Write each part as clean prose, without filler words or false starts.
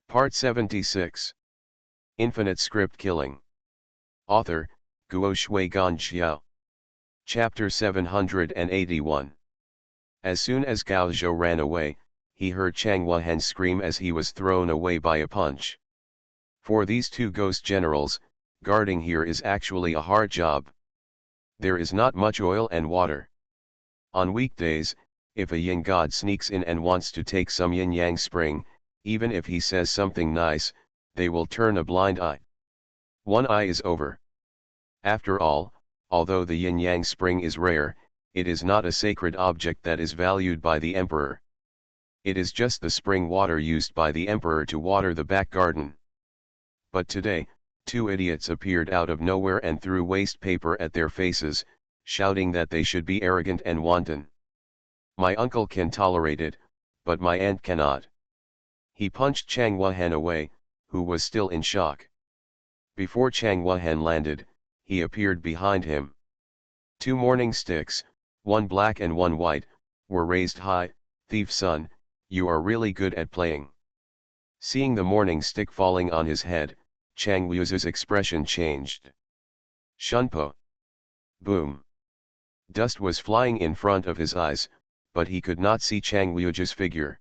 Part 76. Infinite Script Killing. Author, Guo Shui Ganxiao. Chapter 781. As soon as Gao Zhou ran away, he heard Chang Wuhan scream as he was thrown away by a punch. For these two ghost generals, guarding here is actually a hard job. There is not much oil and water. On weekdays, if a yin god sneaks in and wants to take some yin-yang spring, even if he says something nice, they will turn a blind eye. One eye is over. After all, although the yin-yang spring is rare, it is not a sacred object that is valued by the emperor. It is just the spring water used by the emperor to water the back garden. But today, two idiots appeared out of nowhere and threw waste paper at their faces, shouting that they should be arrogant and wanton. My uncle can tolerate it, but my aunt cannot. He punched Chang Wuhan away, who was still in shock. Before Chang Wuhan landed, he appeared behind him. Two morning sticks, one black and one white, were raised high. Thief son, you are really good at playing. Seeing the morning stick falling on his head, Chang Wu's expression changed. Shunpo. Boom. Dust was flying in front of his eyes, but he could not see Chang Wu's figure.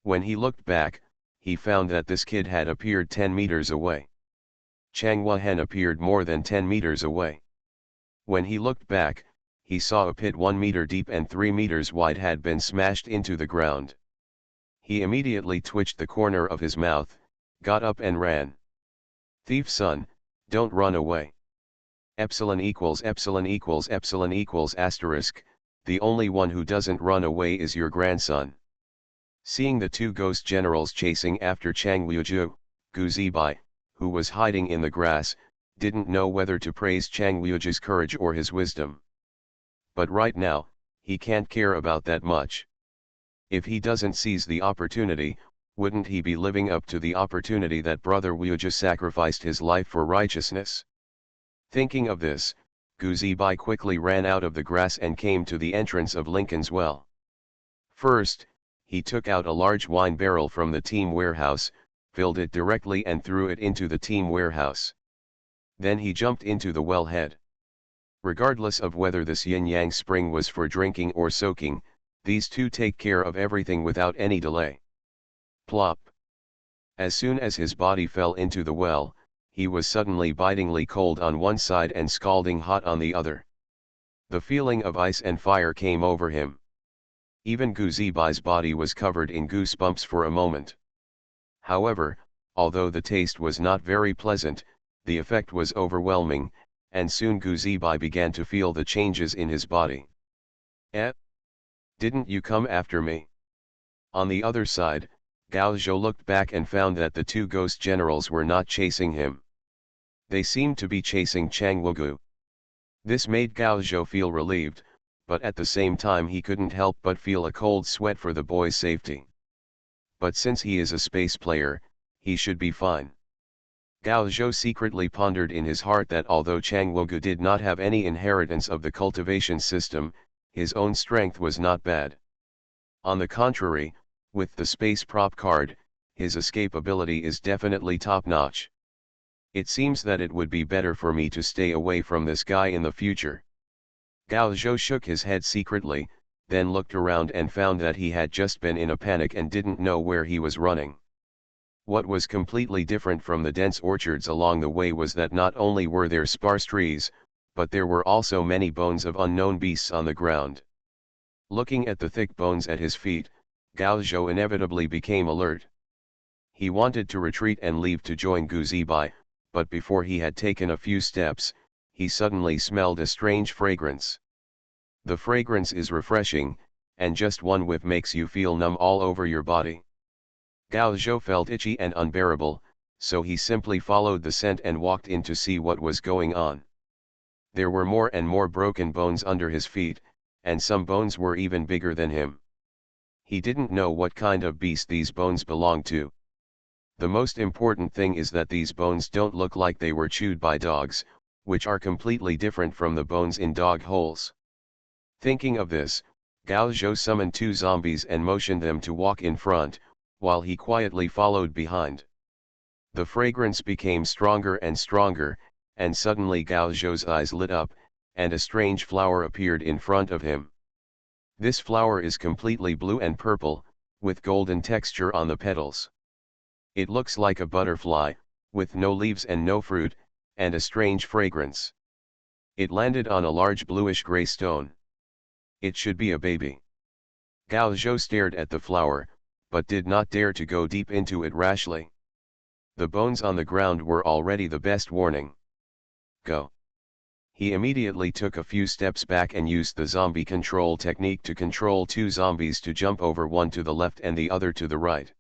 When he looked back, he found that this kid had appeared 10 meters away. Chang Wuhan appeared more than 10 meters away. When he looked back, he saw a pit 1 meter deep and 3 meters wide had been smashed into the ground. He immediately twitched the corner of his mouth, got up and ran. Thief son, don't run away. Epsilon equals epsilon equals epsilon equals asterisk, the only one who doesn't run away is your grandson. Seeing the two ghost generals chasing after Chang Wuju, Gu Zibai, who was hiding in the grass, didn't know whether to praise Chang Wuju's courage or his wisdom. But right now, he can't care about that much. If he doesn't seize the opportunity, wouldn't he be living up to the opportunity that brother Wuju sacrificed his life for righteousness? Thinking of this, Gu Zibai quickly ran out of the grass and came to the entrance of Lincoln's well. First, he took out a large wine barrel from the team warehouse, filled it directly and threw it into the team warehouse. Then he jumped into the wellhead. Regardless of whether this yin-yang spring was for drinking or soaking, these two take care of everything without any delay. Plop. As soon as his body fell into the well, he was suddenly bitingly cold on one side and scalding hot on the other. The feeling of ice and fire came over him. Even Gu Zibai's body was covered in goosebumps for a moment. However, although the taste was not very pleasant, the effect was overwhelming, and soon Gu Zibai began to feel the changes in his body. Eh? Didn't you come after me? On the other side, Gao Zhou looked back and found that the two ghost generals were not chasing him. They seemed to be chasing Chang Wugu. This made Gao Zhou feel relieved, but at the same time he couldn't help but feel a cold sweat for the boy's safety. But since he is a space player, he should be fine. Gao Zhou secretly pondered in his heart that although Chang Wugu did not have any inheritance of the cultivation system, his own strength was not bad. On the contrary, with the space prop card, his escapability is definitely top-notch. It seems that it would be better for me to stay away from this guy in the future. Gao Zhou shook his head secretly, then looked around and found that he had just been in a panic and didn't know where he was running. What was completely different from the dense orchards along the way was that not only were there sparse trees, but there were also many bones of unknown beasts on the ground. Looking at the thick bones at his feet, Gao Zhou inevitably became alert. He wanted to retreat and leave to join Gu Zibai, but before he had taken a few steps, he suddenly smelled a strange fragrance. The fragrance is refreshing, and just one whiff makes you feel numb all over your body. Gao Zhou felt itchy and unbearable, so he simply followed the scent and walked in to see what was going on. There were more and more broken bones under his feet, and some bones were even bigger than him. He didn't know what kind of beast these bones belonged to. The most important thing is that these bones don't look like they were chewed by dogs, which are completely different from the bones in dog holes. Thinking of this, Gao Zhou summoned two zombies and motioned them to walk in front, while he quietly followed behind. The fragrance became stronger and stronger, and suddenly Gao Zhou's eyes lit up, and a strange flower appeared in front of him. This flower is completely blue and purple, with golden texture on the petals. It looks like a butterfly, with no leaves and no fruit, and a strange fragrance. It landed on a large bluish-gray stone. It should be a baby. Gao Zhou stared at the flower, but did not dare to go deep into it rashly. The bones on the ground were already the best warning. Go. He immediately took a few steps back and used the zombie control technique to control two zombies to jump over, one to the left and the other to the right.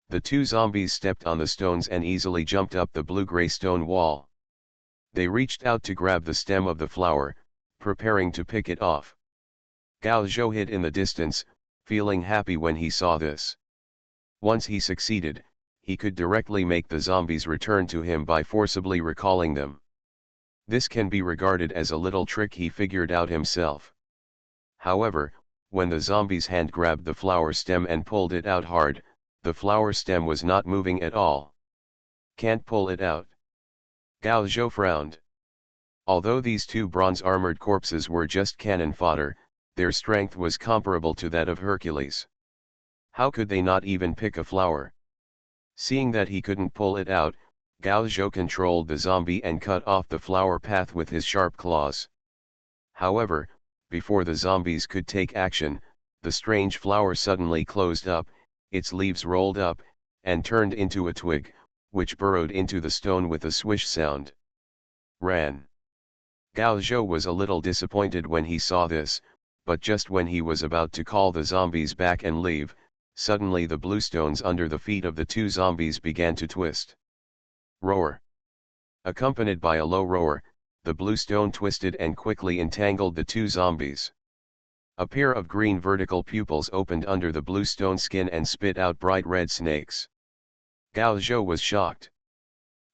The two zombies stepped on the stones and easily jumped up the blue-gray stone wall. They reached out to grab the stem of the flower, preparing to pick it off. Gao Zhou hid in the distance, feeling happy when he saw this. Once he succeeded, he could directly make the zombies return to him by forcibly recalling them. This can be regarded as a little trick he figured out himself. However, when the zombies hand grabbed the flower stem and pulled it out hard, the flower stem was not moving at all. Can't pull it out. Gao Zhou frowned. Although these two bronze-armored corpses were just cannon fodder, their strength was comparable to that of Hercules. How could they not even pick a flower? Seeing that he couldn't pull it out, Gao Zhou controlled the zombie and cut off the flower path with his sharp claws. However, before the zombies could take action, the strange flower suddenly closed up, its leaves rolled up, and turned into a twig, which burrowed into the stone with a swish sound. Ran. Gao Zhou was a little disappointed when he saw this, but just when he was about to call the zombies back and leave, suddenly the blue stones under the feet of the two zombies began to twist. Roar. Accompanied by a low roar, the blue stone twisted and quickly entangled the two zombies. A pair of green vertical pupils opened under the blue stone skin and spit out bright red snakes. Gao Zhou was shocked.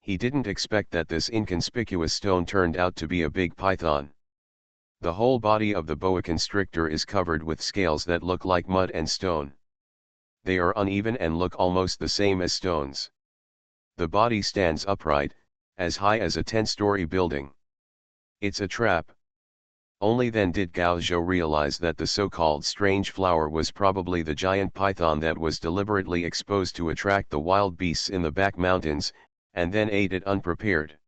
He didn't expect that this inconspicuous stone turned out to be a big python. The whole body of the boa constrictor is covered with scales that look like mud and stone. They are uneven and look almost the same as stones. The body stands upright, as high as a 10-story building. It's a trap. Only then did Gao Zhou realize that the so-called strange flower was probably the giant python that was deliberately exposed to attract the wild beasts in the back mountains, and then ate it unprepared.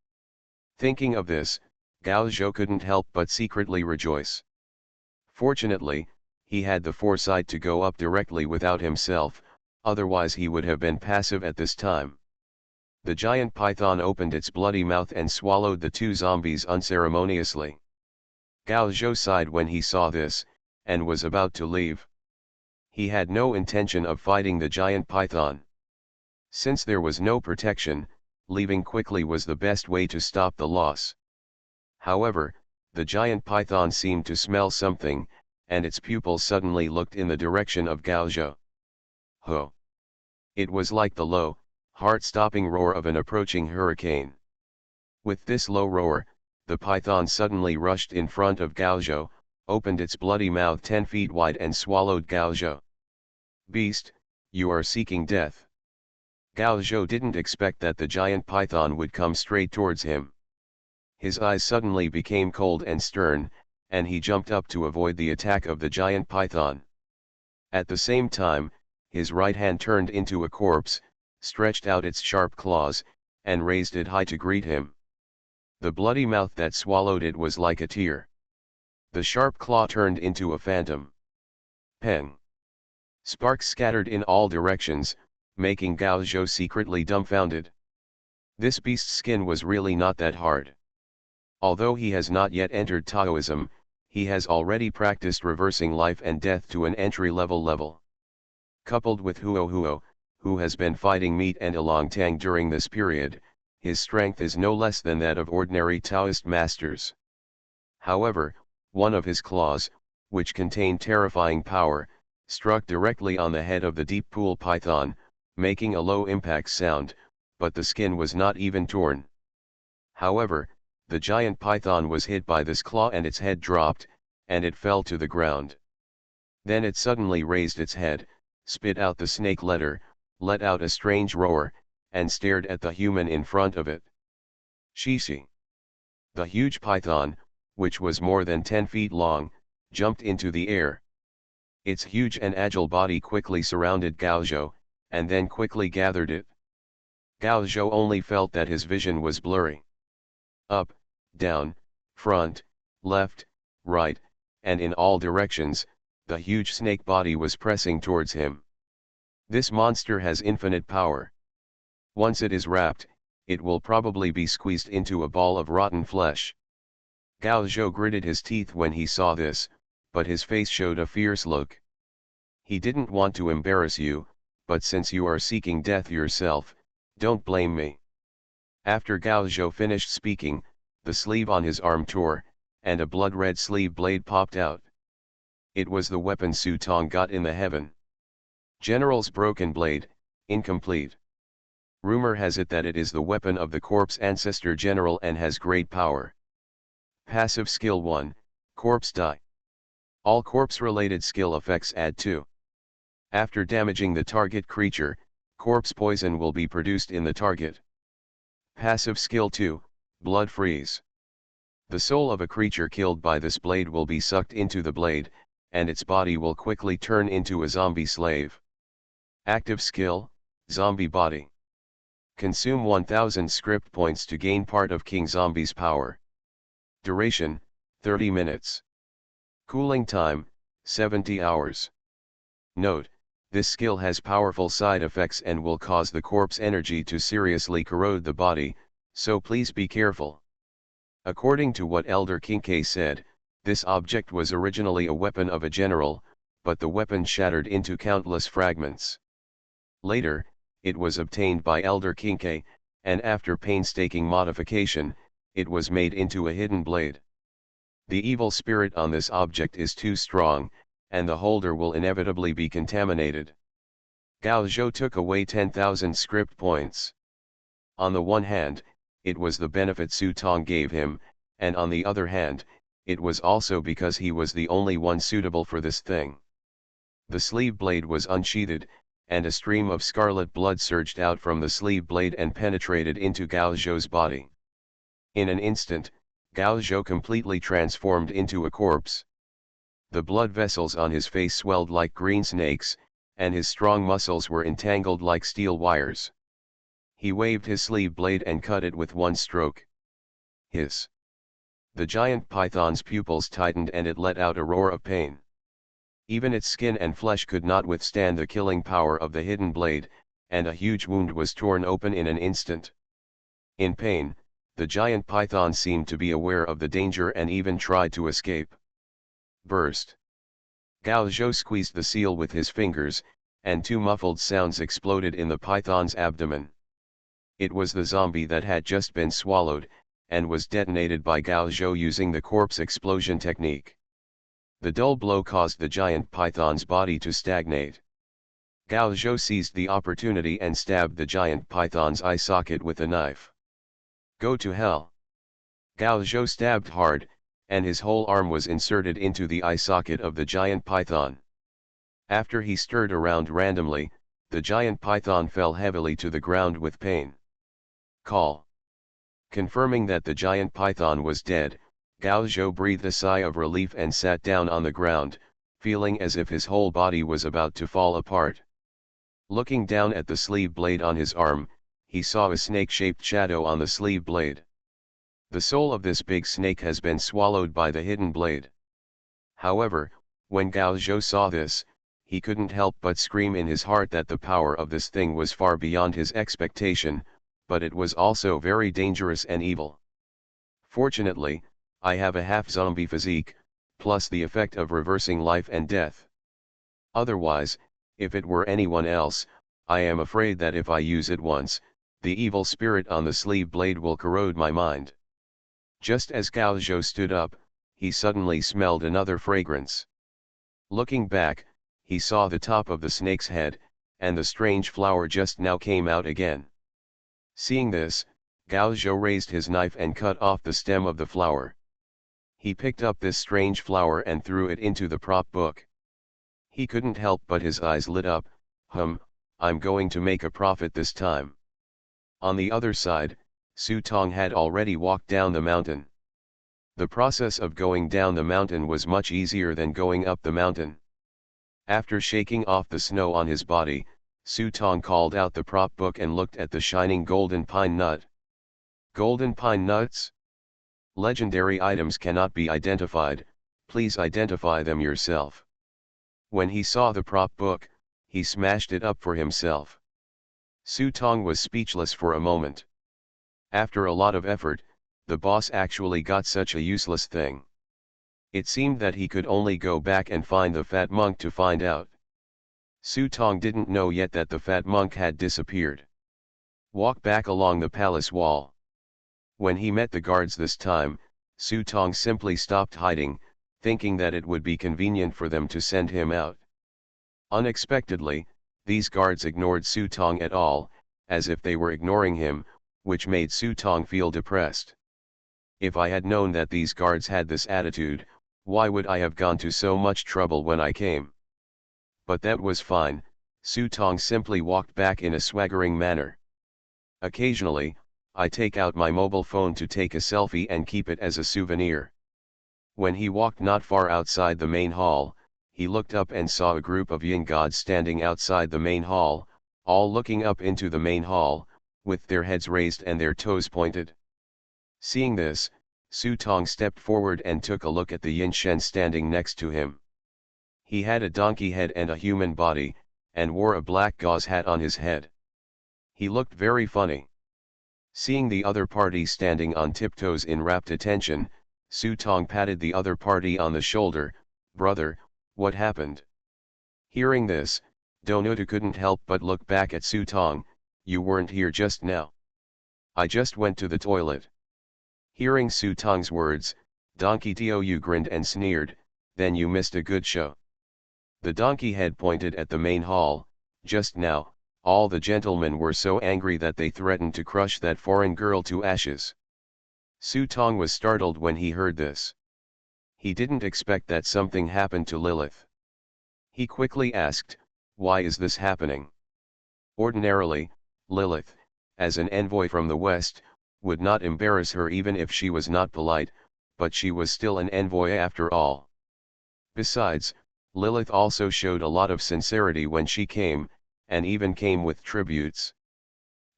Thinking of this, Gao Zhou couldn't help but secretly rejoice. Fortunately, he had the foresight to go up directly without himself, otherwise he would have been passive at this time. The giant python opened its bloody mouth and swallowed the two zombies unceremoniously. Gao Zhou sighed when he saw this, and was about to leave. He had no intention of fighting the giant python. Since there was no protection, leaving quickly was the best way to stop the loss. However, the giant python seemed to smell something, and its pupils suddenly looked in the direction of Gao Zhou. Ho! It was like the low, heart-stopping roar of an approaching hurricane. With this low roar, the python suddenly rushed in front of Gao Zhou, opened its bloody mouth 10 feet wide and swallowed Gao Zhou. Beast, you are seeking death. Gao Zhou didn't expect that the giant python would come straight towards him. His eyes suddenly became cold and stern, and he jumped up to avoid the attack of the giant python. At the same time, his right hand turned into a corpse, stretched out its sharp claws, and raised it high to greet him. The bloody mouth that swallowed it was like a tear. The sharp claw turned into a phantom. Peng! Sparks scattered in all directions, making Gao Zhou secretly dumbfounded. This beast's skin was really not that hard. Although he has not yet entered Taoism, he has already practiced reversing life and death to an entry-level level. Coupled with Huo Huo, who has been fighting Meat and Ilong Tang during this period, his strength is no less than that of ordinary Taoist masters. However, one of his claws, which contained terrifying power, struck directly on the head of the deep pool python, making a low impact sound, but the skin was not even torn. However, the giant python was hit by this claw and its head dropped, and it fell to the ground. Then it suddenly raised its head, spit out the snake letter, let out a strange roar, and stared at the human in front of it. Shishi. The huge python, which was more than 10 feet long, jumped into the air. Its huge and agile body quickly surrounded Gaozhou, and then quickly gathered it. Gaozhou only felt that his vision was blurry. Up, down, front, left, right, and in all directions, the huge snake body was pressing towards him. This monster has infinite power. Once it is wrapped, it will probably be squeezed into a ball of rotten flesh. Gaozhou gritted his teeth when he saw this, but his face showed a fierce look. He didn't want to embarrass you, but since you are seeking death yourself, don't blame me. After Gaozhou finished speaking, the sleeve on his arm tore, and a blood-red sleeve blade popped out. It was the weapon Su Tong got in the heaven. General's broken blade, incomplete. Rumor has it that it is the weapon of the corpse ancestor general and has great power. Passive skill 1, corpse die. All corpse-related skill effects add 2. After damaging the target creature, corpse poison will be produced in the target. Passive skill 2, blood freeze. The soul of a creature killed by this blade will be sucked into the blade, and its body will quickly turn into a zombie slave. Active skill, zombie body. Consume 1000 script points to gain part of King Zombie's power. Duration, 30 minutes. Cooling time, 70 hours. Note, this skill has powerful side effects and will cause the corpse energy to seriously corrode the body, so please be careful. According to what Elder Kinkei said, this object was originally a weapon of a general, but the weapon shattered into countless fragments. Later, it was obtained by Elder Kinkei, and after painstaking modification, it was made into a hidden blade. The evil spirit on this object is too strong, and the holder will inevitably be contaminated. Gaozhou took away 10,000 script points. On the one hand, it was the benefit Su Tong gave him, and on the other hand, it was also because he was the only one suitable for this thing. The sleeve blade was unsheathed, and a stream of scarlet blood surged out from the sleeve blade and penetrated into Gaozhou's body. In an instant, Gaozhou completely transformed into a corpse. The blood vessels on his face swelled like green snakes, and his strong muscles were entangled like steel wires. He waved his sleeve blade and cut it with one stroke. Hiss! The giant python's pupils tightened and it let out a roar of pain. Even its skin and flesh could not withstand the killing power of the hidden blade, and a huge wound was torn open in an instant. In pain, the giant python seemed to be aware of the danger and even tried to escape. Burst! Gaozhou squeezed the seal with his fingers, and 2 muffled sounds exploded in the python's abdomen. It was the zombie that had just been swallowed, and was detonated by Gaozhou using the corpse explosion technique. The dull blow caused the giant python's body to stagnate. Gaozhou seized the opportunity and stabbed the giant python's eye socket with a knife. Go to hell! Gaozhou stabbed hard, and his whole arm was inserted into the eye socket of the giant python. After he stirred around randomly, the giant python fell heavily to the ground with pain. Call. Confirming that the giant python was dead, Gaozhou breathed a sigh of relief and sat down on the ground, feeling as if his whole body was about to fall apart. Looking down at the sleeve blade on his arm, he saw a snake-shaped shadow on the sleeve blade. The soul of this big snake has been swallowed by the hidden blade. However, when Gaozhou saw this, he couldn't help but scream in his heart that the power of this thing was far beyond his expectation, but it was also very dangerous and evil. Fortunately, I have a half-zombie physique, plus the effect of reversing life and death. Otherwise, if it were anyone else, I am afraid that if I use it once, the evil spirit on the sleeve blade will corrode my mind. Just as Gaozhou stood up, he suddenly smelled another fragrance. Looking back, he saw the top of the snake's head, and the strange flower just now came out again. Seeing this, Gaozhou raised his knife and cut off the stem of the flower. He picked up this strange flower and threw it into the prop book. He couldn't help but his eyes lit up. I'm going to make a profit this time. On the other side, Su Tong had already walked down the mountain. The process of going down the mountain was much easier than going up the mountain. After shaking off the snow on his body, Su Tong called out the prop book and looked at the shining golden pine nut. Golden pine nuts? Legendary items cannot be identified, please identify them yourself. When he saw the prop book, he smashed it up for himself. Su Tong was speechless for a moment. After a lot of effort, the boss actually got such a useless thing. It seemed that he could only go back and find the fat monk to find out. Su Tong didn't know yet that the fat monk had disappeared. Walk back along the palace wall. When he met the guards this time, Su Tong simply stopped hiding, thinking that it would be convenient for them to send him out. Unexpectedly, these guards ignored Su Tong at all, as if they were ignoring him, which made Su Tong feel depressed. If I had known that these guards had this attitude, why would I have gone to so much trouble when I came? But that was fine, Su Tong simply walked back in a swaggering manner. Occasionally, I take out my mobile phone to take a selfie and keep it as a souvenir. When he walked not far outside the main hall, he looked up and saw a group of yin gods standing outside the main hall, all looking up into the main hall, with their heads raised and their toes pointed. Seeing this, Su Tong stepped forward and took a look at the yin shen standing next to him. He had a donkey head and a human body, and wore a black gauze hat on his head. He looked very funny. Seeing the other party standing on tiptoes in rapt attention, Su Tong patted the other party on the shoulder. "Brother, what happened?" Hearing this, Donuta couldn't help but look back at Su Tong. "You weren't here just now." "I just went to the toilet." Hearing Su Tong's words, Donkey Tou grinned and sneered, "Then you missed a good show." The donkey head pointed at the main hall. "Just now, all the gentlemen were so angry that they threatened to crush that foreign girl to ashes." Su Tong was startled when he heard this. He didn't expect that something happened to Lilith. He quickly asked, "Why is this happening?" Ordinarily, Lilith, as an envoy from the West, would not embarrass her even if she was not polite, but she was still an envoy after all. Besides, Lilith also showed a lot of sincerity when she came, and even came with tributes.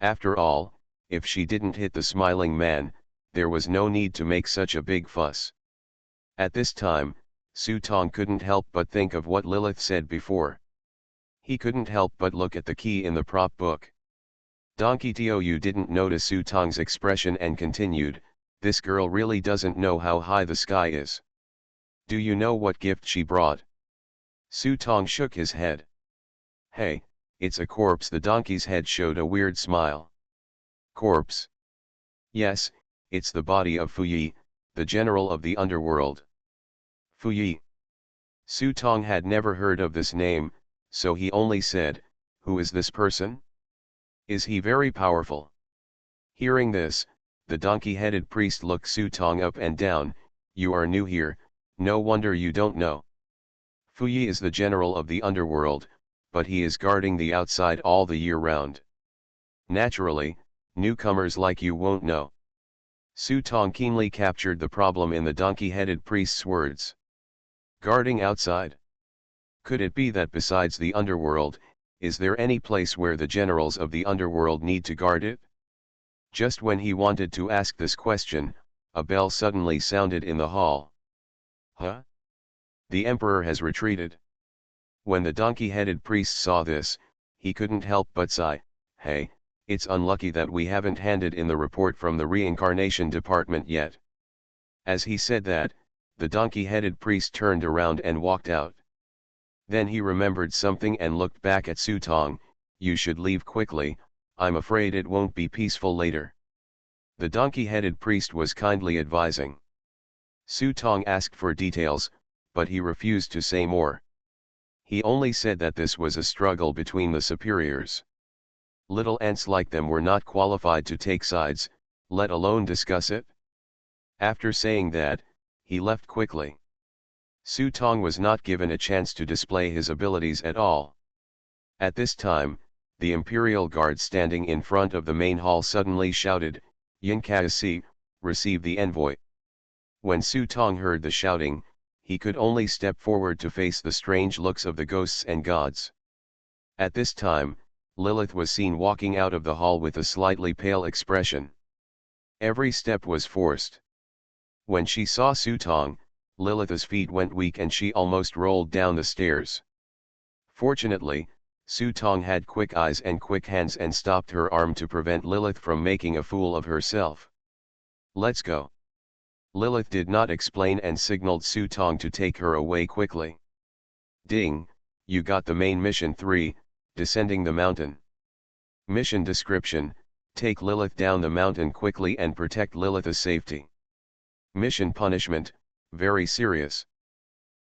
After all, if she didn't hit the smiling man, there was no need to make such a big fuss. At this time, Su Tong couldn't help but think of what Lilith said before. He couldn't help but look at the key in the prop book. Donkey Tou didn't notice Su Tong's expression and continued, "This girl really doesn't know how high the sky is. Do you know what gift she brought?" Su Tong shook his head. "Hey, it's a corpse." The donkey's head showed a weird smile. "Corpse?" "Yes, it's the body of Fuyi, the general of the underworld." Fuyi. Su Tong had never heard of this name, so he only said, "Who is this person? Is he very powerful?" Hearing this, the donkey-headed priest looked Su Tong up and down. "You are new here, no wonder you don't know. Fuyi is the general of the underworld, but he is guarding the outside all the year round. Naturally, newcomers like you won't know." Su Tong keenly captured the problem in the donkey-headed priest's words. Guarding outside? Could it be that besides the underworld, is there any place where the generals of the underworld need to guard it? Just when he wanted to ask this question, a bell suddenly sounded in the hall. Huh? The emperor has retreated. When the donkey-headed priest saw this, he couldn't help but sigh. "Hey, it's unlucky that we haven't handed in the report from the reincarnation department yet." As he said that, the donkey-headed priest turned around and walked out. Then he remembered something and looked back at Su Tong. "You should leave quickly, I'm afraid it won't be peaceful later." The donkey-headed priest was kindly advising. Su Tong asked for details, but he refused to say more. He only said that this was a struggle between the superiors. Little ants like them were not qualified to take sides, let alone discuss it. After saying that, he left quickly. Su Tong was not given a chance to display his abilities at all. At this time, the Imperial Guard standing in front of the main hall suddenly shouted, "Yinkasi, receive the envoy." When Su Tong heard the shouting, he could only step forward to face the strange looks of the ghosts and gods. At this time, Lilith was seen walking out of the hall with a slightly pale expression. Every step was forced. When she saw Su Tong, Lilith's feet went weak and she almost rolled down the stairs. Fortunately, Su Tong had quick eyes and quick hands and stopped her arm to prevent Lilith from making a fool of herself. "Let's go." Lilith did not explain and signaled Su Tong to take her away quickly. "Ding, you got the main mission 3, descending the mountain." Mission description: take Lilith down the mountain quickly and protect Lilith's safety. Mission punishment: very serious.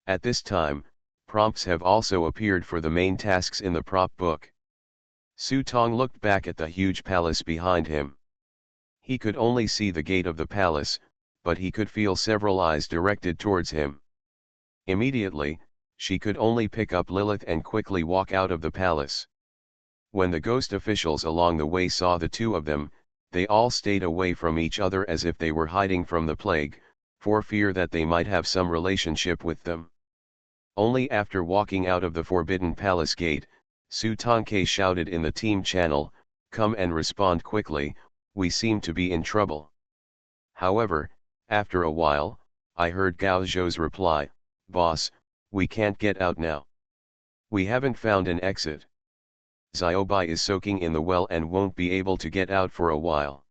At this time, prompts have also appeared for the main tasks in the prop book. Su Tong looked back at the huge palace behind him. He could only see the gate of the palace, but he could feel several eyes directed towards him. Immediately, she could only pick up Lilith and quickly walk out of the palace. When the ghost officials along the way saw the two of them, they all stayed away from each other as if they were hiding from the plague, for fear that they might have some relationship with them. Only after walking out of the Forbidden Palace gate, Su Tongke shouted in the team channel, "Come and respond quickly, we seem to be in trouble." However, after a while, I heard Gao Zhou's reply, "Boss, we can't get out now. We haven't found an exit. Xiaobai is soaking in the well and won't be able to get out for a while."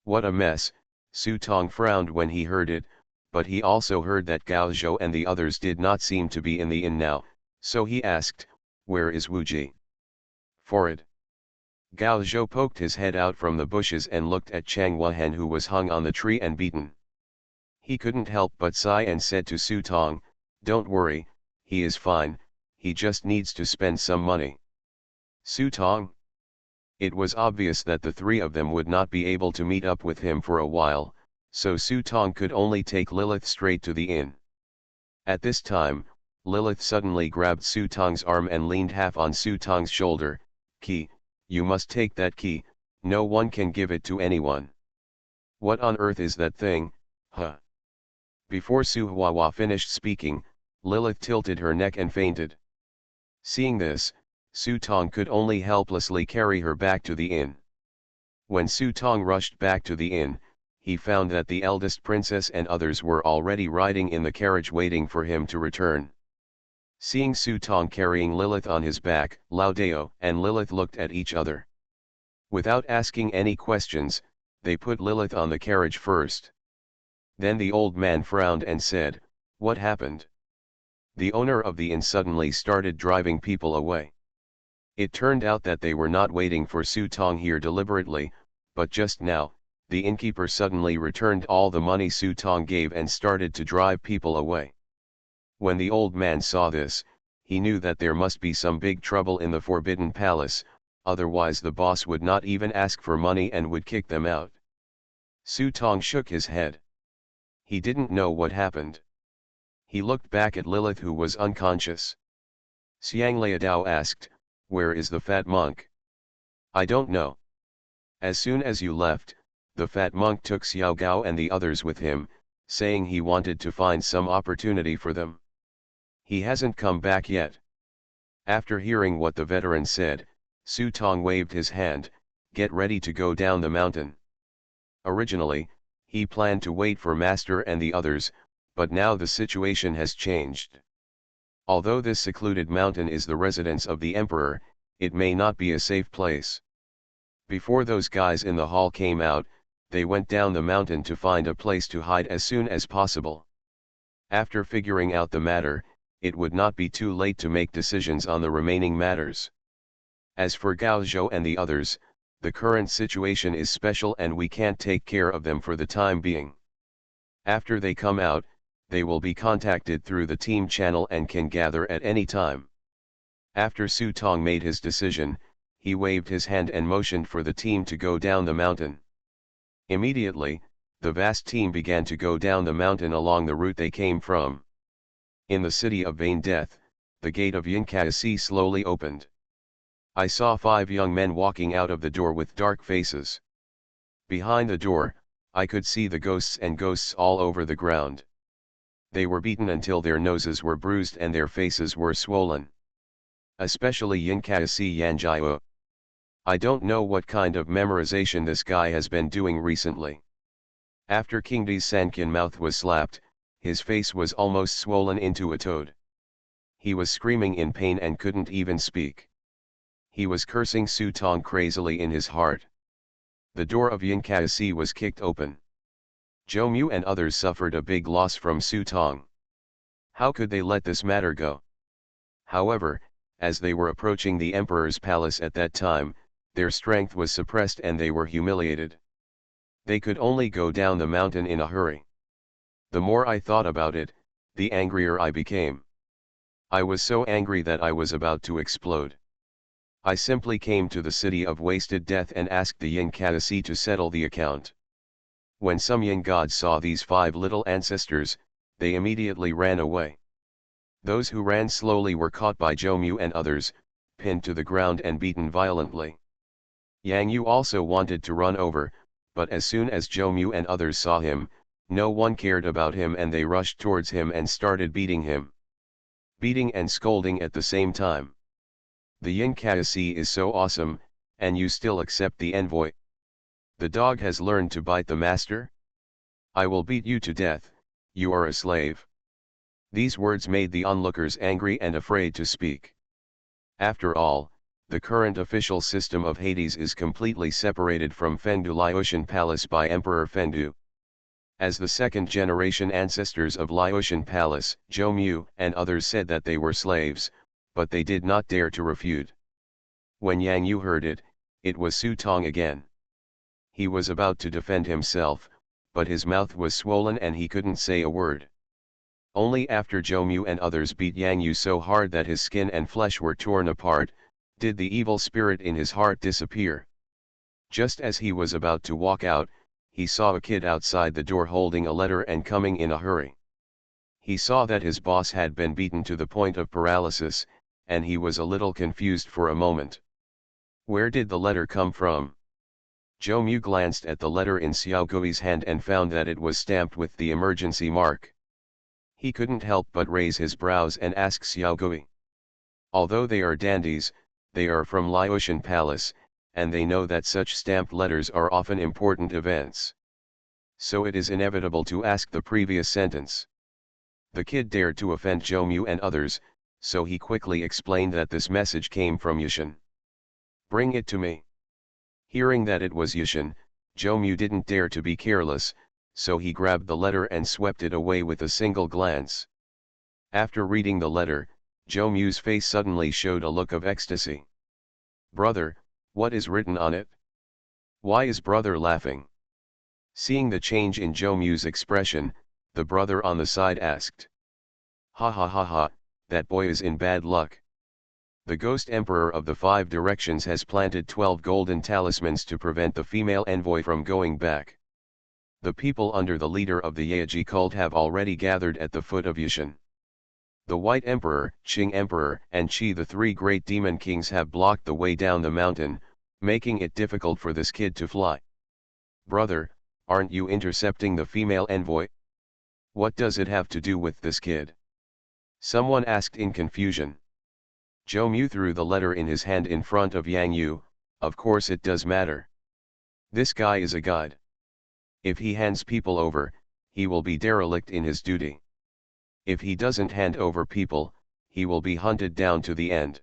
What a mess, Su Tong frowned when he heard it, but he also heard that Gao Zhou and the others did not seem to be in the inn now, so he asked, "Where is Wu Ji?" "For it." Gao Zhou poked his head out from the bushes and looked at Chang Wuhan, who was hung on the tree and beaten. He couldn't help but sigh and said to Su Tong, "Don't worry, he is fine, he just needs to spend some money." Su Tong? It was obvious that the three of them would not be able to meet up with him for a while, so Su Tong could only take Lilith straight to the inn. At this time, Lilith suddenly grabbed Su Tong's arm and leaned half on Su Tong's shoulder. "Key, you must take that key, no one can give it to anyone." "What on earth is that thing, huh?" Before Su Huahua finished speaking, Lilith tilted her neck and fainted. Seeing this, Su Tong could only helplessly carry her back to the inn. When Su Tong rushed back to the inn, he found that the eldest princess and others were already riding in the carriage waiting for him to return. Seeing Su Tong carrying Lilith on his back, Lao Dao and Lilith looked at each other. Without asking any questions, they put Lilith on the carriage first. Then the old man frowned and said, "What happened?" The owner of the inn suddenly started driving people away. It turned out that they were not waiting for Su Tong here deliberately, but just now, the innkeeper suddenly returned all the money Su Tong gave and started to drive people away. When the old man saw this, he knew that there must be some big trouble in the Forbidden Palace, otherwise the boss would not even ask for money and would kick them out. Su Tong shook his head. He didn't know what happened. He looked back at Lilith, who was unconscious. Xiang Liadao asked, "Where is the fat monk?" "I don't know. As soon as you left, the fat monk took Xiao Gao and the others with him, saying he wanted to find some opportunity for them. He hasn't come back yet." After hearing what the veteran said, Su Tong waved his hand, "Get ready to go down the mountain." Originally, he planned to wait for Master and the others, but now the situation has changed. Although this secluded mountain is the residence of the Emperor, it may not be a safe place. Before those guys in the hall came out, they went down the mountain to find a place to hide as soon as possible. After figuring out the matter, it would not be too late to make decisions on the remaining matters. As for Gao Zhou and the others, the current situation is special and we can't take care of them for the time being. After they come out, they will be contacted through the team channel and can gather at any time. After Su Tong made his decision, he waved his hand and motioned for the team to go down the mountain. Immediately, the vast team began to go down the mountain along the route they came from. In the city of Vain Death, the gate of Yinkasi slowly opened. I saw 5 young men walking out of the door with dark faces. Behind the door, I could see the ghosts all over the ground. They were beaten until their noses were bruised and their faces were swollen. Especially Yinkasi Yanjiao. I don't know what kind of memorization this guy has been doing recently. After King D's Sankin mouth was slapped, his face was almost swollen into a toad. He was screaming in pain and couldn't even speak. He was cursing Su Tong crazily in his heart. The door of Yinkasi was kicked open. Zhou Mu and others suffered a big loss from Su Tong. How could they let this matter go? However, as they were approaching the emperor's palace at that time, their strength was suppressed and they were humiliated. They could only go down the mountain in a hurry. The more I thought about it, the angrier I became. I was so angry that I was about to explode. I simply came to the city of wasted death and asked the Yinkasi to settle the account. When some Yin gods saw these 5 little ancestors, they immediately ran away. Those who ran slowly were caught by Zhou Mu and others, pinned to the ground and beaten violently. Yang Yu also wanted to run over, but as soon as Zhou Mu and others saw him, no one cared about him and they rushed towards him and started beating him. Beating and scolding at the same time. The Yinkasi is so awesome, and you still accept the envoy. The dog has learned to bite the master? I will beat you to death, you are a slave. These words made the onlookers angry and afraid to speak. After all, the current official system of Hades is completely separated from Fengdu Laotian Palace by Emperor Fengdu. As the second-generation ancestors of Laotian Palace, Zhou Mu and others said that they were slaves, but they did not dare to refute. When Yang Yu heard it, it was Su Tong again. He was about to defend himself, but his mouth was swollen and he couldn't say a word. Only after Zhou Mu and others beat Yang Yu so hard that his skin and flesh were torn apart, did the evil spirit in his heart disappear. Just as he was about to walk out, he saw a kid outside the door holding a letter and coming in a hurry. He saw that his boss had been beaten to the point of paralysis, and he was a little confused for a moment. Where did the letter come from? Zhou Mu glanced at the letter in Xiao Gui's hand and found that it was stamped with the emergency mark. He couldn't help but raise his brows and ask Xiao Gui. Although they are dandies, they are from Laotian Palace, and they know that such stamped letters are often important events. So it is inevitable to ask the previous sentence. The kid dared to offend Zhou Mu and others, so he quickly explained that this message came from Yushin. Bring it to me. Hearing that it was Yushin, Zhou Mu didn't dare to be careless, so he grabbed the letter and swept it away with a single glance. After reading the letter, Zhou Mu's face suddenly showed a look of ecstasy. Brother, what is written on it? Why is brother laughing? Seeing the change in Zhou Mu's expression, the brother on the side asked. Ha ha ha ha, that boy is in bad luck. The ghost emperor of the 5 directions has planted 12 golden talismans to prevent the female envoy from going back. The people under the leader of the Yaji cult have already gathered at the foot of Yushin. The White Emperor, Qing Emperor, and Qi, the 3 great demon kings, have blocked the way down the mountain, making it difficult for this kid to fly. Brother, aren't you intercepting the female envoy? What does it have to do with this kid? Someone asked in confusion. Zhou Mu threw the letter in his hand in front of Yang Yu. Of course it does matter. This guy is a guide. If he hands people over, he will be derelict in his duty. If he doesn't hand over people, he will be hunted down to the end.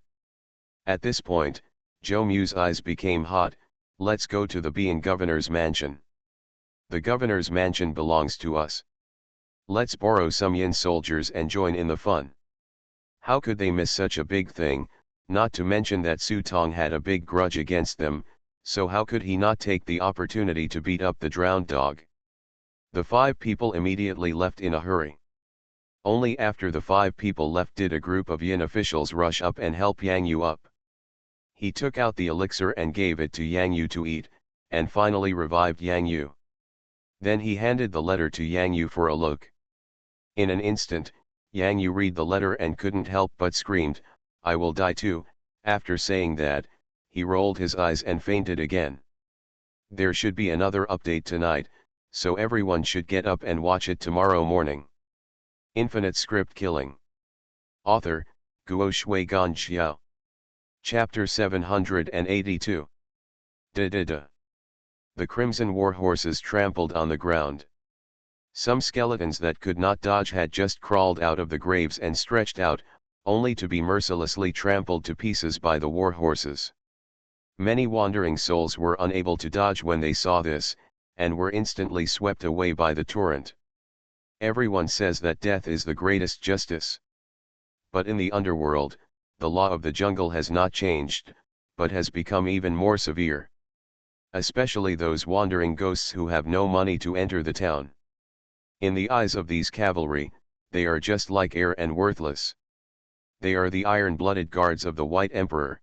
At this point, Zhou Mu's eyes became hot. Let's go to the Being Governor's mansion. The governor's mansion belongs to us. Let's borrow some Yin soldiers and join in the fun. How could they miss such a big thing, not to mention that Su Tong had a big grudge against them, so how could he not take the opportunity to beat up the drowned dog? The 5 people immediately left in a hurry. Only after the 5 people left did a group of Yin officials rush up and help Yang Yu up. He took out the elixir and gave it to Yang Yu to eat, and finally revived Yang Yu. Then he handed the letter to Yang Yu for a look. In an instant, Yang Yu read the letter and couldn't help but screamed, I will die too. After saying that, he rolled his eyes and fainted again. There should be another update tonight, so everyone should get up and watch it tomorrow morning. Infinite Script Killing. Author, Guo Shui Gan Xiao. Chapter 782. Da. The Crimson War horses trampled on the ground. Some skeletons that could not dodge had just crawled out of the graves and stretched out, only to be mercilessly trampled to pieces by the war horses. Many wandering souls were unable to dodge when they saw this, and were instantly swept away by the torrent. Everyone says that death is the greatest justice. But in the underworld, the law of the jungle has not changed, but has become even more severe. Especially those wandering ghosts who have no money to enter the town. In the eyes of these cavalry, they are just like air and worthless. They are the iron-blooded guards of the White Emperor.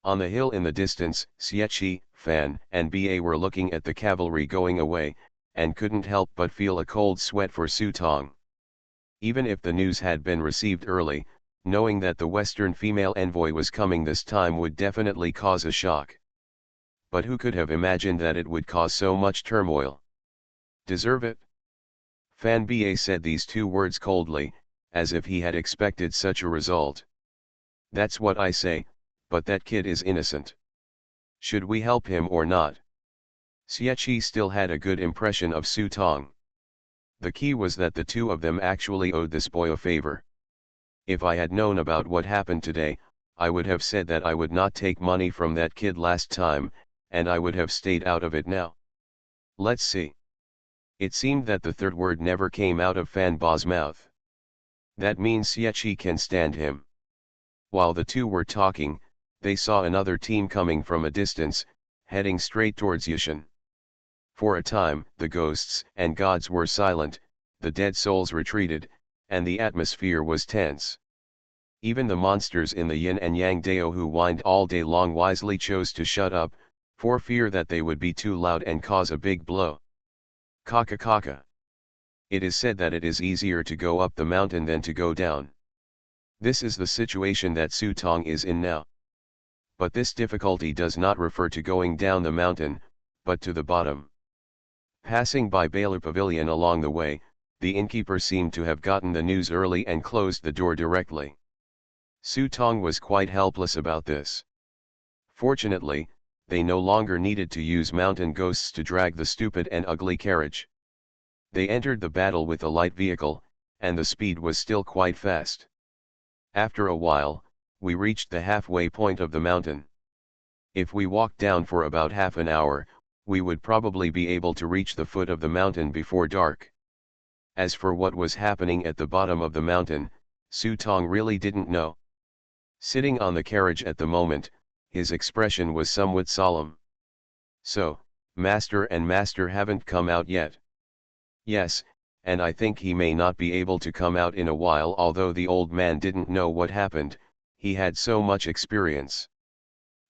On the hill in the distance, Xiechi, Fan, and Ba were looking at the cavalry going away, and couldn't help but feel a cold sweat for Su Tong. Even if the news had been received early, knowing that the Western female envoy was coming this time would definitely cause a shock. But who could have imagined that it would cause so much turmoil? Deserve it? Fan Ba said these two words coldly, as if he had expected such a result. That's what I say, but that kid is innocent. Should we help him or not? Xiechi still had a good impression of Su Tong. The key was that the two of them actually owed this boy a favor. If I had known about what happened today, I would have said that I would not take money from that kid last time, and I would have stayed out of it now. Let's see. It seemed that the third word never came out of Fan Ba's mouth. That means Xiechi can stand him. While the two were talking, they saw another team coming from a distance, heading straight towards Yushan. For a time, the ghosts and gods were silent, the dead souls retreated, and the atmosphere was tense. Even the monsters in the yin and yang dao who whined all day long wisely chose to shut up, for fear that they would be too loud and cause a big blow. Kaka. It is said that it is easier to go up the mountain than to go down. This is the situation that Su Tong is in now. But this difficulty does not refer to going down the mountain, but to the bottom. Passing by Baler Pavilion along the way, the innkeeper seemed to have gotten the news early and closed the door directly. Su Tong was quite helpless about this. Fortunately, they no longer needed to use mountain ghosts to drag the stupid and ugly carriage. They entered the battle with a light vehicle, and the speed was still quite fast. After a while, we reached the halfway point of the mountain. If we walked down for about half an hour, we would probably be able to reach the foot of the mountain before dark. As for what was happening at the bottom of the mountain, Su Tong really didn't know. Sitting on the carriage at the moment, his expression was somewhat solemn. So, Master and Master haven't come out yet. Yes, and I think he may not be able to come out in a while, although the old man didn't know what happened, he had so much experience.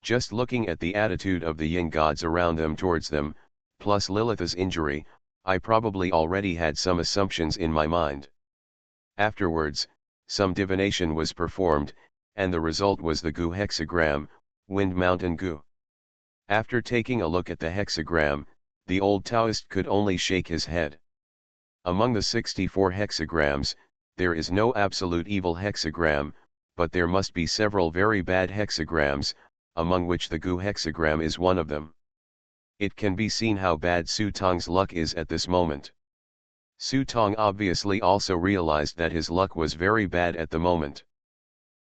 Just looking at the attitude of the yin gods around them towards them, plus Lilith's injury, I probably already had some assumptions in my mind. Afterwards, some divination was performed, and the result was the Gu hexagram, Wind Mountain Gu. After taking a look at the hexagram, the old Taoist could only shake his head. Among the 64 hexagrams, there is no absolute evil hexagram, but there must be several very bad hexagrams, among which the Gu hexagram is one of them. It can be seen how bad Su Tong's luck is at this moment. Su Tong obviously also realized that his luck was very bad at the moment.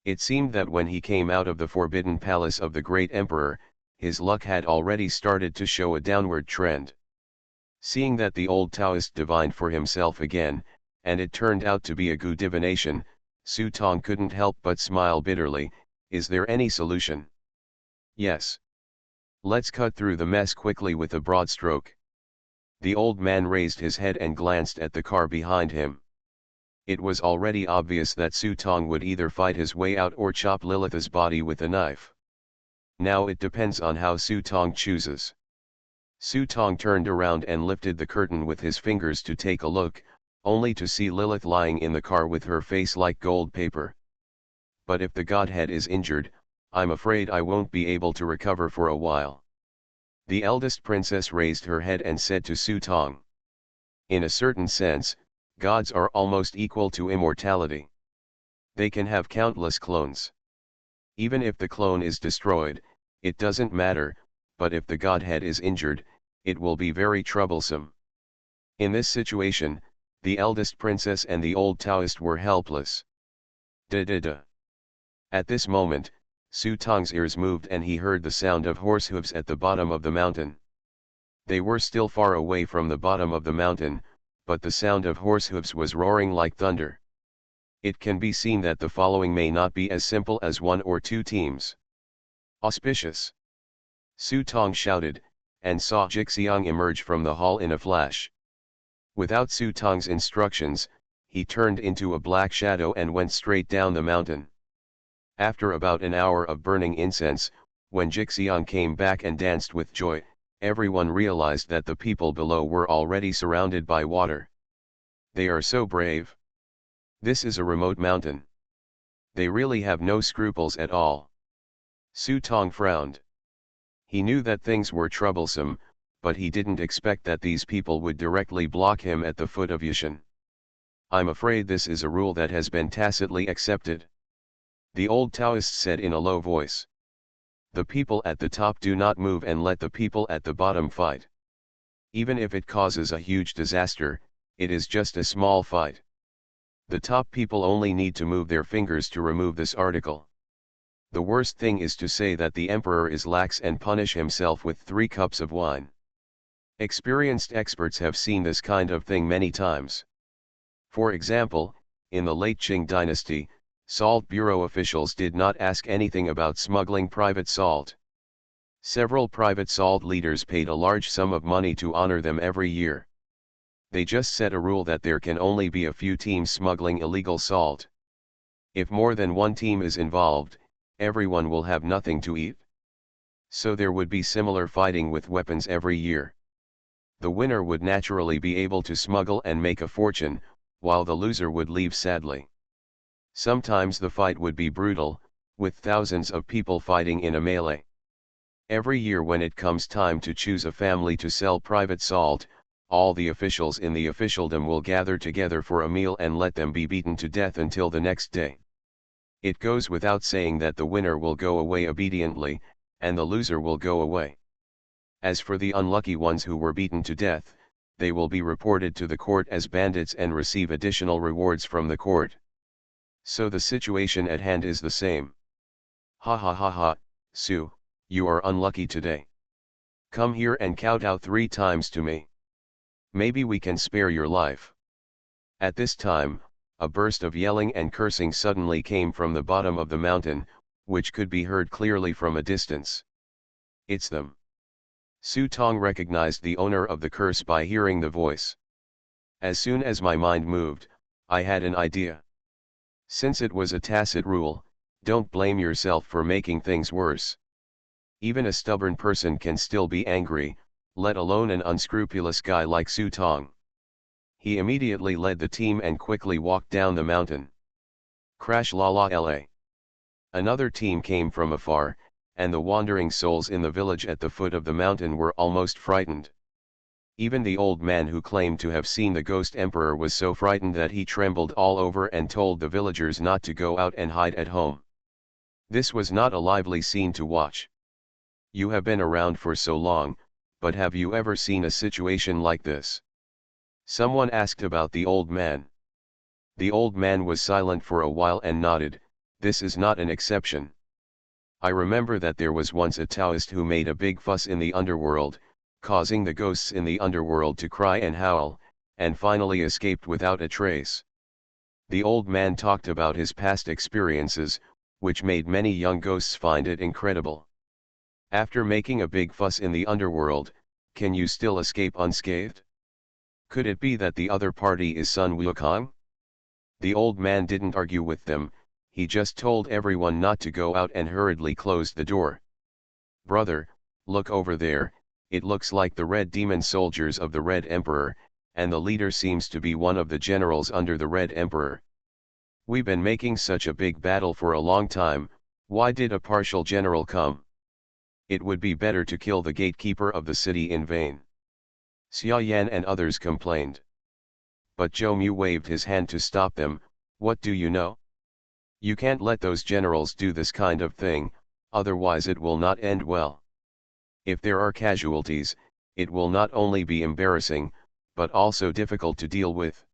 It seemed that when he came out of the Forbidden Palace of the Great Emperor, his luck had already started to show a downward trend. Seeing that the old Taoist divined for himself again, and it turned out to be a Gu divination, Su Tong couldn't help but smile bitterly. Is there any solution? Yes. Let's cut through the mess quickly with a broad stroke. The old man raised his head and glanced at the car behind him. It was already obvious that Su Tong would either fight his way out or chop Lilith's body with a knife. Now it depends on how Su Tong chooses. Su Tong turned around and lifted the curtain with his fingers to take a look, only to see Lilith lying in the car with her face like gold paper. But if the godhead is injured, I'm afraid I won't be able to recover for a while. The eldest princess raised her head and said to Su Tong. In a certain sense, gods are almost equal to immortality. They can have countless clones. Even if the clone is destroyed, it doesn't matter, but if the godhead is injured, it will be very troublesome. In this situation, the eldest princess and the old Taoist were helpless. Da-da-da. At this moment, Su Tong's ears moved and he heard the sound of horse hooves at the bottom of the mountain. They were still far away from the bottom of the mountain, but the sound of horse hooves was roaring like thunder. It can be seen that the following may not be as simple as one or two teams. Auspicious. Su Tong shouted, and saw Jixiang emerge from the hall in a flash. Without Su Tong's instructions, he turned into a black shadow and went straight down the mountain. After about an hour of burning incense, when Jixiang came back and danced with joy, everyone realized that the people below were already surrounded by water. They are so brave. This is a remote mountain. They really have no scruples at all. Su Tong frowned. He knew that things were troublesome, but he didn't expect that these people would directly block him at the foot of Yushan. I'm afraid this is a rule that has been tacitly accepted. The old Taoist said in a low voice. The people at the top do not move and let the people at the bottom fight. Even if it causes a huge disaster, it is just a small fight. The top people only need to move their fingers to remove this article. The worst thing is to say that the emperor is lax and punish himself with 3 cups of wine. Experienced experts have seen this kind of thing many times. For example, in the late Qing dynasty, Salt Bureau officials did not ask anything about smuggling private salt. Several private salt leaders paid a large sum of money to honor them every year. They just set a rule that there can only be a few teams smuggling illegal salt. If more than one team is involved, everyone will have nothing to eat. So there would be similar fighting with weapons every year. The winner would naturally be able to smuggle and make a fortune, while the loser would leave sadly. Sometimes the fight would be brutal, with thousands of people fighting in a melee. Every year when it comes time to choose a family to sell private salt, all the officials in the officialdom will gather together for a meal and let them be beaten to death until the next day. It goes without saying that the winner will go away obediently, and the loser will go away. As for the unlucky ones who were beaten to death, they will be reported to the court as bandits and receive additional rewards from the court. So the situation at hand is the same. Ha ha ha ha, Su, you are unlucky today. Come here and kowtow 3 times to me. Maybe we can spare your life. At this time, a burst of yelling and cursing suddenly came from the bottom of the mountain, which could be heard clearly from a distance. It's them. Su Tong recognized the owner of the curse by hearing the voice. As soon as my mind moved, I had an idea. Since it was a tacit rule, don't blame yourself for making things worse. Even a stubborn person can still be angry, let alone an unscrupulous guy like Su Tong. He immediately led the team and quickly walked down the mountain. Crash la la la. Another team came from afar, and the wandering souls in the village at the foot of the mountain were almost frightened. Even the old man who claimed to have seen the ghost emperor was so frightened that he trembled all over and told the villagers not to go out and hide at home. This was not a lively scene to watch. You have been around for so long, but have you ever seen a situation like this? Someone asked about the old man. The old man was silent for a while and nodded. This is not an exception. I remember that there was once a Taoist who made a big fuss in the underworld, causing the ghosts in the underworld to cry and howl, and finally escaped without a trace. The old man talked about his past experiences, which made many young ghosts find it incredible. After making a big fuss in the underworld, can you still escape unscathed? Could it be that the other party is Sun Wukong? The old man didn't argue with them, he just told everyone not to go out and hurriedly closed the door. Brother, look over there. It looks like the Red Demon soldiers of the Red Emperor, and the leader seems to be one of the generals under the Red Emperor. We've been making such a big battle for a long time, Why did a partial general come? It would be better to kill the gatekeeper of the city in vain. Xia Yan and others complained. But Zhou Mu waved his hand to stop them. What do you know? You can't let those generals do this kind of thing, otherwise it will not end well. If there are casualties, it will not only be embarrassing, but also difficult to deal with.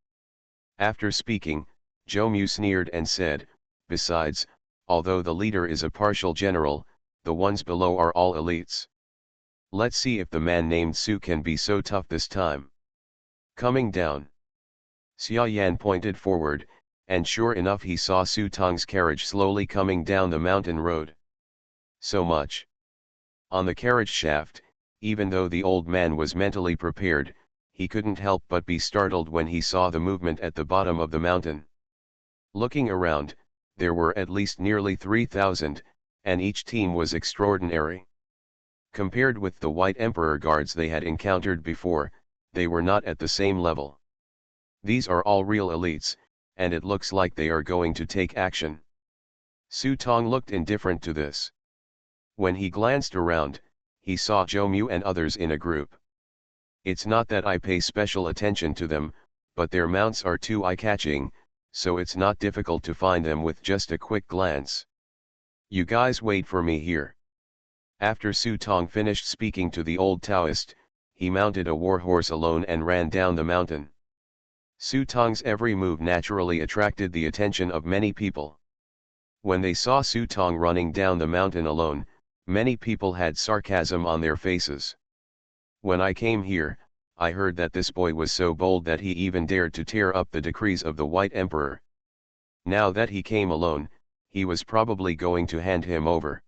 After speaking, Zhou Mu sneered and said, besides, although the leader is a partial general, the ones below are all elites. Let's see if the man named Su can be so tough this time. Coming down. Xia Yan pointed forward, and sure enough he saw Su Tong's carriage slowly coming down the mountain road. So much. On the carriage shaft, even though the old man was mentally prepared, he couldn't help but be startled when he saw the movement at the bottom of the mountain. Looking around, there were at least nearly 3,000, and each team was extraordinary. Compared with the White Emperor guards they had encountered before, they were not at the same level. These are all real elites, and it looks like they are going to take action. Su Tong looked indifferent to this. When he glanced around, he saw Zhou Mu and others in a group. It's not that I pay special attention to them, but their mounts are too eye-catching, so it's not difficult to find them with just a quick glance. You guys wait for me here. After Su Tong finished speaking to the old Taoist, he mounted a war horse alone and ran down the mountain. Su Tong's every move naturally attracted the attention of many people. When they saw Su Tong running down the mountain alone, many people had sarcasm on their faces. When I came here, I heard that this boy was so bold that he even dared to tear up the decrees of the White Emperor. Now that he came alone, he was probably going to hand him over.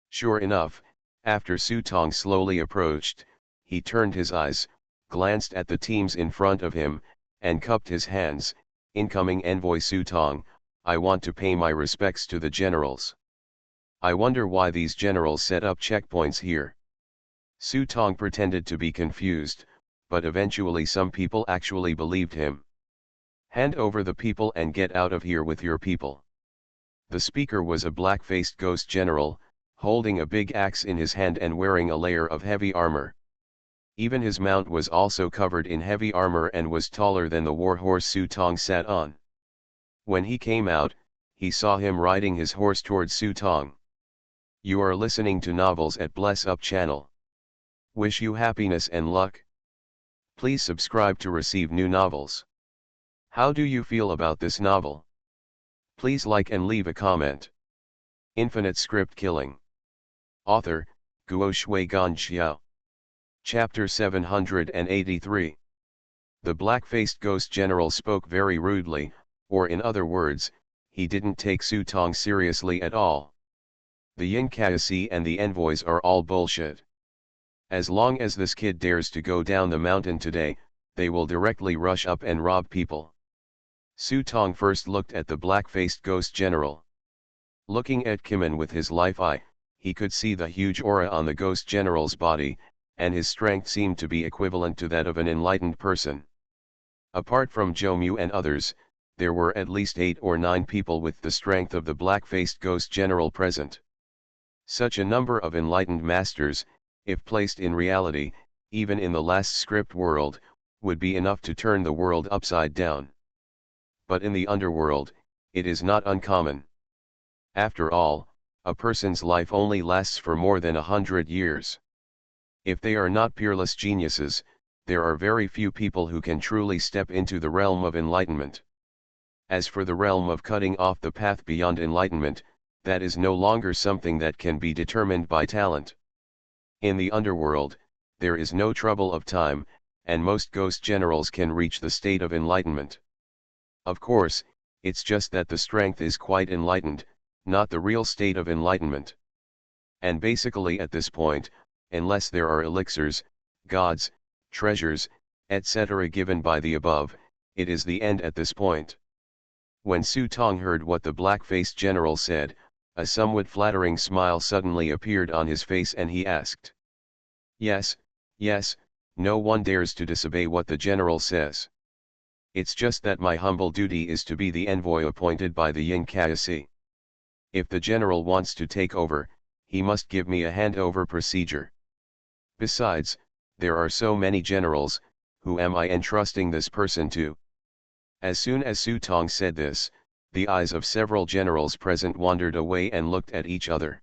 Sure enough, after Su Tong slowly approached, he turned his eyes, glanced at the teams in front of him, and cupped his hands. Incoming envoy Su Tong, I want to pay my respects to the generals. I wonder why these generals set up checkpoints here. Su Tong pretended to be confused, but eventually some people actually believed him. Hand over the people and get out of here with your people. The speaker was a black-faced ghost general, holding a big axe in his hand and wearing a layer of heavy armor. Even his mount was also covered in heavy armor and was taller than the war horse Su Tong sat on. When he came out, he saw him riding his horse towards Su Tong. You are listening to Novels at Bless Up channel. Wish you happiness and luck. Please subscribe to receive new novels. How do you feel about this novel? Please like and leave a comment. Infinite Script Killing. Author, Guo Shui Gan Xiao. Chapter 783. The black-faced ghost general spoke very rudely, or in other words, he didn't take Su Tong seriously at all. The Yin Kaisi and the envoys are all bullshit. As long as this kid dares to go down the mountain today, they will directly rush up and rob people. Su Tong first looked at the black-faced ghost general. Looking at Kimin with his life eye, he could see the huge aura on the ghost general's body, and his strength seemed to be equivalent to that of an enlightened person. Apart from Zhou Mu and others, there were at least 8 or 9 people with the strength of the black-faced ghost general present. Such a number of enlightened masters, if placed in reality, even in the last script world, would be enough to turn the world upside down. But in the underworld, it is not uncommon. After all, a person's life only lasts for more than 100 years. If they are not peerless geniuses, there are very few people who can truly step into the realm of enlightenment. As for the realm of cutting off the path beyond enlightenment, that is no longer something that can be determined by talent. In the underworld, there is no trouble of time, and most ghost generals can reach the state of enlightenment. Of course, it's just that the strength is quite enlightened, not the real state of enlightenment. And basically at this point, unless there are elixirs, gods, treasures, etc. given by the above, it is the end at this point. When Su Tong heard what the black-faced general said, a somewhat flattering smile suddenly appeared on his face and he asked. Yes, no one dares to disobey what the general says. It's just that my humble duty is to be the envoy appointed by the Yin Kaisi. If the general wants to take over, he must give me a handover procedure. Besides, there are so many generals, who am I entrusting this person to? As soon as Su Tong said this, the eyes of several generals present wandered away and looked at each other.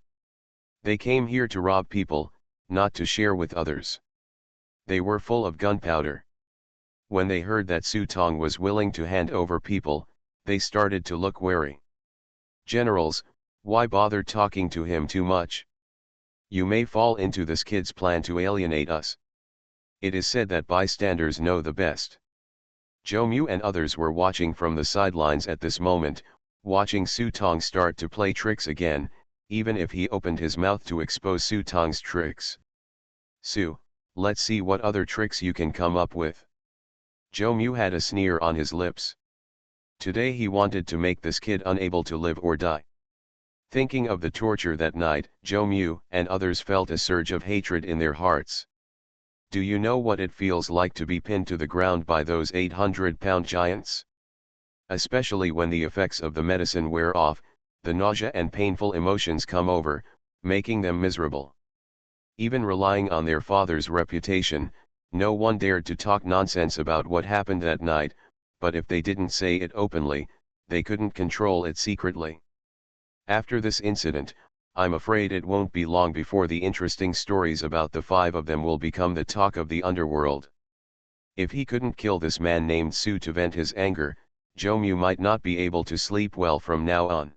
They came here to rob people, not to share with others. They were full of gunpowder. When they heard that Su Tong was willing to hand over people, they started to look wary. Generals, why bother talking to him too much? You may fall into this kid's plan to alienate us. It is said that bystanders know the best. Zhou Mu and others were watching from the sidelines at this moment, watching Su Tong start to play tricks again, even if he opened his mouth to expose Su Tong's tricks. Su, let's see what other tricks you can come up with. Zhou Mu had a sneer on his lips. Today he wanted to make this kid unable to live or die. Thinking of the torture that night, Zhou Mu and others felt a surge of hatred in their hearts. Do you know what it feels like to be pinned to the ground by those 800-pound giants? Especially when the effects of the medicine wear off, the nausea and painful emotions come over, making them miserable. Even relying on their father's reputation, no one dared to talk nonsense about what happened that night, but if they didn't say it openly, they couldn't control it secretly. After this incident, I'm afraid it won't be long before the interesting stories about the five of them will become the talk of the underworld. If he couldn't kill this man named Su to vent his anger, Zhou Mu might not be able to sleep well from now on.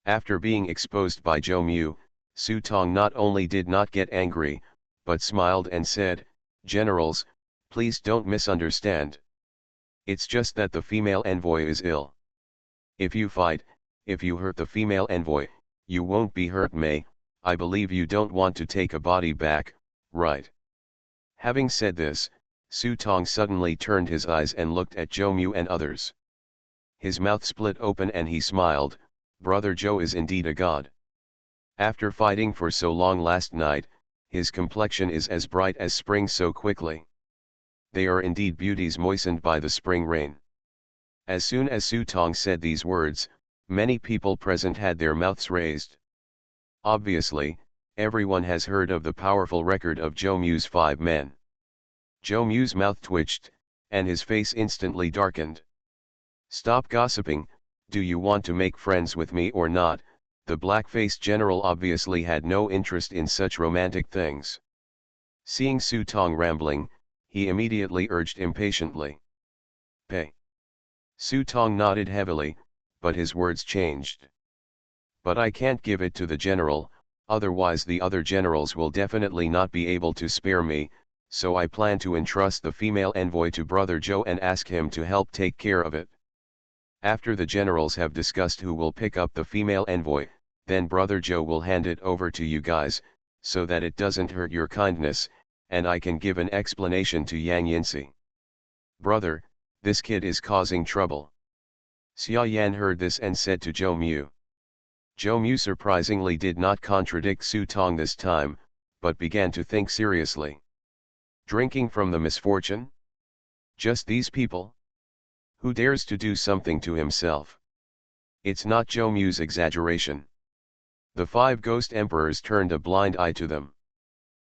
After being exposed by Zhou Mu, Su Tong not only did not get angry, but smiled and said, "Generals, please don't misunderstand. It's just that the female envoy is ill. If you fight, if you hurt the female envoy, you won't be hurt. I believe you don't want to take a body back, right?" Having said this, Su Tong suddenly turned his eyes and looked at Zhou Mu and others. His mouth split open and he smiled, "Brother Zhou is indeed a god. After fighting for so long last night, his complexion is as bright as spring so quickly. They are indeed beauties moistened by the spring rain." As soon as Su Tong said these words, many people present had their mouths raised. Obviously, everyone has heard of the powerful record of Zhou Mu's 5 men. Zhou Mu's mouth twitched, and his face instantly darkened. "Stop gossiping, do you want to make friends with me or not?" The black-faced general obviously had no interest in such romantic things. Seeing Su Tong rambling, he immediately urged impatiently, "Pay." Su Tong nodded heavily, but his words changed. "But I can't give it to the general, otherwise the other generals will definitely not be able to spare me, so I plan to entrust the female envoy to Brother Zhou and ask him to help take care of it. After the generals have discussed who will pick up the female envoy, then Brother Zhou will hand it over to you guys, so that it doesn't hurt your kindness, and I can give an explanation to Yang Yinsi. Brother, this kid is causing trouble." Xia Yan heard this and said to Zhou Mu. Zhou Mu surprisingly did not contradict Su Tong this time, but began to think seriously. Drinking from the misfortune? Just these people? Who dares to do something to himself? It's not Zhou Mu's exaggeration. The 5 ghost emperors turned a blind eye to them.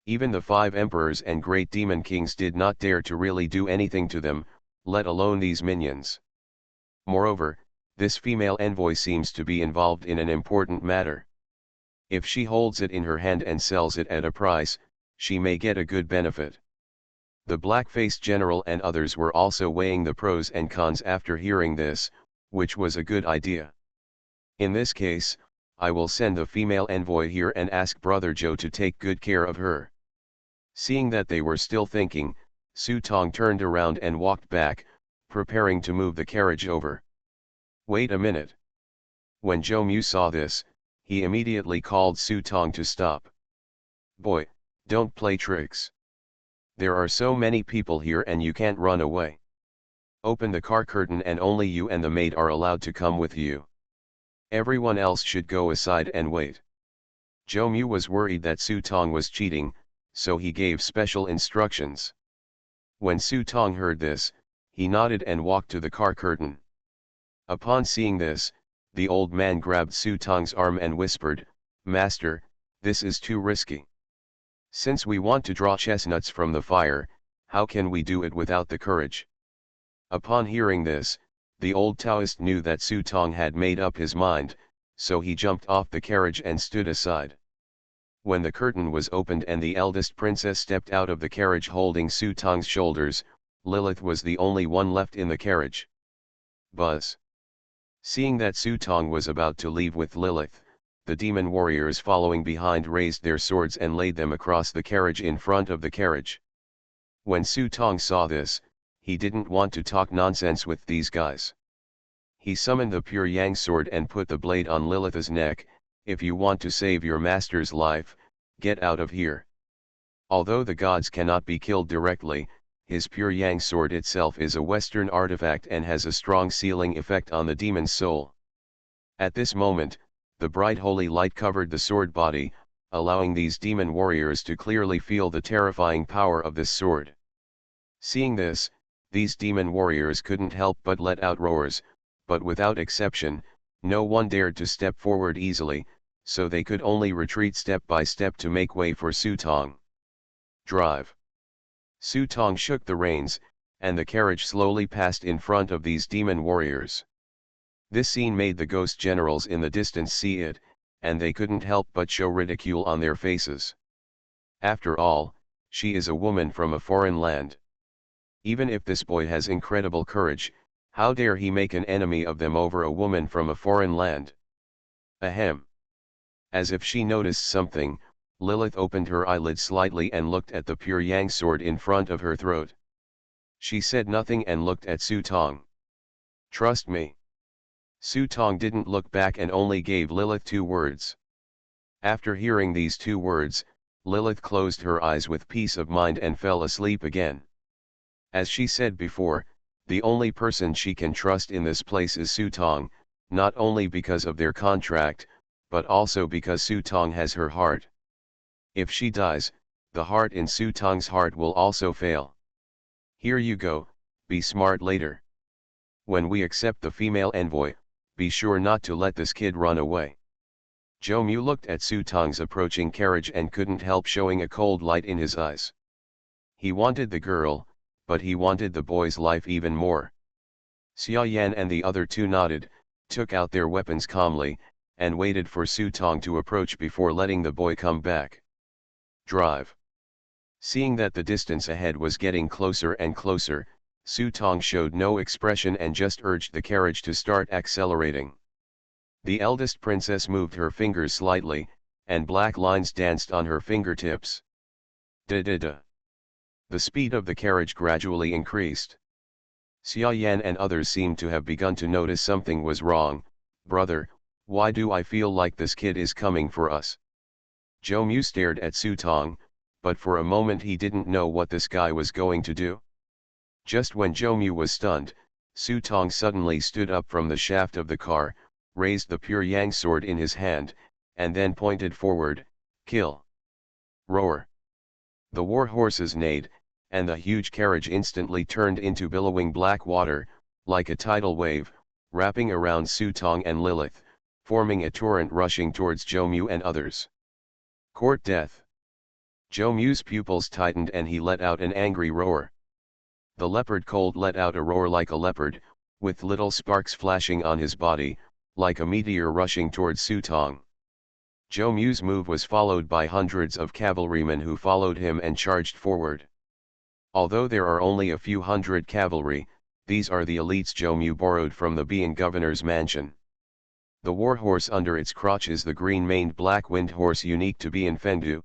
Even the 5 emperors and great demon kings did not dare to really do anything to them, let alone these minions. Moreover, this female envoy seems to be involved in an important matter. If she holds it in her hand and sells it at a price, she may get a good benefit. The black-faced general and others were also weighing the pros and cons after hearing this, which was a good idea. In this case, I will send the female envoy here and ask Brother Zhou to take good care of her. Seeing that they were still thinking, Su Tong turned around and walked back, preparing to move the carriage over. "Wait a minute." When Zhou Mu saw this, he immediately called Su Tong to stop. "Boy, don't play tricks. There are so many people here and you can't run away. Open the car curtain and only you and the maid are allowed to come with you. Everyone else should go aside and wait." Zhou Mu was worried that Su Tong was cheating, so he gave special instructions. When Su Tong heard this, he nodded and walked to the car curtain. Upon seeing this, the old man grabbed Su Tong's arm and whispered, "Master, this is too risky. Since we want to draw chestnuts from the fire, how can we do it without the courage?" Upon hearing this, the old Taoist knew that Su Tong had made up his mind, so he jumped off the carriage and stood aside. When the curtain was opened and the eldest princess stepped out of the carriage holding Su Tong's shoulders, Lilith was the only one left in the carriage. Buzz. Seeing that Su Tong was about to leave with Lilith, the demon warriors following behind raised their swords and laid them across the carriage in front of the carriage. When Su Tong saw this, he didn't want to talk nonsense with these guys. He summoned the pure yang sword and put the blade on Lilith's neck. "If you want to save your master's life, get out of here." Although the gods cannot be killed directly, his pure yang sword itself is a Western artifact and has a strong sealing effect on the demon's soul. At this moment, the bright holy light covered the sword body, allowing these demon warriors to clearly feel the terrifying power of this sword. Seeing this, these demon warriors couldn't help but let out roars, but without exception, no one dared to step forward easily, so they could only retreat step by step to make way for Su Tong. Drive. Su Tong shook the reins, and the carriage slowly passed in front of these demon warriors. This scene made the ghost generals in the distance see it, and they couldn't help but show ridicule on their faces. After all, she is a woman from a foreign land. Even if this boy has incredible courage, how dare he make an enemy of them over a woman from a foreign land? Ahem. As if she noticed something, Lilith opened her eyelids slightly and looked at the pure yang sword in front of her throat. She said nothing and looked at Su Tong. "Trust me." Su Tong didn't look back and only gave Lilith 2 words. After hearing these 2 words, Lilith closed her eyes with peace of mind and fell asleep again. As she said before, the only person she can trust in this place is Su Tong, not only because of their contract, but also because Su Tong has her heart. If she dies, the heart in Su Tong's heart will also fail. Here you go, be smart later. When we accept the female envoy, be sure not to let this kid run away. Zhou Mu looked at Su Tong's approaching carriage and couldn't help showing a cold light in his eyes. He wanted the girl, but he wanted the boy's life even more. Xia Yan and the other 2 nodded, took out their weapons calmly, and waited for Su Tong to approach before letting the boy come back. Drive. Seeing that the distance ahead was getting closer and closer, Su Tong showed no expression and just urged the carriage to start accelerating. The eldest princess moved her fingers slightly, and black lines danced on her fingertips. Da-da-da. The speed of the carriage gradually increased. Xia Yan and others seemed to have begun to notice something was wrong. "Brother, why do I feel like this kid is coming for us?" Zhou Mu stared at Su Tong, but for a moment he didn't know what this guy was going to do. Just when Zhou Mu was stunned, Su Tong suddenly stood up from the shaft of the car, raised the pure yang sword in his hand, and then pointed forward. "Kill!" Roar! The war horses neighed, and the huge carriage instantly turned into billowing black water, like a tidal wave, wrapping around Su Tong and Lilith, forming a torrent rushing towards Zhou Mu and others. Court death. Zhou Mu's pupils tightened and he let out an angry roar. The leopard colt let out a roar like a leopard, with little sparks flashing on his body, like a meteor rushing towards Su Tong. Zhou Mu's move was followed by hundreds of cavalrymen who followed him and charged forward. Although there are only a few hundred cavalry, these are the elites Zhou Mu borrowed from the Bian governor's mansion. The war horse under its crotch is the green-maned black-winged horse unique to Bian Fengdu.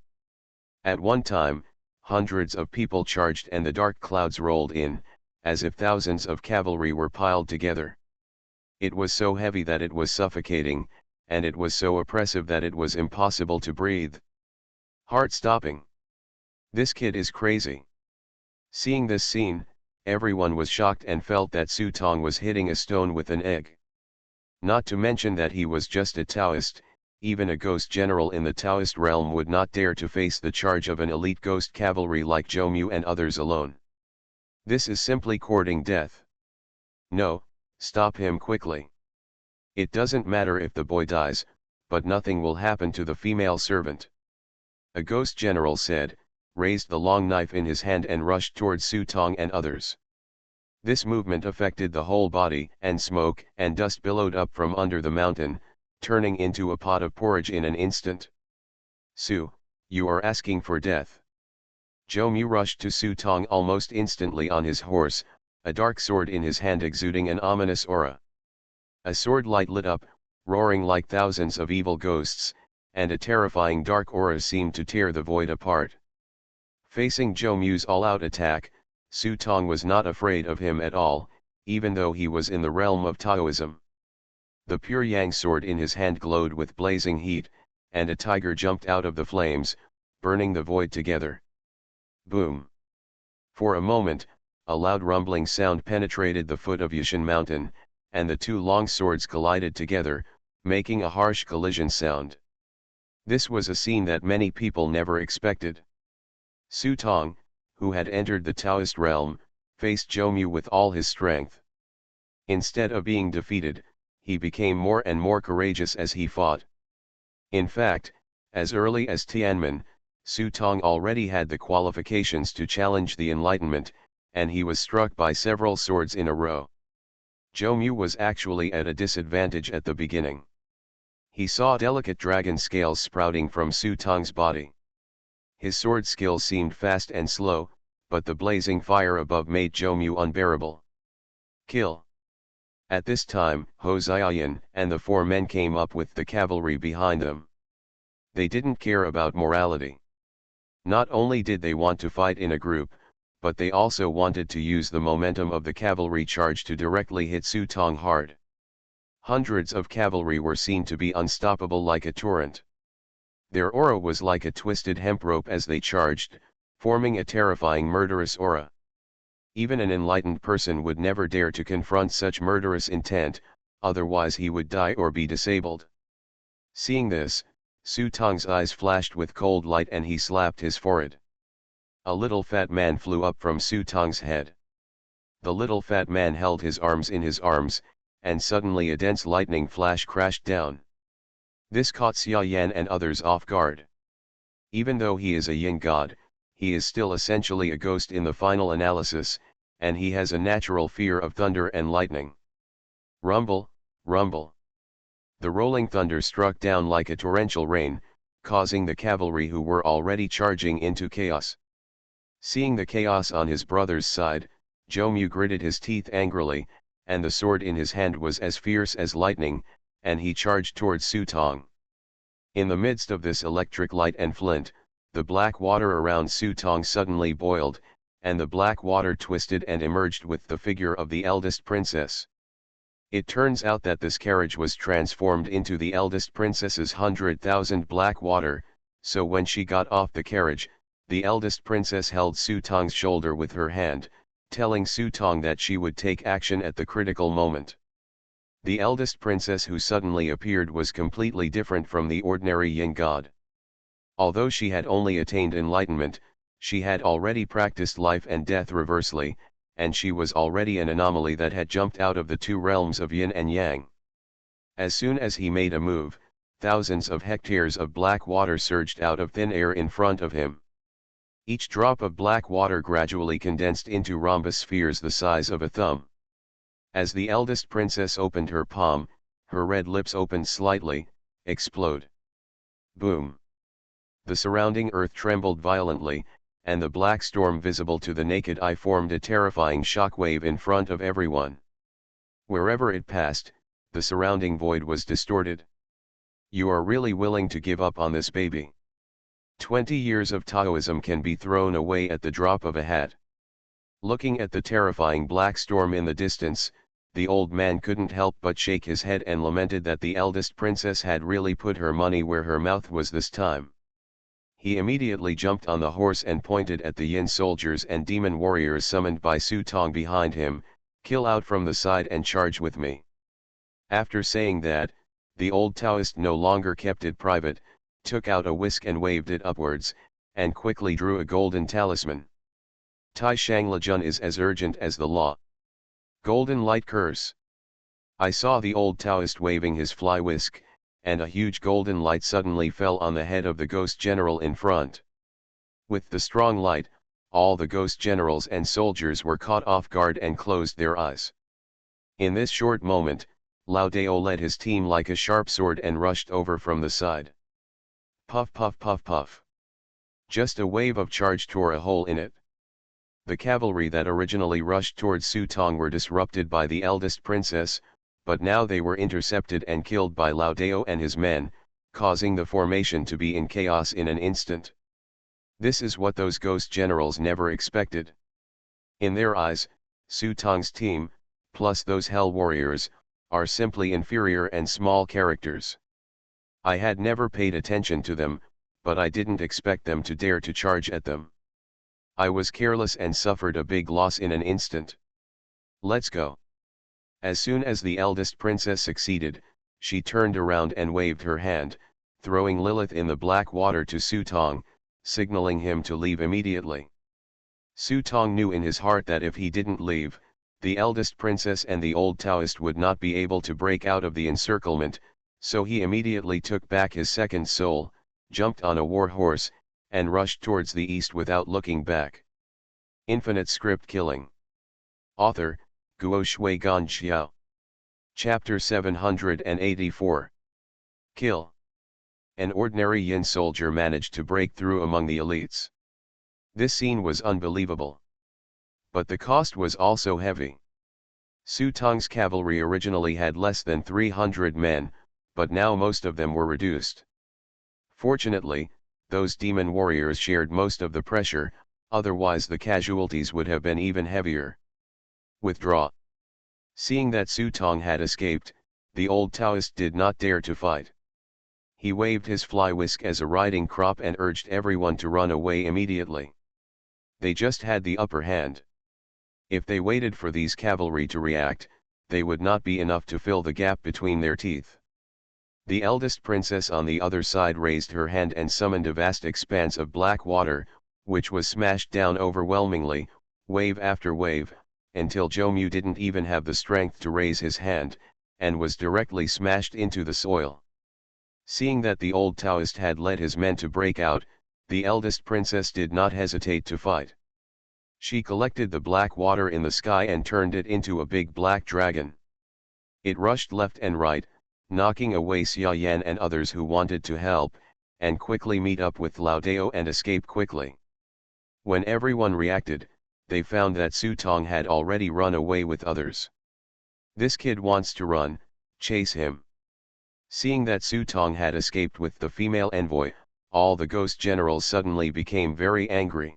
At one time, hundreds of people charged and the dark clouds rolled in, as if thousands of cavalry were piled together. It was so heavy that it was suffocating, and it was so oppressive that it was impossible to breathe. Heart-stopping. This kid is crazy. Seeing this scene, everyone was shocked and felt that Su Tong was hitting a stone with an egg. Not to mention that he was just a Taoist. Even a ghost general in the Taoist realm would not dare to face the charge of an elite ghost cavalry like Zhou Mu and others alone. This is simply courting death. No, stop him quickly. It doesn't matter if the boy dies, but nothing will happen to the female servant. A ghost general said, raised the long knife in his hand and rushed towards Su Tong and others. This movement affected the whole body, and smoke and dust billowed up from under the mountain, turning into a pot of porridge in an instant. Su, you are asking for death. Zhou Mu rushed to Su Tong almost instantly on his horse, a dark sword in his hand exuding an ominous aura. A sword light lit up, roaring like thousands of evil ghosts, and a terrifying dark aura seemed to tear the void apart. Facing Zhou Mu's all-out attack, Su Tong was not afraid of him at all, even though he was in the realm of Taoism. The pure yang sword in his hand glowed with blazing heat, and a tiger jumped out of the flames, burning the void together. Boom! For a moment, a loud rumbling sound penetrated the foot of Yushan Mountain, and the two long swords collided together, making a harsh collision sound. This was a scene that many people never expected. Su Tong, who had entered the Taoist realm, faced Zhou Mu with all his strength. Instead of being defeated, he became more and more courageous as he fought. In fact, as early as Tianmen, Su Tong already had the qualifications to challenge the Enlightenment, and he was struck by several swords in a row. Zhou Mu was actually at a disadvantage at the beginning. He saw delicate dragon scales sprouting from Su Tong's body. His sword skill seemed fast and slow, but the blazing fire above made Zhou Mu unbearable. Kill! At this time, Ho Xiaoyan and the four men came up with the cavalry behind them. They didn't care about morality. Not only did they want to fight in a group, but they also wanted to use the momentum of the cavalry charge to directly hit Su Tong hard. Hundreds of cavalry were seen to be unstoppable like a torrent. Their aura was like a twisted hemp rope as they charged, forming a terrifying murderous aura. Even an enlightened person would never dare to confront such murderous intent, otherwise he would die or be disabled. Seeing this, Su Tong's eyes flashed with cold light and he slapped his forehead. A little fat man flew up from Su Tong's head. The little fat man held his arms in his arms, and suddenly a dense lightning flash crashed down. This caught Xia Yan and others off guard. Even though he is a yin god, he is still essentially a ghost in the final analysis, and he has a natural fear of thunder and lightning. Rumble, rumble. The rolling thunder struck down like a torrential rain, causing the cavalry who were already charging into chaos. Seeing the chaos on his brother's side, Zhou Mu gritted his teeth angrily, and the sword in his hand was as fierce as lightning, and he charged towards Su Tong. In the midst of this electric light and flint, the black water around Su Tong suddenly boiled, and the black water twisted and emerged with the figure of the eldest princess. It turns out that this carriage was transformed into the eldest princess's 100,000 black water, so when she got off the carriage, the eldest princess held Su Tong's shoulder with her hand, telling Su Tong that she would take action at the critical moment. The eldest princess who suddenly appeared was completely different from the ordinary yin god. Although she had only attained enlightenment, she had already practiced life and death reversely, and she was already an anomaly that had jumped out of the two realms of yin and yang. As soon as he made a move, thousands of hectares of black water surged out of thin air in front of him. Each drop of black water gradually condensed into rhombus spheres the size of a thumb. As the eldest princess opened her palm, her red lips opened slightly, explode. Boom! The surrounding earth trembled violently, and the black storm visible to the naked eye formed a terrifying shockwave in front of everyone. Wherever it passed, the surrounding void was distorted. You are really willing to give up on this baby? 20 years of Taoism can be thrown away at the drop of a hat. Looking at the terrifying black storm in the distance, the old man couldn't help but shake his head and lamented that the eldest princess had really put her money where her mouth was this time. He immediately jumped on the horse and pointed at the yin soldiers and demon warriors summoned by Su Tong behind him, "Kill out from the side and charge with me." After saying that, the old Taoist no longer kept it private, took out a whisk and waved it upwards, and quickly drew a golden talisman. Tai Shang Lejun is as urgent as the law. Golden light curse. I saw the old Taoist waving his fly whisk, and a huge golden light suddenly fell on the head of the ghost general in front. With the strong light, all the ghost generals and soldiers were caught off guard and closed their eyes. In this short moment, Lao Dao led his team like a sharp sword and rushed over from the side. Puff puff puff puff. Just a wave of charge tore a hole in it. The cavalry that originally rushed towards Su Tong were disrupted by the eldest princess, but now they were intercepted and killed by Lao Dao and his men, causing the formation to be in chaos in an instant. This is what those ghost generals never expected. In their eyes, Su Tong's team, plus those hell warriors, are simply inferior and small characters. I had never paid attention to them, but I didn't expect them to dare to charge at them. I was careless and suffered a big loss in an instant. Let's go. As soon as the eldest princess succeeded, she turned around and waved her hand, throwing Lilith in the black water to Su Tong, signaling him to leave immediately. Su Tong knew in his heart that if he didn't leave, the eldest princess and the old Taoist would not be able to break out of the encirclement, so he immediately took back his second soul, jumped on a war horse, and rushed towards the east without looking back. Infinite script killing. Author, Guo Shui Gan Xiao. Chapter 784. Kill. An ordinary Yin soldier managed to break through among the elites. This scene was unbelievable. But the cost was also heavy. Su Tong's cavalry originally had less than 300 men, but now most of them were reduced. Fortunately, those demon warriors shared most of the pressure, otherwise the casualties would have been even heavier. Withdraw. Seeing that Su Tong had escaped, the old Taoist did not dare to fight. He waved his fly whisk as a riding crop and urged everyone to run away immediately. They just had the upper hand. If they waited for these cavalry to react, they would not be enough to fill the gap between their teeth. The eldest princess on the other side raised her hand and summoned a vast expanse of black water, which was smashed down overwhelmingly, wave after wave, until Zhou didn't even have the strength to raise his hand, and was directly smashed into the soil. Seeing that the old Taoist had led his men to break out, the eldest princess did not hesitate to fight. She collected the black water in the sky and turned it into a big black dragon. It rushed left and right, knocking away Xia Yan and others who wanted to help, and quickly meet up with Lao Dao and escape quickly. When everyone reacted, they found that Su Tong had already run away with others. This kid wants to run, chase him. Seeing that Su Tong had escaped with the female envoy, all the ghost generals suddenly became very angry.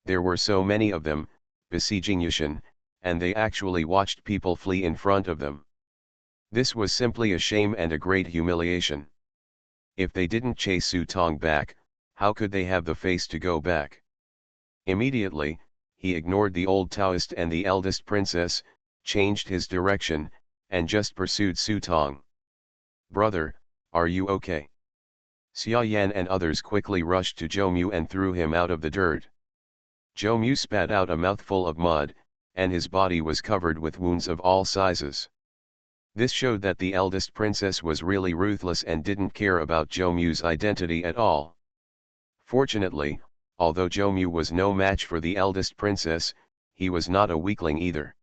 There were so many of them, besieging Yushan, and they actually watched people flee in front of them. This was simply a shame and a great humiliation. If they didn't chase Su Tong back, how could they have the face to go back? Immediately, he ignored the old Taoist and the eldest princess, changed his direction, and just pursued Su Tong. "Brother, are you okay?" Xia Yan and others quickly rushed to Zhou and threw him out of the dirt. Zhou spat out a mouthful of mud, and his body was covered with wounds of all sizes. This showed that the eldest princess was really ruthless and didn't care about Zhou's identity at all. Fortunately, although Zhou was no match for the eldest princess, he was not a weakling either.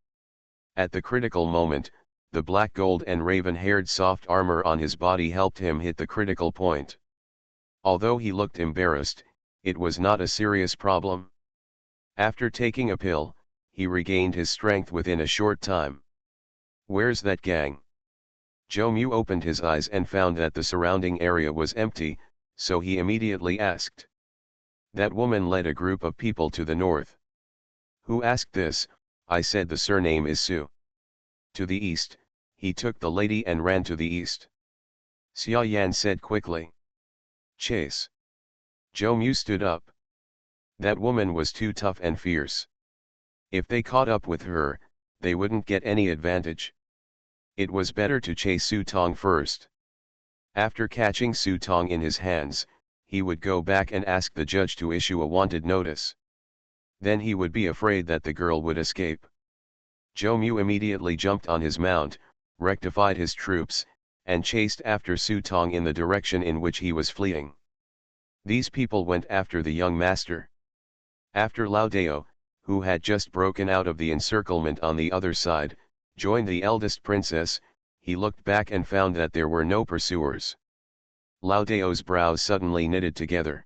At the critical moment, the black gold and raven-haired soft armor on his body helped him hit the critical point. Although he looked embarrassed, it was not a serious problem. After taking a pill, he regained his strength within a short time. "Where's that gang?" Zhou opened his eyes and found that the surrounding area was empty, so he immediately asked. "That woman led a group of people to the north." "Who asked this?" I said. "The surname is Su." "To the east." He took the lady and ran to the east. Xia Yan said quickly. "Chase." Zhou stood up. That woman was too tough and fierce. If they caught up with her, they wouldn't get any advantage. It was better to chase Su Tong first. After catching Su Tong in his hands, he would go back and ask the judge to issue a wanted notice. Then he would be afraid that the girl would escape. Zhou immediately jumped on his mount, rectified his troops, and chased after Su Tong in the direction in which he was fleeing. These people went after the young master. After Lao Dao, who had just broken out of the encirclement on the other side, joined the eldest princess, he looked back and found that there were no pursuers. Lao Dao's brows suddenly knitted together.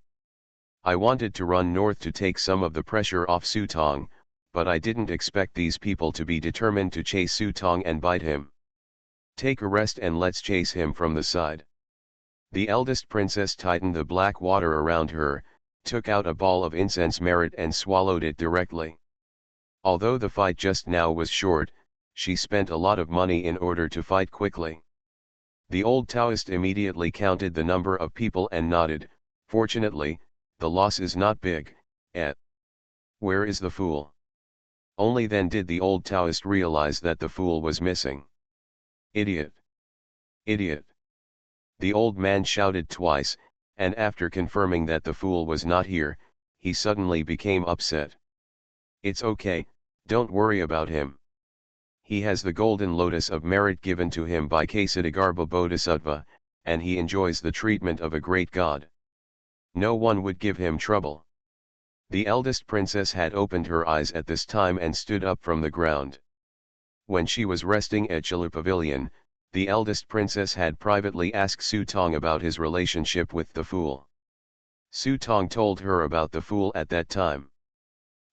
I wanted to run north to take some of the pressure off Su Tong, but I didn't expect these people to be determined to chase Su Tong and bite him. Take a rest and let's chase him from the side. The eldest princess tightened the black water around her, took out a ball of incense merit and swallowed it directly. Although the fight just now was short, she spent a lot of money in order to fight quickly. The old Taoist immediately counted the number of people and nodded, fortunately, the loss is not big, eh? Where is the fool? Only then did the old Taoist realize that the fool was missing. Idiot! Idiot! The old man shouted twice, and after confirming that the fool was not here, he suddenly became upset. It's okay, don't worry about him. He has the golden lotus of merit given to him by Ksatagarbha Bodhisattva, and he enjoys the treatment of a great god. No one would give him trouble. The eldest princess had opened her eyes at this time and stood up from the ground. When she was resting at Chalu Pavilion, the eldest princess had privately asked Su Tong about his relationship with the fool. Su Tong told her about the fool at that time.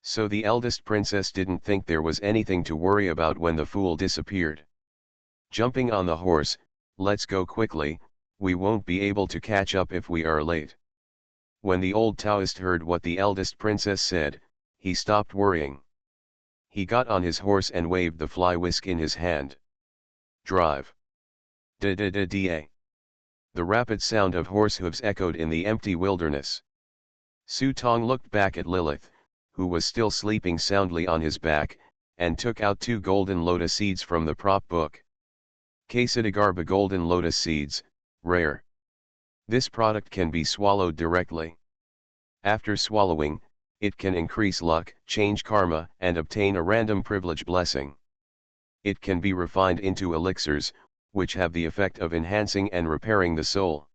So the eldest princess didn't think there was anything to worry about when the fool disappeared. Jumping on the horse, let's go quickly, we won't be able to catch up if we are late. When the old Taoist heard what the eldest princess said, he stopped worrying. He got on his horse and waved the fly whisk in his hand. Drive. Da-da-da-da. The rapid sound of horse hooves echoed in the empty wilderness. Su Tong looked back at Lilith, who was still sleeping soundly on his back, and took out 2 golden lotus seeds from the prop book. Ksatagarbha golden lotus seeds, rare. This product can be swallowed directly. After swallowing, it can increase luck, change karma, and obtain a random privilege blessing. It can be refined into elixirs, which have the effect of enhancing and repairing the soul.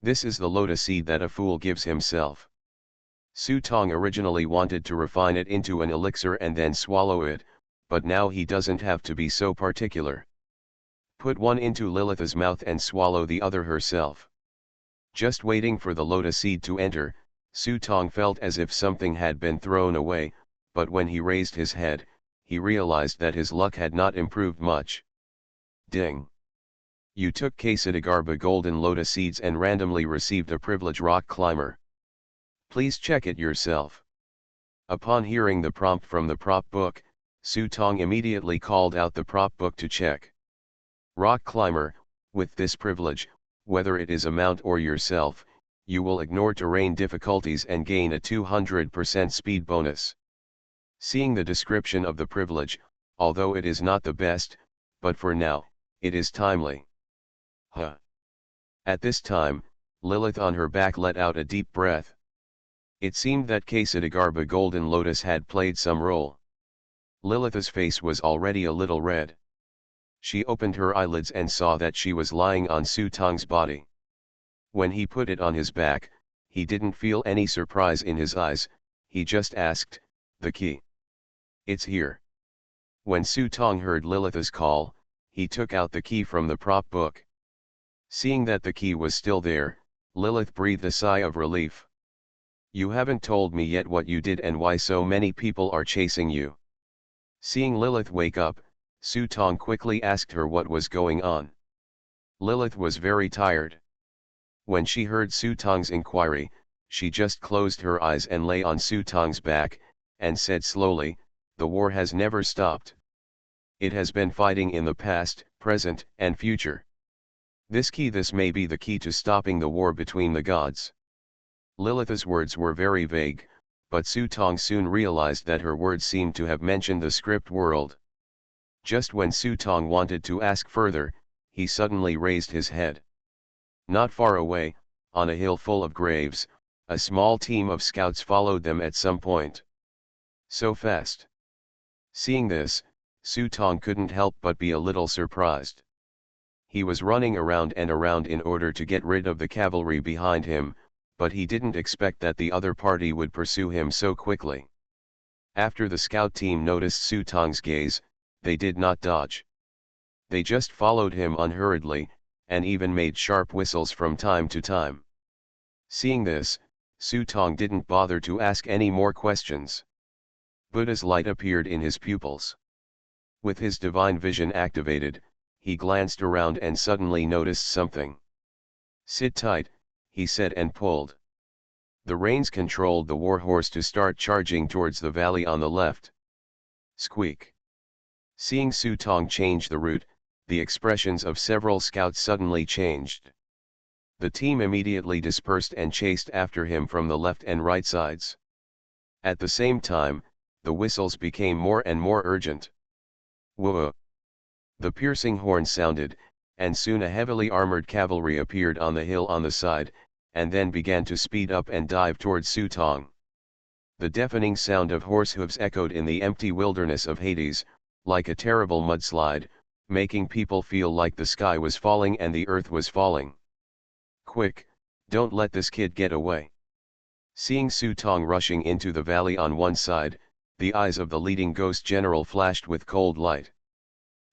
This is the lotus seed that a fool gives himself. Su Tong originally wanted to refine it into an elixir and then swallow it, but now he doesn't have to be so particular. Put one into Lilith's mouth and swallow the other herself. Just waiting for the lotus seed to enter, Su Tong felt as if something had been thrown away, but when he raised his head, he realized that his luck had not improved much. Ding! You took Ksatagarbha golden lotus seeds and randomly received a privilege rock climber. Please check it yourself. Upon hearing the prompt from the prop book, Su Tong immediately called out the prop book to check. Rock climber, with this privilege, whether it is a mount or yourself, you will ignore terrain difficulties and gain a 200% speed bonus. Seeing the description of the privilege, although it is not the best, but for now, it is timely. Huh. At this time, Lilith on her back let out a deep breath. It seemed that Ksatagarbha golden lotus had played some role. Lilith's face was already a little red. She opened her eyelids and saw that she was lying on Su Tong's body. When he put it on his back, he didn't feel any surprise in his eyes, he just asked, "The key? It's here." When Su Tong heard Lilith's call, he took out the key from the prop book. Seeing that the key was still there, Lilith breathed a sigh of relief. You haven't told me yet what you did and why so many people are chasing you. Seeing Lilith wake up, Su Tong quickly asked her what was going on. Lilith was very tired. When she heard Su Tong's inquiry, she just closed her eyes and lay on Su Tong's back, and said slowly, "The war has never stopped. It has been fighting in the past, present, and future. This may be the key to stopping the war between the gods." Lilith's words were very vague, but Su Tong soon realized that her words seemed to have mentioned the script world. Just when Su Tong wanted to ask further, he suddenly raised his head. Not far away, on a hill full of graves, a small team of scouts followed them at some point. So fast. Seeing this, Su Tong couldn't help but be a little surprised. He was running around and around in order to get rid of the cavalry behind him, but he didn't expect that the other party would pursue him so quickly. After the scout team noticed Su Tong's gaze, they did not dodge. They just followed him unhurriedly, and even made sharp whistles from time to time. Seeing this, Su Tong didn't bother to ask any more questions. Buddha's light appeared in his pupils. With his divine vision activated, he glanced around and suddenly noticed something. "Sit tight," he said and pulled. The reins controlled the warhorse to start charging towards the valley on the left. Squeak. Seeing Su Tong change the route, the expressions of several scouts suddenly changed. The team immediately dispersed and chased after him from the left and right sides. At the same time, the whistles became more and more urgent. Whoa! The piercing horn sounded, and soon a heavily armored cavalry appeared on the hill on the side, and then began to speed up and dive towards Su Tong. The deafening sound of horse hooves echoed in the empty wilderness of Hades, like a terrible mudslide, making people feel like the sky was falling and the earth was falling. "Quick, don't let this kid get away." Seeing Su Tong rushing into the valley on one side, the eyes of the leading ghost general flashed with cold light.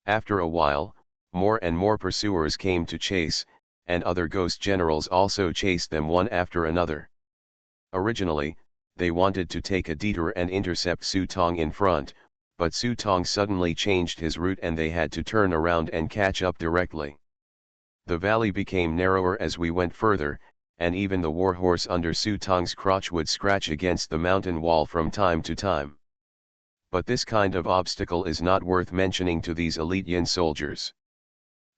After a while, more and more pursuers came to chase, and other ghost generals also chased them one after another. Originally, they wanted to take a detour and intercept Su Tong in front, but Su Tong suddenly changed his route and they had to turn around and catch up directly. The valley became narrower as we went further, and even the warhorse under Su Tong's crotch would scratch against the mountain wall from time to time. But this kind of obstacle is not worth mentioning to these elite Yin soldiers.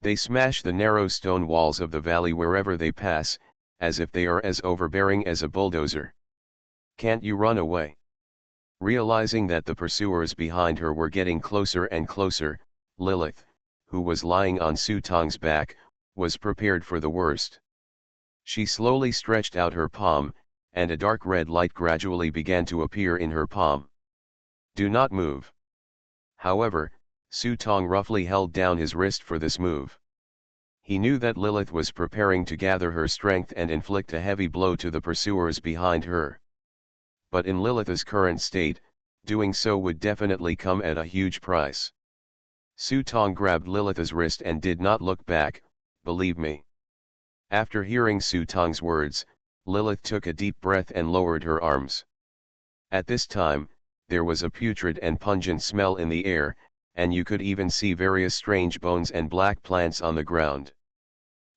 They smash the narrow stone walls of the valley wherever they pass, as if they are as overbearing as a bulldozer. "Can't you run away?" Realizing that the pursuers behind her were getting closer and closer, Lilith, who was lying on Su Tong's back, was prepared for the worst. She slowly stretched out her palm, and a dark red light gradually began to appear in her palm. "Do not move." However, Su Tong roughly held down his wrist for this move. He knew that Lilith was preparing to gather her strength and inflict a heavy blow to the pursuers behind her. But in Lilith's current state, doing so would definitely come at a huge price. Su Tong grabbed Lilith's wrist and did not look back, believe me. After hearing Su Tong's words, Lilith took a deep breath and lowered her arms. At this time, there was a putrid and pungent smell in the air, and you could even see various strange bones and black plants on the ground.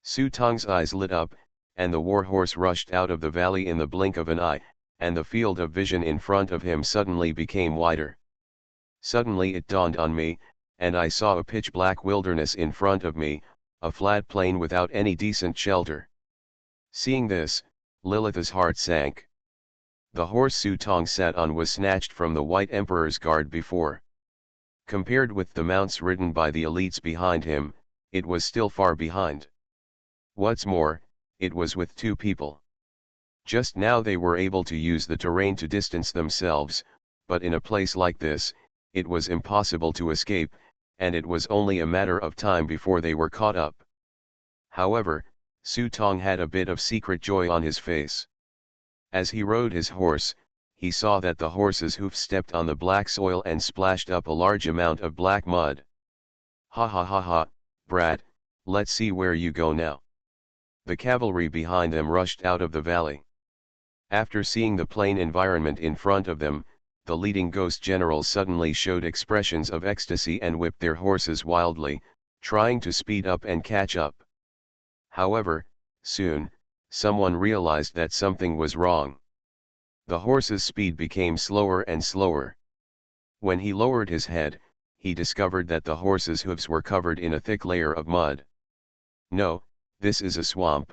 Su Tong's eyes lit up, and the warhorse rushed out of the valley in the blink of an eye, and the field of vision in front of him suddenly became wider. Suddenly it dawned on me, and I saw a pitch-black wilderness in front of me, a flat plain without any decent shelter. Seeing this, Lilith's heart sank. The horse Su Tong sat on was snatched from the White Emperor's guard before. Compared with the mounts ridden by the elites behind him, it was still far behind. What's more, it was with two people. Just now they were able to use the terrain to distance themselves, but in a place like this, it was impossible to escape, and it was only a matter of time before they were caught up. However, Su Tong had a bit of secret joy on his face. As he rode his horse, he saw that the horse's hoof stepped on the black soil and splashed up a large amount of black mud. "Ha ha ha ha, brat, let's see where you go now." The cavalry behind them rushed out of the valley. After seeing the plain environment in front of them, the leading ghost generals suddenly showed expressions of ecstasy and whipped their horses wildly, trying to speed up and catch up. However, soon, someone realized that something was wrong. The horse's speed became slower and slower. When he lowered his head, he discovered that the horse's hooves were covered in a thick layer of mud. "No, this is a swamp."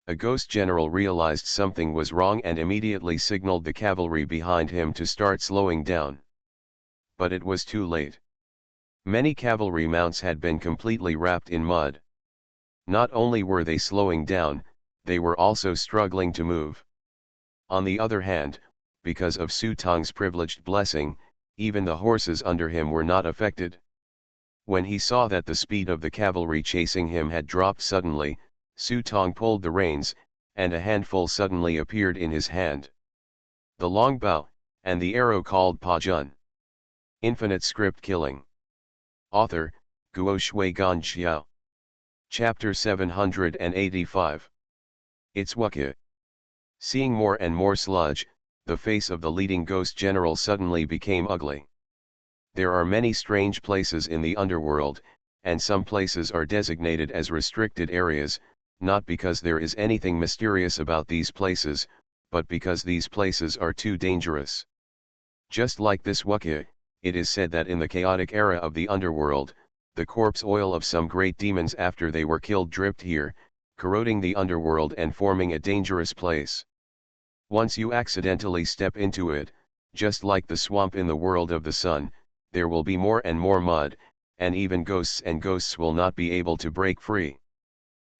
A ghost general realized something was wrong and immediately signaled the cavalry behind him to start slowing down. But it was too late. Many cavalry mounts had been completely wrapped in mud. Not only were they slowing down, they were also struggling to move. On the other hand, because of Su Tong's privileged blessing, Even the horses under him were not affected. When he saw that the speed of the cavalry chasing him had dropped suddenly, Su Tong pulled the reins, and a handful suddenly appeared in his hand. The long bow, and the arrow called Pa Jun. Infinite Script Killing. Author, Guo Shui Gan Xiao. Chapter 785. It's Wuke. Seeing more and more sludge, the face of the leading ghost general suddenly became ugly. There are many strange places in the underworld, and some places are designated as restricted areas, not because there is anything mysterious about these places, but because these places are too dangerous. Just like this Wuke, it is said that in the chaotic era of the underworld, the corpse oil of some great demons after they were killed dripped here, corroding the underworld and forming a dangerous place. Once you accidentally step into it, just like the swamp in the world of the sun, there will be more and more mud, and even ghosts will not be able to break free.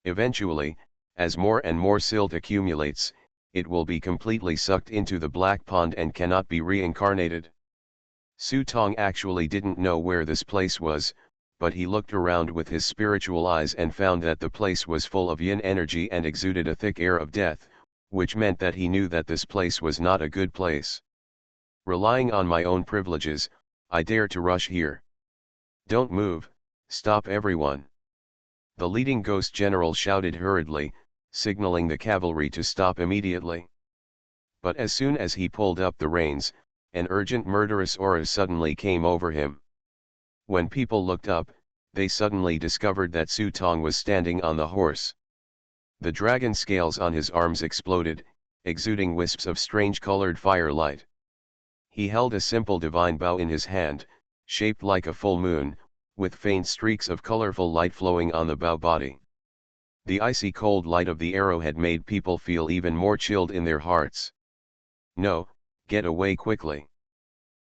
Eventually, as more and more silt accumulates, it will be completely sucked into the black pond and cannot be reincarnated. Su Tong actually didn't know where this place was, but he looked around with his spiritual eyes and found that the place was full of yin energy and exuded a thick air of death, which meant that he knew that this place was not a good place. Relying on my own privileges, I dare to rush here. Don't move, stop everyone. The leading ghost general shouted hurriedly, signaling the cavalry to stop immediately. But as soon as he pulled up the reins, an urgent murderous aura suddenly came over him. When people looked up, they suddenly discovered that Su Tong was standing on the horse. The dragon scales on his arms exploded, exuding wisps of strange colored firelight. He held a simple divine bow in his hand, shaped like a full moon, with faint streaks of colorful light flowing on the bow body. The icy cold light of the arrowhead made people feel even more chilled in their hearts. No, get away quickly.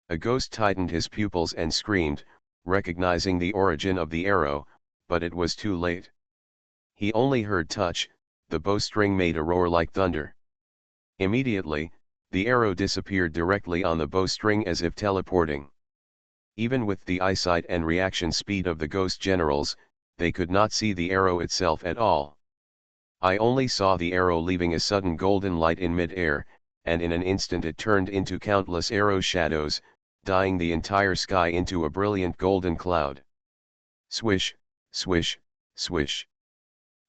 A ghost tightened his pupils and screamed, recognizing the origin of the arrow, but it was too late. He only heard touch, the bowstring made a roar like thunder. Immediately, the arrow disappeared directly on the bowstring as if teleporting. Even with the eyesight and reaction speed of the ghost generals, they could not see the arrow itself at all. I only saw the arrow leaving a sudden golden light in mid-air, and in an instant it turned into countless arrow shadows, dyeing the entire sky into a brilliant golden cloud. Swish, swish, swish.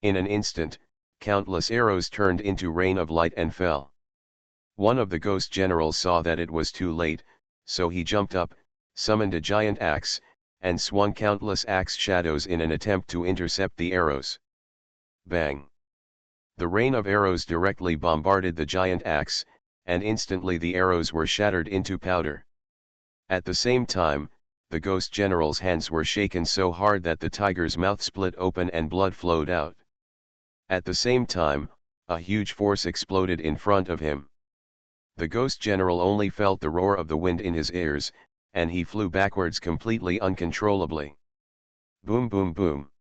In an instant, countless arrows turned into rain of light and fell. One of the ghost generals saw that it was too late, so he jumped up, summoned a giant axe, and swung countless axe shadows in an attempt to intercept the arrows. Bang! The rain of arrows directly bombarded the giant axe, and instantly the arrows were shattered into powder. At the same time, the ghost general's hands were shaken so hard that the tiger's mouth split open and blood flowed out. At the same time, a huge force exploded in front of him. The ghost general only felt the roar of the wind in his ears, and he flew backwards completely uncontrollably. Boom boom boom.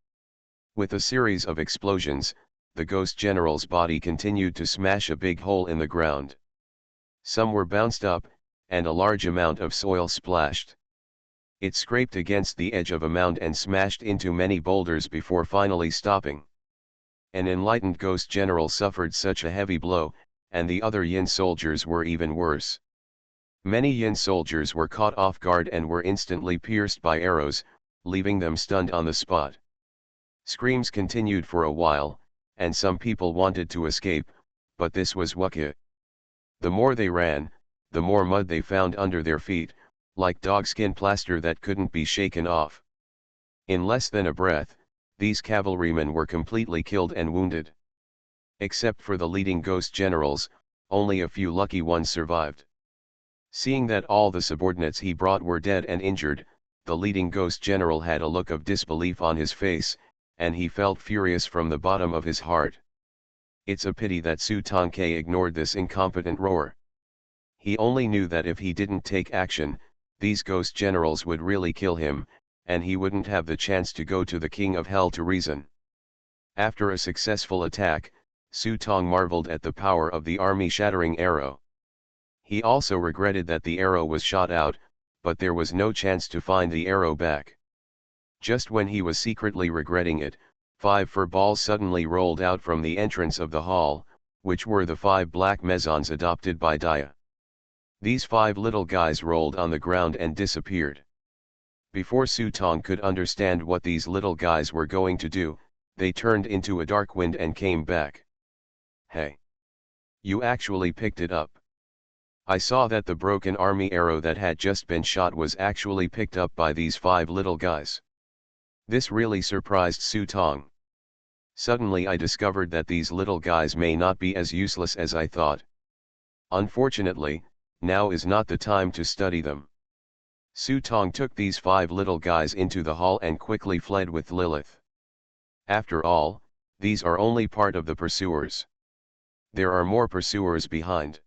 With a series of explosions, the ghost general's body continued to smash a big hole in the ground. Some were bounced up, and a large amount of soil splashed. It scraped against the edge of a mound and smashed into many boulders before finally stopping. An enlightened ghost general suffered such a heavy blow, and the other Yin soldiers were even worse. Many Yin soldiers were caught off guard and were instantly pierced by arrows, leaving them stunned on the spot. Screams continued for a while, and some people wanted to escape, but this was Wuke. The more they ran, the more mud they found under their feet, like dogskin plaster that couldn't be shaken off. In less than a breath, these cavalrymen were completely killed and wounded. Except for the leading ghost generals, only a few lucky ones survived. Seeing that all the subordinates he brought were dead and injured, the leading ghost general had a look of disbelief on his face, and he felt furious from the bottom of his heart. It's a pity that Su Tongke ignored this incompetent roar. He only knew that if he didn't take action, these ghost generals would really kill him, and he wouldn't have the chance to go to the King of Hell to reason. After a successful attack, Su Tong marveled at the power of the army-shattering arrow. He also regretted that the arrow was shot out, but there was no chance to find the arrow back. Just when he was secretly regretting it, 5 fur balls suddenly rolled out from the entrance of the hall, which were the 5 black Mezons adopted by Dia. These 5 little guys rolled on the ground and disappeared. Before Su Tong could understand what these little guys were going to do, they turned into a dark wind and came back. Hey! You actually picked it up. I saw that the broken army arrow that had just been shot was actually picked up by these 5 little guys. This really surprised Su Tong. Suddenly I discovered that these little guys may not be as useless as I thought. Unfortunately, now is not the time to study them. Su Tong took these 5 little guys into the hall and quickly fled with Lilith. After all, these are only part of the pursuers. There are more pursuers behind.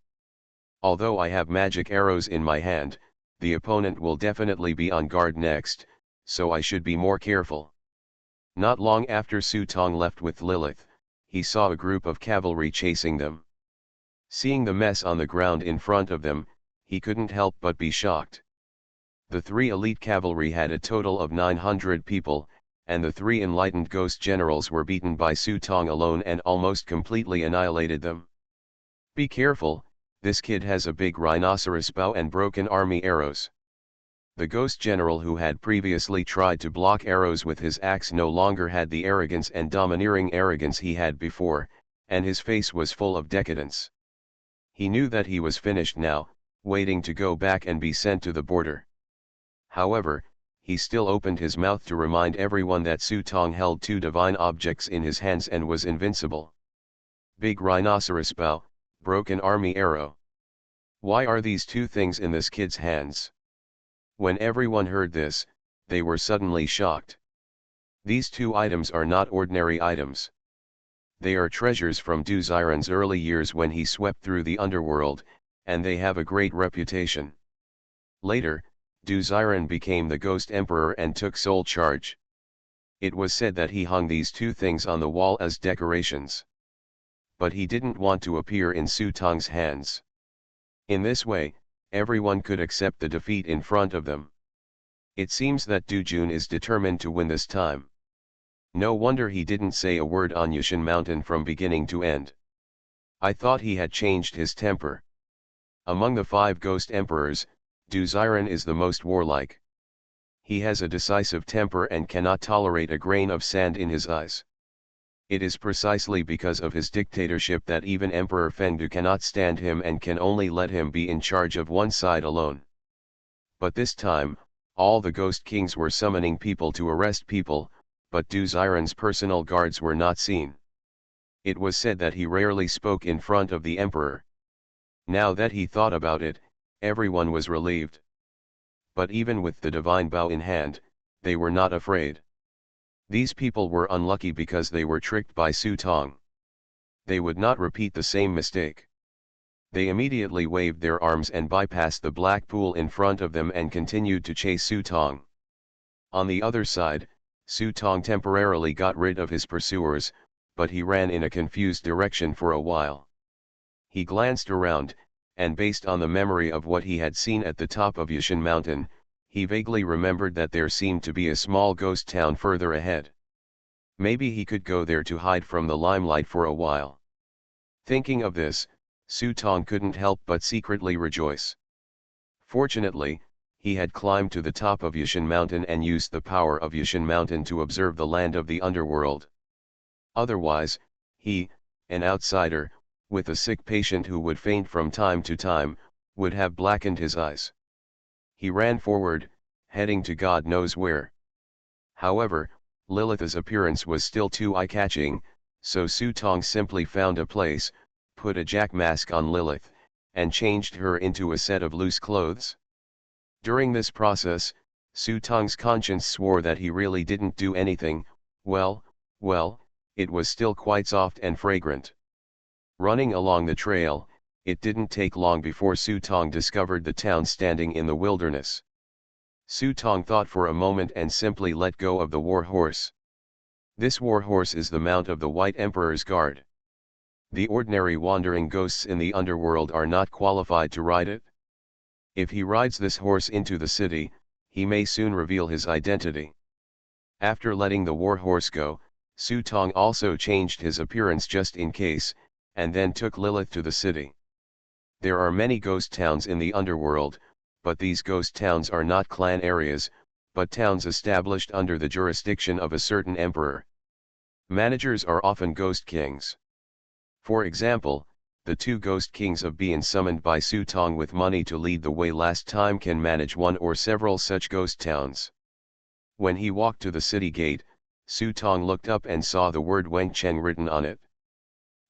Although I have magic arrows in my hand, the opponent will definitely be on guard next, so I should be more careful. Not long after Su Tong left with Lilith, he saw a group of cavalry chasing them. Seeing the mess on the ground in front of them, he couldn't help but be shocked. The 3 elite cavalry had a total of 900 people, and the 3 enlightened ghost generals were beaten by Su Tong alone and almost completely annihilated them. Be careful, this kid has a big rhinoceros bow and broken army arrows. The ghost general who had previously tried to block arrows with his axe no longer had the arrogance and domineering arrogance he had before, and his face was full of decadence. He knew that he was finished now, waiting to go back and be sent to the border. However, he still opened his mouth to remind everyone that Su Tong held 2 divine objects in his hands and was invincible. Big rhinoceros bow, broken army arrow. Why are these 2 things in this kid's hands? When everyone heard this, they were suddenly shocked. These 2 items are not ordinary items. They are treasures from Du Xiren's early years when he swept through the underworld, and they have a great reputation. Later, Du Xiren became the Ghost Emperor and took sole charge. It was said that he hung these 2 things on the wall as decorations. But he didn't want to appear in Su Tong's hands. In this way, everyone could accept the defeat in front of them. It seems that Du Jun is determined to win this time. No wonder he didn't say a word on Yushin Mountain from beginning to end. I thought he had changed his temper. Among the 5 ghost emperors, Du Xiren is the most warlike. He has a decisive temper and cannot tolerate a grain of sand in his eyes. It is precisely because of his dictatorship that even Emperor Fengdu cannot stand him and can only let him be in charge of one side alone. But this time, all the ghost kings were summoning people to arrest people, but Du Xiren's personal guards were not seen. It was said that he rarely spoke in front of the emperor. Now that he thought about it, everyone was relieved. But even with the divine bow in hand, they were not afraid. These people were unlucky because they were tricked by Su Tong. They would not repeat the same mistake. They immediately waved their arms and bypassed the black pool in front of them and continued to chase Su Tong. On the other side, Su Tong temporarily got rid of his pursuers, but he ran in a confused direction for a while. He glanced around, and based on the memory of what he had seen at the top of Yushin Mountain, he vaguely remembered that there seemed to be a small ghost town further ahead. Maybe he could go there to hide from the limelight for a while. Thinking of this, Su Tong couldn't help but secretly rejoice. Fortunately, he had climbed to the top of Yushin Mountain and used the power of Yushin Mountain to observe the land of the underworld. Otherwise, he, an outsider, with a sick patient who would faint from time to time, would have blackened his eyes. He ran forward, heading to God knows where. However, Lilith's appearance was still too eye-catching, so Su Tong simply found a place, put a jack mask on Lilith, and changed her into a set of loose clothes. During this process, Su Tong's conscience swore that he really didn't do anything. Well, it was still quite soft and fragrant. Running along the trail, it didn't take long before Su Tong discovered the town standing in the wilderness. Su Tong thought for a moment and simply let go of the war horse. This war horse is the mount of the White Emperor's guard. The ordinary wandering ghosts in the underworld are not qualified to ride it. If he rides this horse into the city, he may soon reveal his identity. After letting the war horse go, Su Tong also changed his appearance just in case, and then took Lilith to the city. There are many ghost towns in the underworld, but these ghost towns are not clan areas, but towns established under the jurisdiction of a certain emperor. Managers are often ghost kings. For example, the two ghost kings of Bian summoned by Su Tong with money to lead the way last time can manage one or several such ghost towns. When he walked to the city gate, Su Tong looked up and saw the word Weng Cheng written on it.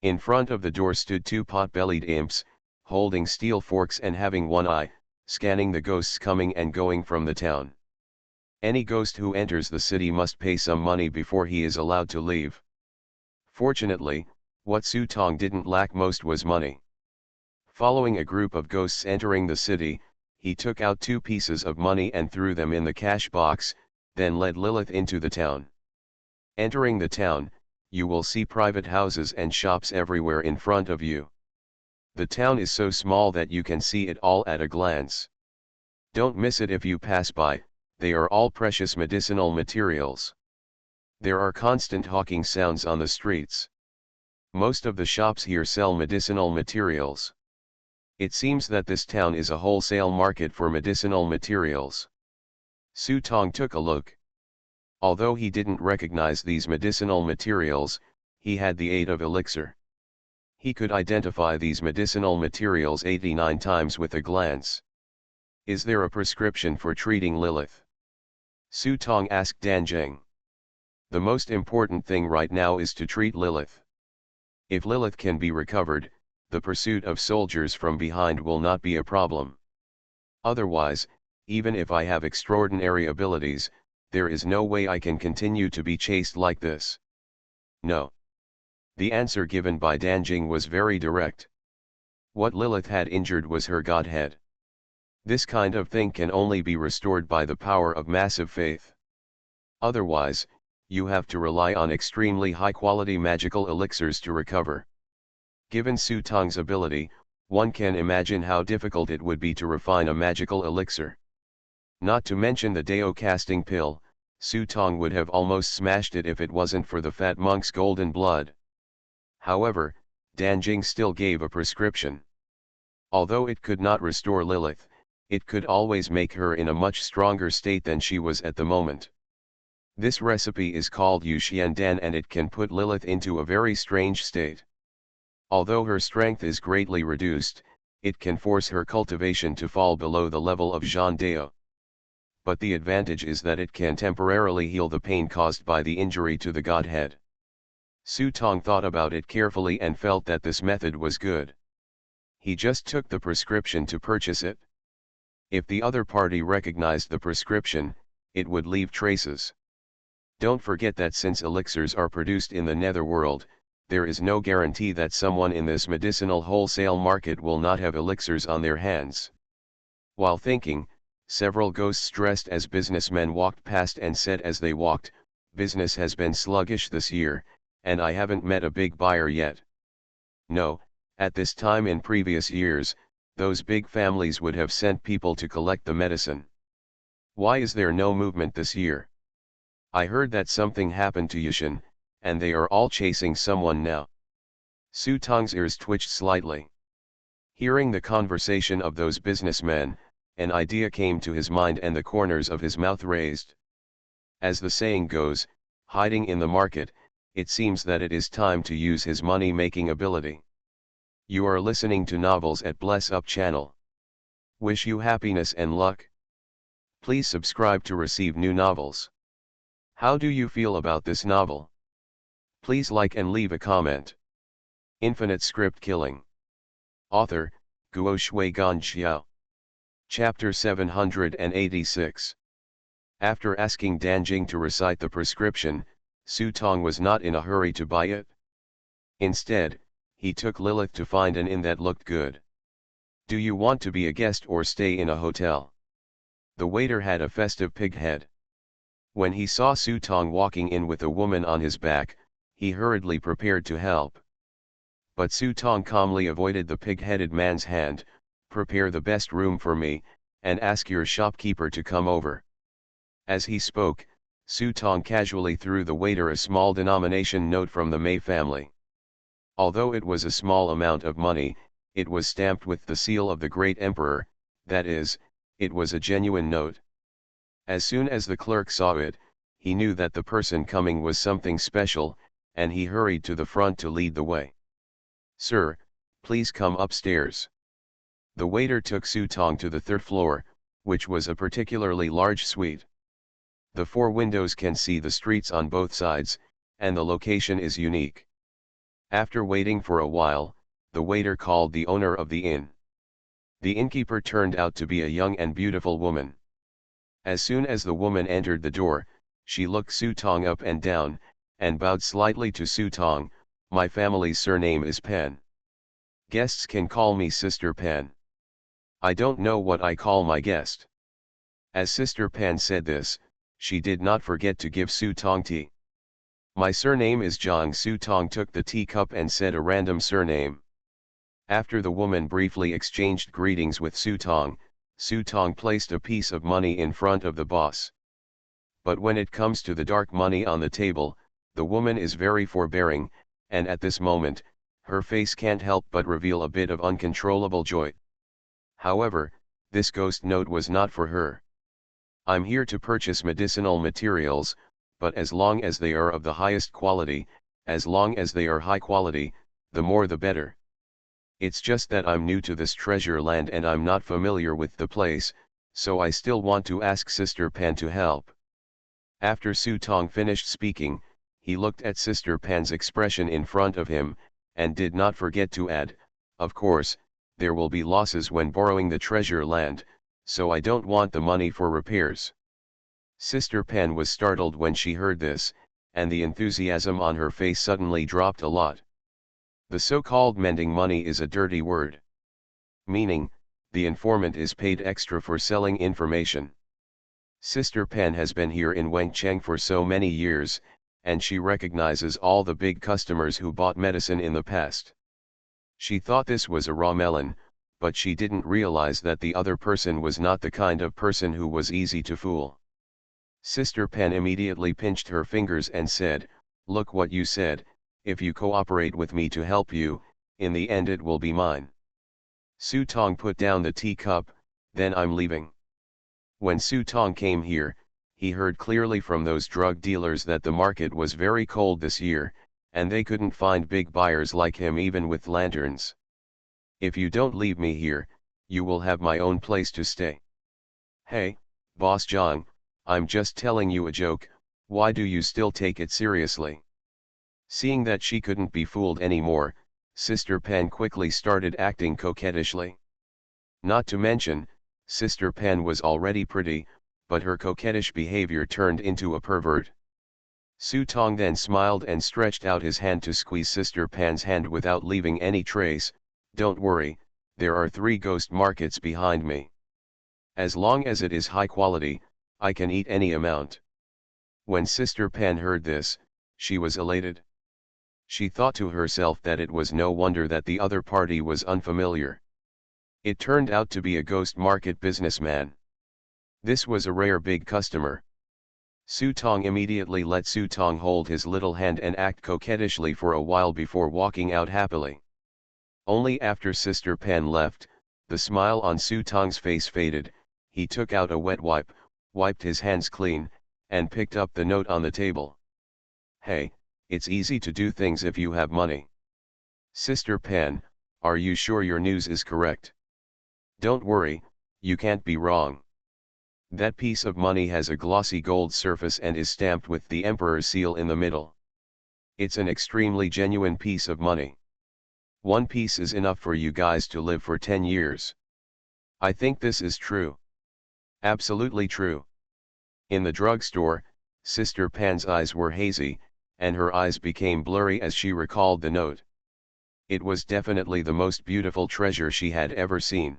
In front of the door stood two pot-bellied imps, holding steel forks and having one eye, scanning the ghosts coming and going from the town. Any ghost who enters the city must pay some money before he is allowed to leave. Fortunately, what Su Tong didn't lack most was money. Following a group of ghosts entering the city, he took out 2 pieces of money and threw them in the cash box, then led Lilith into the town. Entering the town, you will see private houses and shops everywhere in front of you. The town is so small that you can see it all at a glance. Don't miss it if you pass by. They are all precious medicinal materials. There are constant hawking sounds on the streets. Most of the shops here sell medicinal materials. It seems that this town is a wholesale market for medicinal materials. Su Tong took a look. Although he didn't recognize these medicinal materials, he had the aid of elixir. He could identify these medicinal materials 89 times with a glance. Is there a prescription for treating Lilith? Su Tong asked Danjing. The most important thing right now is to treat Lilith. If Lilith can be recovered, the pursuit of soldiers from behind will not be a problem. Otherwise, even if I have extraordinary abilities, there is no way I can continue to be chased like this. No. The answer given by Danjing was very direct. What Lilith had injured was her godhead. This kind of thing can only be restored by the power of massive faith. Otherwise, you have to rely on extremely high-quality magical elixirs to recover. Given Su Tong's ability, one can imagine how difficult it would be to refine a magical elixir. Not to mention the Dao casting pill, Su Tong would have almost smashed it if it wasn't for the fat monk's golden blood. However, Danjing still gave a prescription. Although it could not restore Lilith, it could always make her in a much stronger state than she was at the moment. This recipe is called Yuxian Dan and it can put Lilith into a very strange state. Although her strength is greatly reduced, it can force her cultivation to fall below the level of Zhan Dao. But the advantage is that it can temporarily heal the pain caused by the injury to the godhead. Su Tong thought about it carefully and felt that this method was good. He just took the prescription to purchase it. If the other party recognized the prescription, it would leave traces. Don't forget that since elixirs are produced in the netherworld, there is no guarantee that someone in this medicinal wholesale market will not have elixirs on their hands. While thinking, several ghosts dressed as businessmen walked past and said as they walked, "Business has been sluggish this year, and I haven't met a big buyer yet." No, at this time in previous years, those big families would have sent people to collect the medicine. Why is there no movement this year? I heard that something happened to Yushin, and they are all chasing someone now. Su Tong's ears twitched slightly. Hearing the conversation of those businessmen, an idea came to his mind and the corners of his mouth raised. As the saying goes, hiding in the market, it seems that it is time to use his money-making ability. You are listening to Novels at Bless Up channel. Wish you happiness and luck. Please subscribe to receive new novels. How do you feel about this novel? Please like and leave a comment. Infinite Script Killing. Author, Guo Shui Gan Xiao. Chapter 786. After asking Danjing to recite the prescription, Su Tong was not in a hurry to buy it. Instead, he took Lilith to find an inn that looked good. Do you want to be a guest or stay in a hotel? The waiter had a festive pig head. When he saw Su Tong walking in with a woman on his back, he hurriedly prepared to help. But Su Tong calmly avoided the pig-headed man's hand. "Prepare the best room for me, and ask your shopkeeper to come over. As he spoke, Su Tong casually threw the waiter a small denomination note from the Mei family. Although it was a small amount of money, it was stamped with the seal of the great emperor, that is, it was a genuine note. As soon as the clerk saw it, he knew that the person coming was something special, and he hurried to the front to lead the way. "Sir, please come upstairs." The waiter took Su Tong to the third floor, which was a particularly large suite. The 4 windows can see the streets on both sides, and the location is unique. After waiting for a while, the waiter called the owner of the inn. The innkeeper turned out to be a young and beautiful woman. As soon as the woman entered the door, she looked Su Tong up and down, and bowed slightly to Su Tong. "My family's surname is Pen. Guests can call me Sister Pen. I don't know what I call my guest." As Sister Pen said this, she did not forget to give Su Tong tea. "My surname is Zhang." Su Tong took the teacup and said a random surname. After the woman briefly exchanged greetings with Su Tong placed a piece of money in front of the boss. But when it comes to the dark money on the table, the woman is very forbearing, and at this moment, her face can't help but reveal a bit of uncontrollable joy. However, this ghost note was not for her. "I'm here to purchase medicinal materials, but as long as they are of the highest quality, as long as they are high quality, the more the better. It's just that I'm new to this treasure land and I'm not familiar with the place, so I still want to ask Sister Pan to help." After Su Tong finished speaking, he looked at Sister Pan's expression in front of him, and did not forget to add, "Of course, there will be losses when borrowing the treasure land, so I don't want the money for repairs." Sister Pan was startled when she heard this, and the enthusiasm on her face suddenly dropped a lot. The so-called mending money is a dirty word. Meaning, the informant is paid extra for selling information. Sister Pan has been here in Wengcheng for so many years, and she recognizes all the big customers who bought medicine in the past. She thought this was a raw melon, but she didn't realize that the other person was not the kind of person who was easy to fool. Sister Pan immediately pinched her fingers and said, "Look what you said, if you cooperate with me to help you, in the end it will be mine." Su Tong put down the teacup. "Then I'm leaving." When Su Tong came here, he heard clearly from those drug dealers that the market was very cold this year, and they couldn't find big buyers like him even with lanterns. "If you don't leave me here, you will have my own place to stay." "Hey, Boss Zhang, I'm just telling you a joke, why do you still take it seriously?" Seeing that she couldn't be fooled anymore, Sister Pan quickly started acting coquettishly. Not to mention, Sister Pan was already pretty, but her coquettish behavior turned into a pervert. Su Tong then smiled and stretched out his hand to squeeze Sister Pan's hand without leaving any trace. "Don't worry, there are 3 ghost markets behind me. As long as it is high quality, I can eat any amount." When Sister Pan heard this, she was elated. She thought to herself that it was no wonder that the other party was unfamiliar. It turned out to be a ghost market businessman. This was a rare big customer. Su Tong immediately let Su Tong hold his little hand and act coquettishly for a while before walking out happily. Only after Sister Pan left, the smile on Su Tong's face faded. He took out a wet wipe, wiped his hands clean, and picked up the note on the table. "Hey, it's easy to do things if you have money. Sister Pan, are you sure your news is correct?" "Don't worry, you can't be wrong. That piece of money has a glossy gold surface and is stamped with the Emperor's seal in the middle. It's an extremely genuine piece of money. 1 piece is enough for you guys to live for 10 years. I think this is true." "Absolutely true." In the drugstore, Sister Pan's eyes were hazy, and her eyes became blurry as she recalled the note. It was definitely the most beautiful treasure she had ever seen.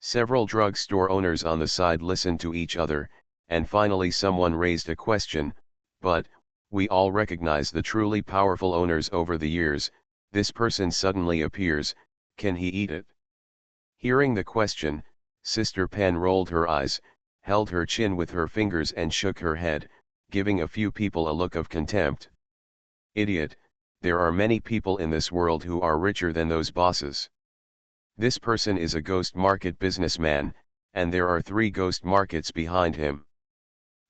Several drugstore owners on the side listened to each other, and finally someone raised a question, "But, we all recognize the truly powerful owners over the years, this person suddenly appears, can he eat it?" Hearing the question, Sister Pan rolled her eyes, held her chin with her fingers and shook her head, giving a few people a look of contempt. Idiot, there are many people in this world who are richer than those bosses. This person is a ghost market businessman, and there are 3 ghost markets behind him.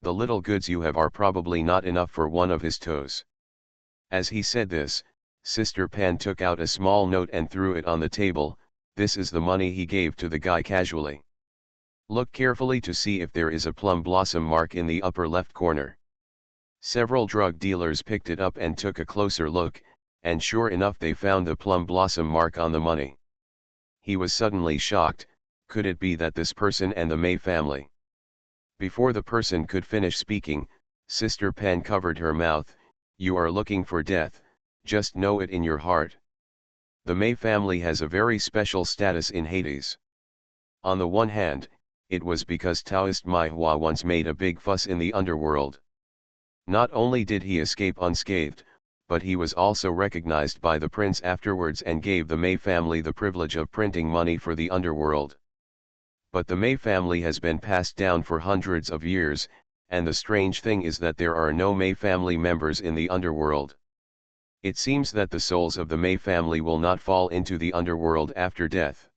The little goods you have are probably not enough for one of his toes. As he said this, Sister Pan took out a small note and threw it on the table. This is the money he gave to the guy casually. Look carefully to see if there is a plum blossom mark in the upper left corner. Several drug dealers picked it up and took a closer look, and sure enough they found the plum blossom mark on the money. He was suddenly shocked. Could it be that this person and the May family? Before the person could finish speaking, Sister Pan covered her mouth. You are looking for death, just know it in your heart. The May family has a very special status in Hades. On the one hand, it was because Taoist Mai Hua once made a big fuss in the underworld. Not only did he escape unscathed, but he was also recognized by the prince afterwards and gave the May family the privilege of printing money for the underworld. But the May family has been passed down for hundreds of years, and the strange thing is that there are no May family members in the underworld. It seems that the souls of the May family will not fall into the underworld after death.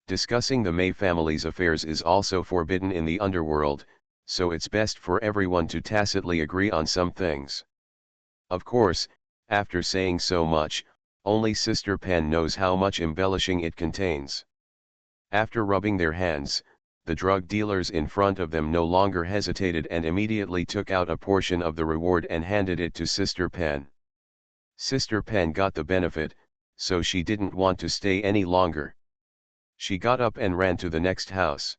Discussing the May family's affairs is also forbidden in the underworld, so it's best for everyone to tacitly agree on some things. Of course, after saying so much, only Sister Pan knows how much embellishing it contains. After rubbing their hands, the drug dealers in front of them no longer hesitated and immediately took out a portion of the reward and handed it to Sister Pan. Sister Pan got the benefit, so she didn't want to stay any longer. She got up and ran to the next house.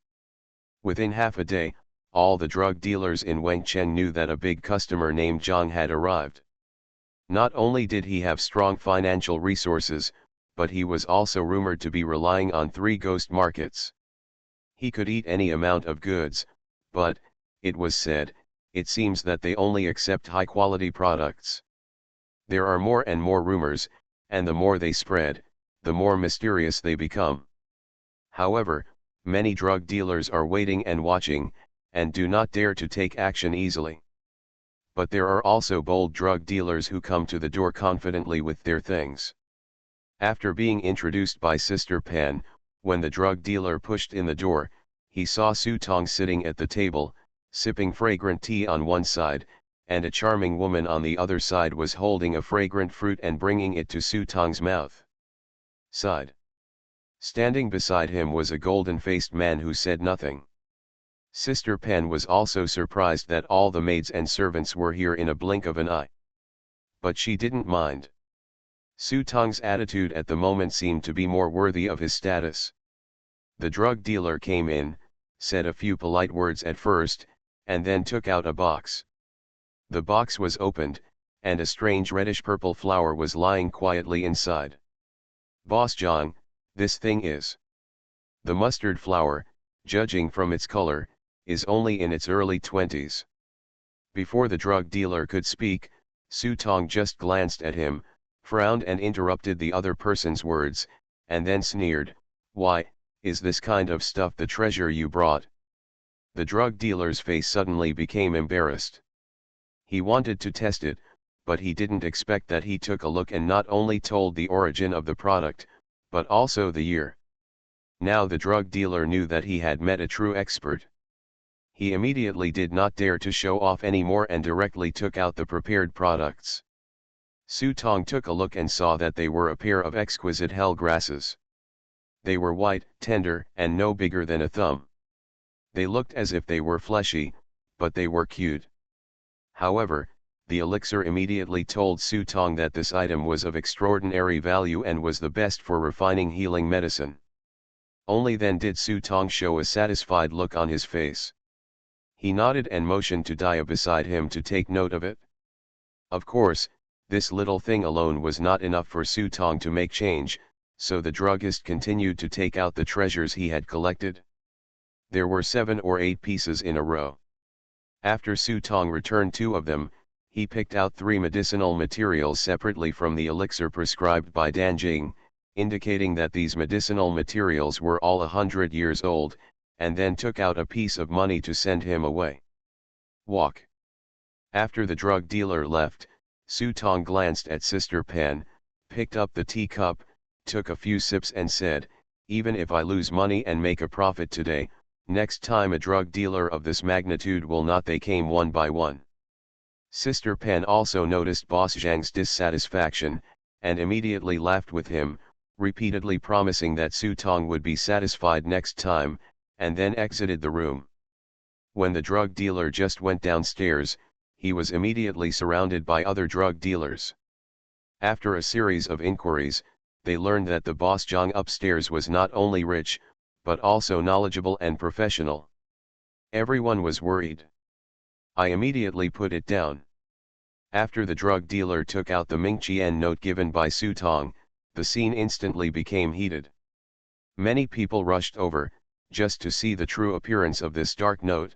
Within half a day, all the drug dealers in Wengcheng knew that a big customer named Zhang had arrived. Not only did he have strong financial resources, but he was also rumored to be relying on 3 ghost markets. He could eat any amount of goods, but, it was said, it seems that they only accept high-quality products. There are more and more rumors, and the more they spread, the more mysterious they become. However, many drug dealers are waiting and watching, and do not dare to take action easily. But there are also bold drug dealers who come to the door confidently with their things. After being introduced by Sister Pan, when the drug dealer pushed in the door, he saw Su Tong sitting at the table, sipping fragrant tea on one side, and a charming woman on the other side was holding a fragrant fruit and bringing it to Su Tong's mouth. Side. Standing beside him was a golden-faced man who said nothing. Sister Pan was also surprised that all the maids and servants were here in a blink of an eye. But she didn't mind. Su Tong's attitude at the moment seemed to be more worthy of his status. The drug dealer came in, said a few polite words at first, and then took out a box. The box was opened, and a strange reddish-purple flower was lying quietly inside. "Boss Zhang, this thing is." The mustard flower, judging from its color, is only in its early 20s. Before the drug dealer could speak, Su Tong just glanced at him, frowned and interrupted the other person's words, and then sneered, "Why, is this kind of stuff the treasure you brought?" The drug dealer's face suddenly became embarrassed. He wanted to test it, but he didn't expect that he took a look and not only told the origin of the product, but also the year. Now the drug dealer knew that he had met a true expert. He immediately did not dare to show off anymore and directly took out the prepared products. Su Tong took a look and saw that they were a pair of exquisite hell grasses. They were white, tender, and no bigger than a thumb. They looked as if they were fleshy, but they were cute. However, the elixir immediately told Su Tong that this item was of extraordinary value and was the best for refining healing medicine. Only then did Su Tong show a satisfied look on his face. He nodded and motioned to Dia beside him to take note of it. Of course, this little thing alone was not enough for Su Tong to make change, so the druggist continued to take out the treasures he had collected. There were 7 or 8 pieces in a row. After Su Tong returned 2 of them, he picked out 3 medicinal materials separately from the elixir prescribed by Dan Jing, indicating that these medicinal materials were all 100 years old, and then took out a piece of money to send him away. Walk. After the drug dealer left, Su Tong glanced at Sister Pan, picked up the teacup, took a few sips and said, "Even if I lose money and make a profit today, next time a drug dealer of this magnitude will not." They came one by one. Sister Pan also noticed Boss Zhang's dissatisfaction, and immediately laughed with him, repeatedly promising that Su Tong would be satisfied next time, and then exited the room. When the drug dealer just went downstairs, he was immediately surrounded by other drug dealers. After a series of inquiries, they learned that the boss Zhang upstairs was not only rich, but also knowledgeable and professional. Everyone was worried. I immediately put it down. After the drug dealer took out the Mingqian note given by Su Tong, the scene instantly became heated. Many people rushed over, just to see the true appearance of this dark note.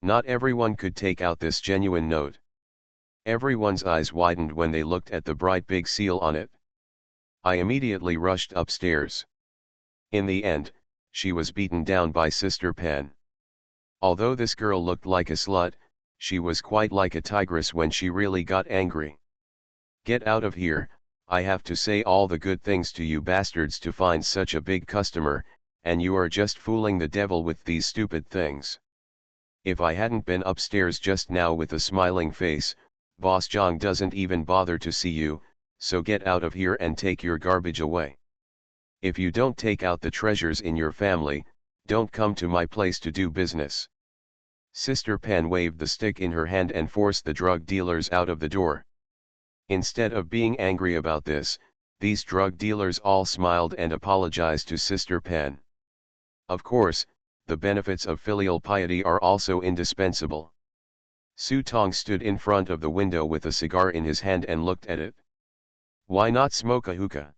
Not everyone could take out this genuine note. Everyone's eyes widened when they looked at the bright big seal on it. I immediately rushed upstairs. In the end, she was beaten down by Sister Pan. Although this girl looked like a slut, she was quite like a tigress when she really got angry. "Get out of here, I have to say all the good things to you bastards to find such a big customer, and you are just fooling the devil with these stupid things. If I hadn't been upstairs just now with a smiling face, Boss Zhang doesn't even bother to see you, so get out of here and take your garbage away. If you don't take out the treasures in your family, don't come to my place to do business." Sister Pan waved the stick in her hand and forced the drug dealers out of the door. Instead of being angry about this, these drug dealers all smiled and apologized to Sister Pan. Of course, the benefits of filial piety are also indispensable. Su Tong stood in front of the window with a cigar in his hand and looked at it. "Why not smoke a hookah?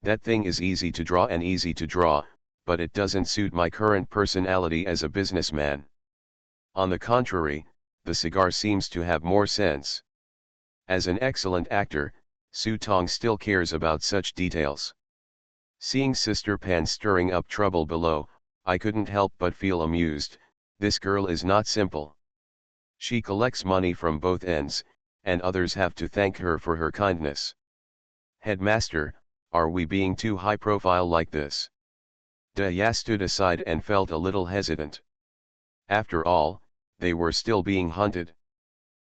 That thing is easy to draw, but it doesn't suit my current personality as a businessman. On the contrary, the cigar seems to have more sense." As an excellent actor, Su Tong still cares about such details. Seeing Sister Pan stirring up trouble below, I couldn't help but feel amused. This girl is not simple. She collects money from both ends, and others have to thank her for her kindness. "Headmaster, are we being too high profile like this?" Da Ya stood aside and felt a little hesitant. After all, they were still being hunted.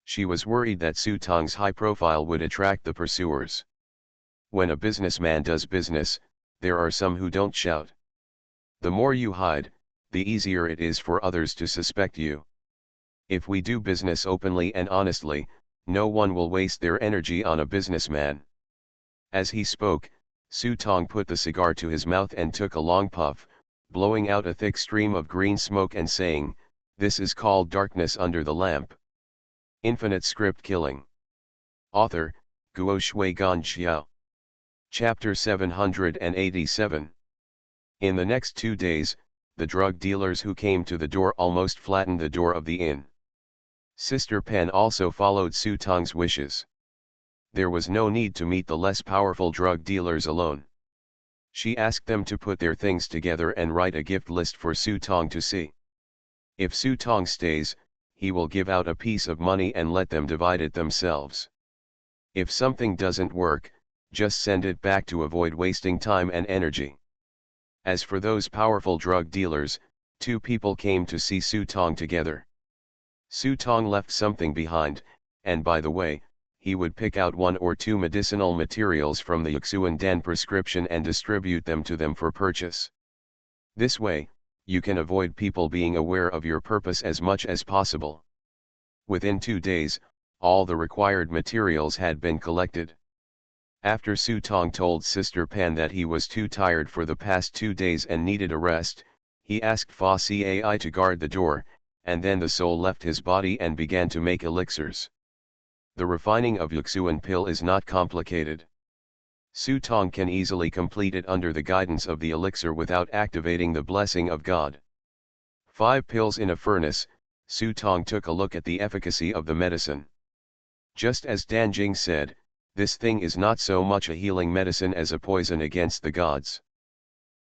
She was worried that Su Tong's high profile would attract the pursuers. When a businessman does business, there are some who don't shout. The more you hide, the easier it is for others to suspect you. If we do business openly and honestly, no one will waste their energy on a businessman. As he spoke, Su Tong put the cigar to his mouth and took a long puff, blowing out a thick stream of green smoke and saying, "This is called darkness under the lamp." Infinite Script Killing. Author, Guo Shui Gan Xiao. Chapter 787. In the next 2 days, the drug dealers who came to the door almost flattened the door of the inn. Sister Pan also followed Su Tong's wishes. There was no need to meet the less powerful drug dealers alone. She asked them to put their things together and write a gift list for Su Tong to see. If Su Tong stays, he will give out a piece of money and let them divide it themselves. If something doesn't work, just send it back to avoid wasting time and energy. As for those powerful drug dealers, 2 people came to see Su Tong together. Su Tong left something behind, and by the way, he would pick out 1 or 2 medicinal materials from the Yuxuan Dan prescription and distribute them to them for purchase. This way, you can avoid people being aware of your purpose as much as possible. Within 2 days, all the required materials had been collected. After Su Tong told Sister Pan that he was too tired for the past 2 days and needed a rest, he asked Fa Cai to guard the door, and then the soul left his body and began to make elixirs. The refining of Yuxuan pill is not complicated. Su Tong can easily complete it under the guidance of the elixir without activating the blessing of God. 5 pills in a furnace, Su Tong took a look at the efficacy of the medicine. Just as Dan Jing said, this thing is not so much a healing medicine as a poison against the gods.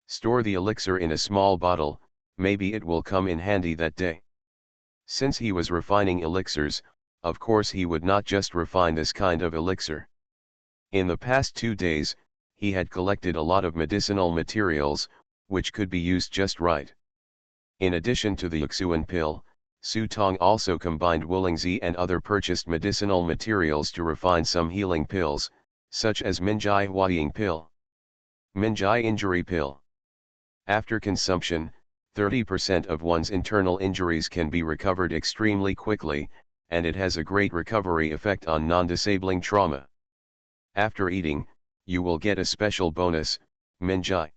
Store the elixir in a small bottle, maybe it will come in handy that day. Since he was refining elixirs, of course he would not just refine this kind of elixir. In the past 2 days, he had collected a lot of medicinal materials, which could be used just right. In addition to the Yuxuan pill, Su Tong also combined Wulingzi and other purchased medicinal materials to refine some healing pills, such as Minjai Huaying pill, Minjai injury pill. After consumption, 30% of one's internal injuries can be recovered extremely quickly, and it has a great recovery effect on non-disabling trauma. After eating, you will get a special bonus, Minjai.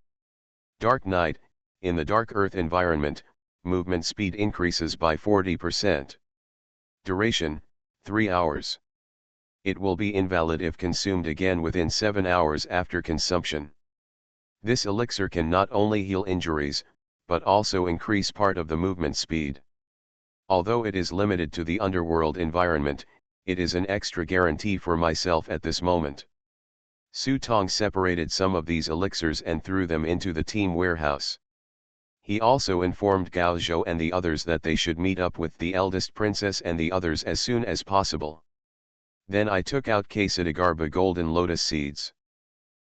Dark night, in the dark earth environment, movement speed increases by 40%. Duration, 3 hours. It will be invalid if consumed again within 7 hours after consumption. This elixir can not only heal injuries, but also increase part of the movement speed. Although it is limited to the underworld environment, it is an extra guarantee for myself at this moment. Su Tong separated some of these elixirs and threw them into the team warehouse. He also informed Gao Zhou and the others that they should meet up with the eldest princess and the others as soon as possible. Then I took out Kesadagarba golden lotus seeds.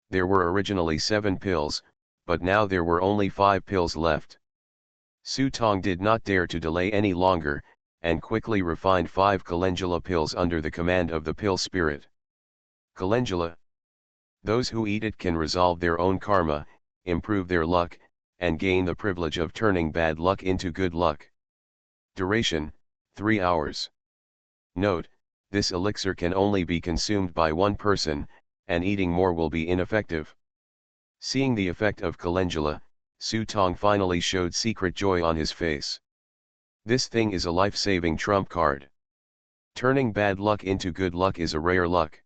There were originally 7 pills, but now there were only 5 pills left. Su Tong did not dare to delay any longer, and quickly refined 5 calendula pills under the command of the pill spirit. Calendula. Those who eat it can resolve their own karma, improve their luck, and gain the privilege of turning bad luck into good luck. Duration, 3 hours. Note, this elixir can only be consumed by one person, and eating more will be ineffective. Seeing the effect of calendula, Su Tong finally showed secret joy on his face. This thing is a life-saving trump card. Turning bad luck into good luck is a rare luck.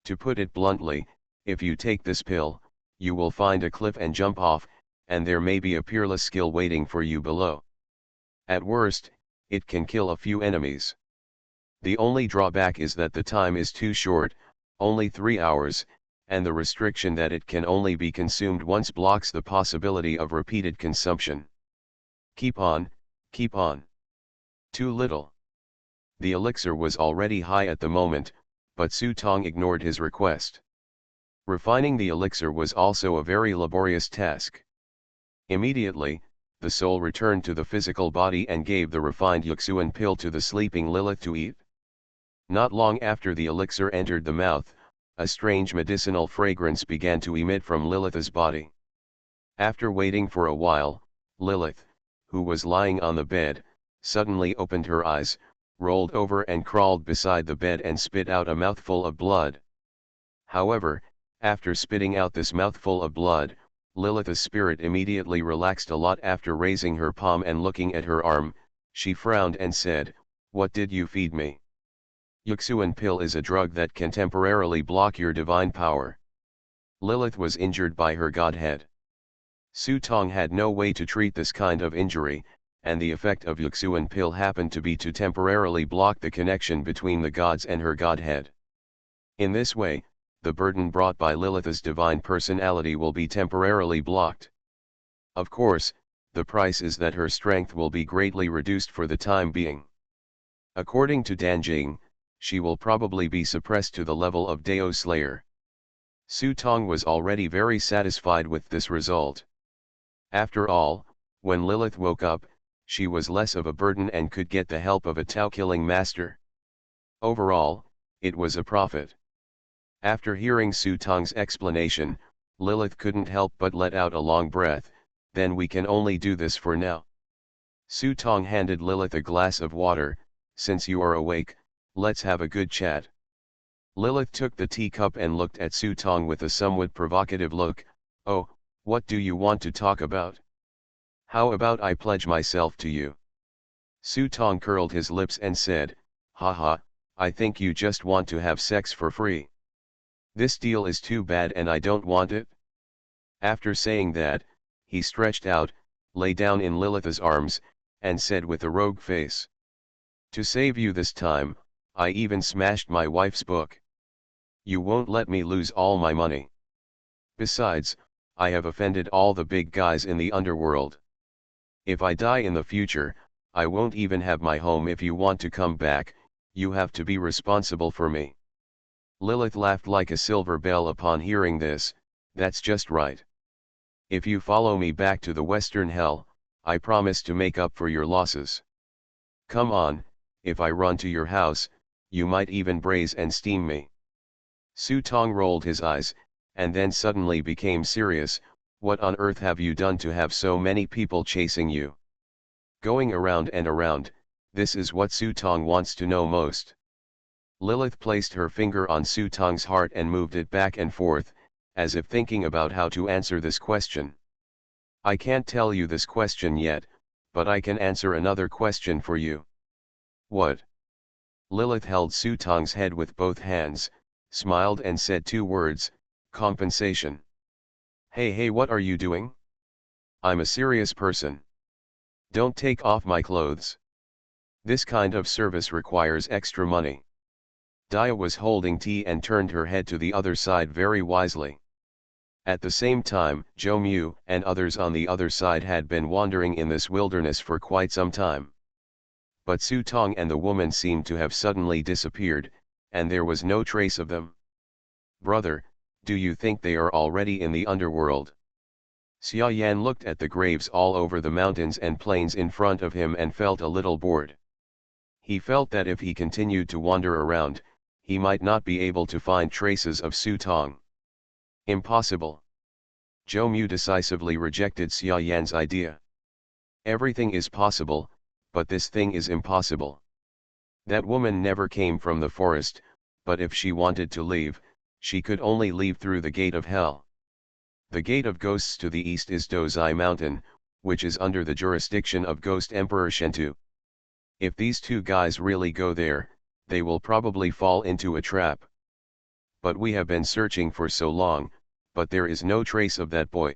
To put it bluntly, if you take this pill, you will find a cliff and jump off, and there may be a peerless skill waiting for you below. At worst, it can kill a few enemies. The only drawback is that the time is too short, only 3 hours, and the restriction that it can only be consumed once blocks the possibility of repeated consumption. Keep on, keep on. Too little. The elixir was already high at the moment, but Su Tong ignored his request. Refining the elixir was also a very laborious task. Immediately, the soul returned to the physical body and gave the refined Yuxuan pill to the sleeping Lilith to eat. Not long after the elixir entered the mouth, a strange medicinal fragrance began to emit from Lilith's body. After waiting for a while, Lilith, who was lying on the bed, suddenly opened her eyes, rolled over and crawled beside the bed and spit out a mouthful of blood. However, after spitting out this mouthful of blood, Lilith's spirit immediately relaxed a lot. After raising her palm and looking at her arm, she frowned and said, "What did you feed me?" Yuxuan pill is a drug that can temporarily block your divine power. Lilith was injured by her godhead. Su Tong had no way to treat this kind of injury, and the effect of Yuxuan pill happened to be to temporarily block the connection between the gods and her godhead. In this way, the burden brought by Lilith's divine personality will be temporarily blocked. Of course, the price is that her strength will be greatly reduced for the time being. According to Danjing, she will probably be suppressed to the level of Dao Slayer. Su Tong was already very satisfied with this result. After all, when Lilith woke up, she was less of a burden and could get the help of a Tao-killing master. Overall, it was a profit. After hearing Su Tong's explanation, Lilith couldn't help but let out a long breath. "Then we can only do this for now." Su Tong handed Lilith a glass of water. "Since you are awake, let's have a good chat." Lilith took the teacup and looked at Su Tong with a somewhat provocative look. "Oh, what do you want to talk about? How about I pledge myself to you?" Su Tong curled his lips and said, "Haha, I think you just want to have sex for free. This deal is too bad and I don't want it." After saying that, he stretched out, lay down in Lilith's arms, and said with a rogue face, "To save you this time, I even smashed my wife's book. You won't let me lose all my money. Besides, I have offended all the big guys in the underworld. If I die in the future, I won't even have my home. If you want to come back, you have to be responsible for me. Lilith laughed like a silver bell upon hearing this. That's just right. If you follow me back to the Western Hell, I promise to make up for your losses. Come on, if I run to your house, you might even braise and steam me. Su Tong rolled his eyes, and then suddenly became serious. What on earth have you done to have so many people chasing you? Going around and around, this is what Su Tong wants to know most. Lilith placed her finger on Su Tong's heart and moved it back and forth, as if thinking about how to answer this question. I can't tell you this question yet, but I can answer another question for you. What? Lilith held Su Tong's head with both hands, smiled and said two words, compensation. Hey, what are you doing? I'm a serious person. Don't take off my clothes. This kind of service requires extra money. Dia was holding tea and turned her head to the other side very wisely. At the same time, Zhou Mu and others on the other side had been wandering in this wilderness for quite some time. But Su Tong and the woman seemed to have suddenly disappeared, and there was no trace of them. Brother, do you think they are already in the underworld? Xia Yan looked at the graves all over the mountains and plains in front of him and felt a little bored. He felt that if he continued to wander around, he might not be able to find traces of Su Tong. Impossible. Zhou Mu decisively rejected Xia Yan's idea. Everything is possible, but this thing is impossible. That woman never came from the forest, but if she wanted to leave, she could only leave through the gate of hell. The gate of ghosts to the east is Dozai Mountain, which is under the jurisdiction of Ghost Emperor Shentu. If these two guys really go there, they will probably fall into a trap. But we have been searching for so long, but there is no trace of that boy.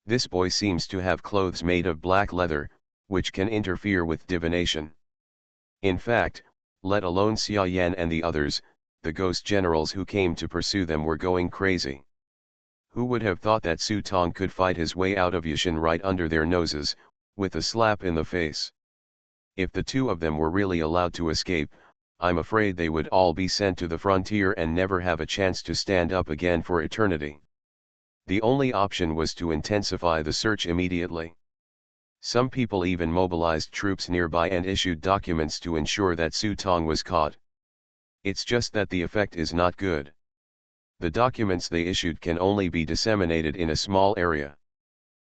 This boy seems to have clothes made of black leather, which can interfere with divination. In fact, let alone Xia Yan and the others, the ghost generals who came to pursue them were going crazy. Who would have thought that Su Tong could fight his way out of Yushin right under their noses, with a slap in the face? If the two of them were really allowed to escape, I'm afraid they would all be sent to the frontier and never have a chance to stand up again for eternity. The only option was to intensify the search immediately. Some people even mobilized troops nearby and issued documents to ensure that Su Tong was caught. It's just that the effect is not good. The documents they issued can only be disseminated in a small area.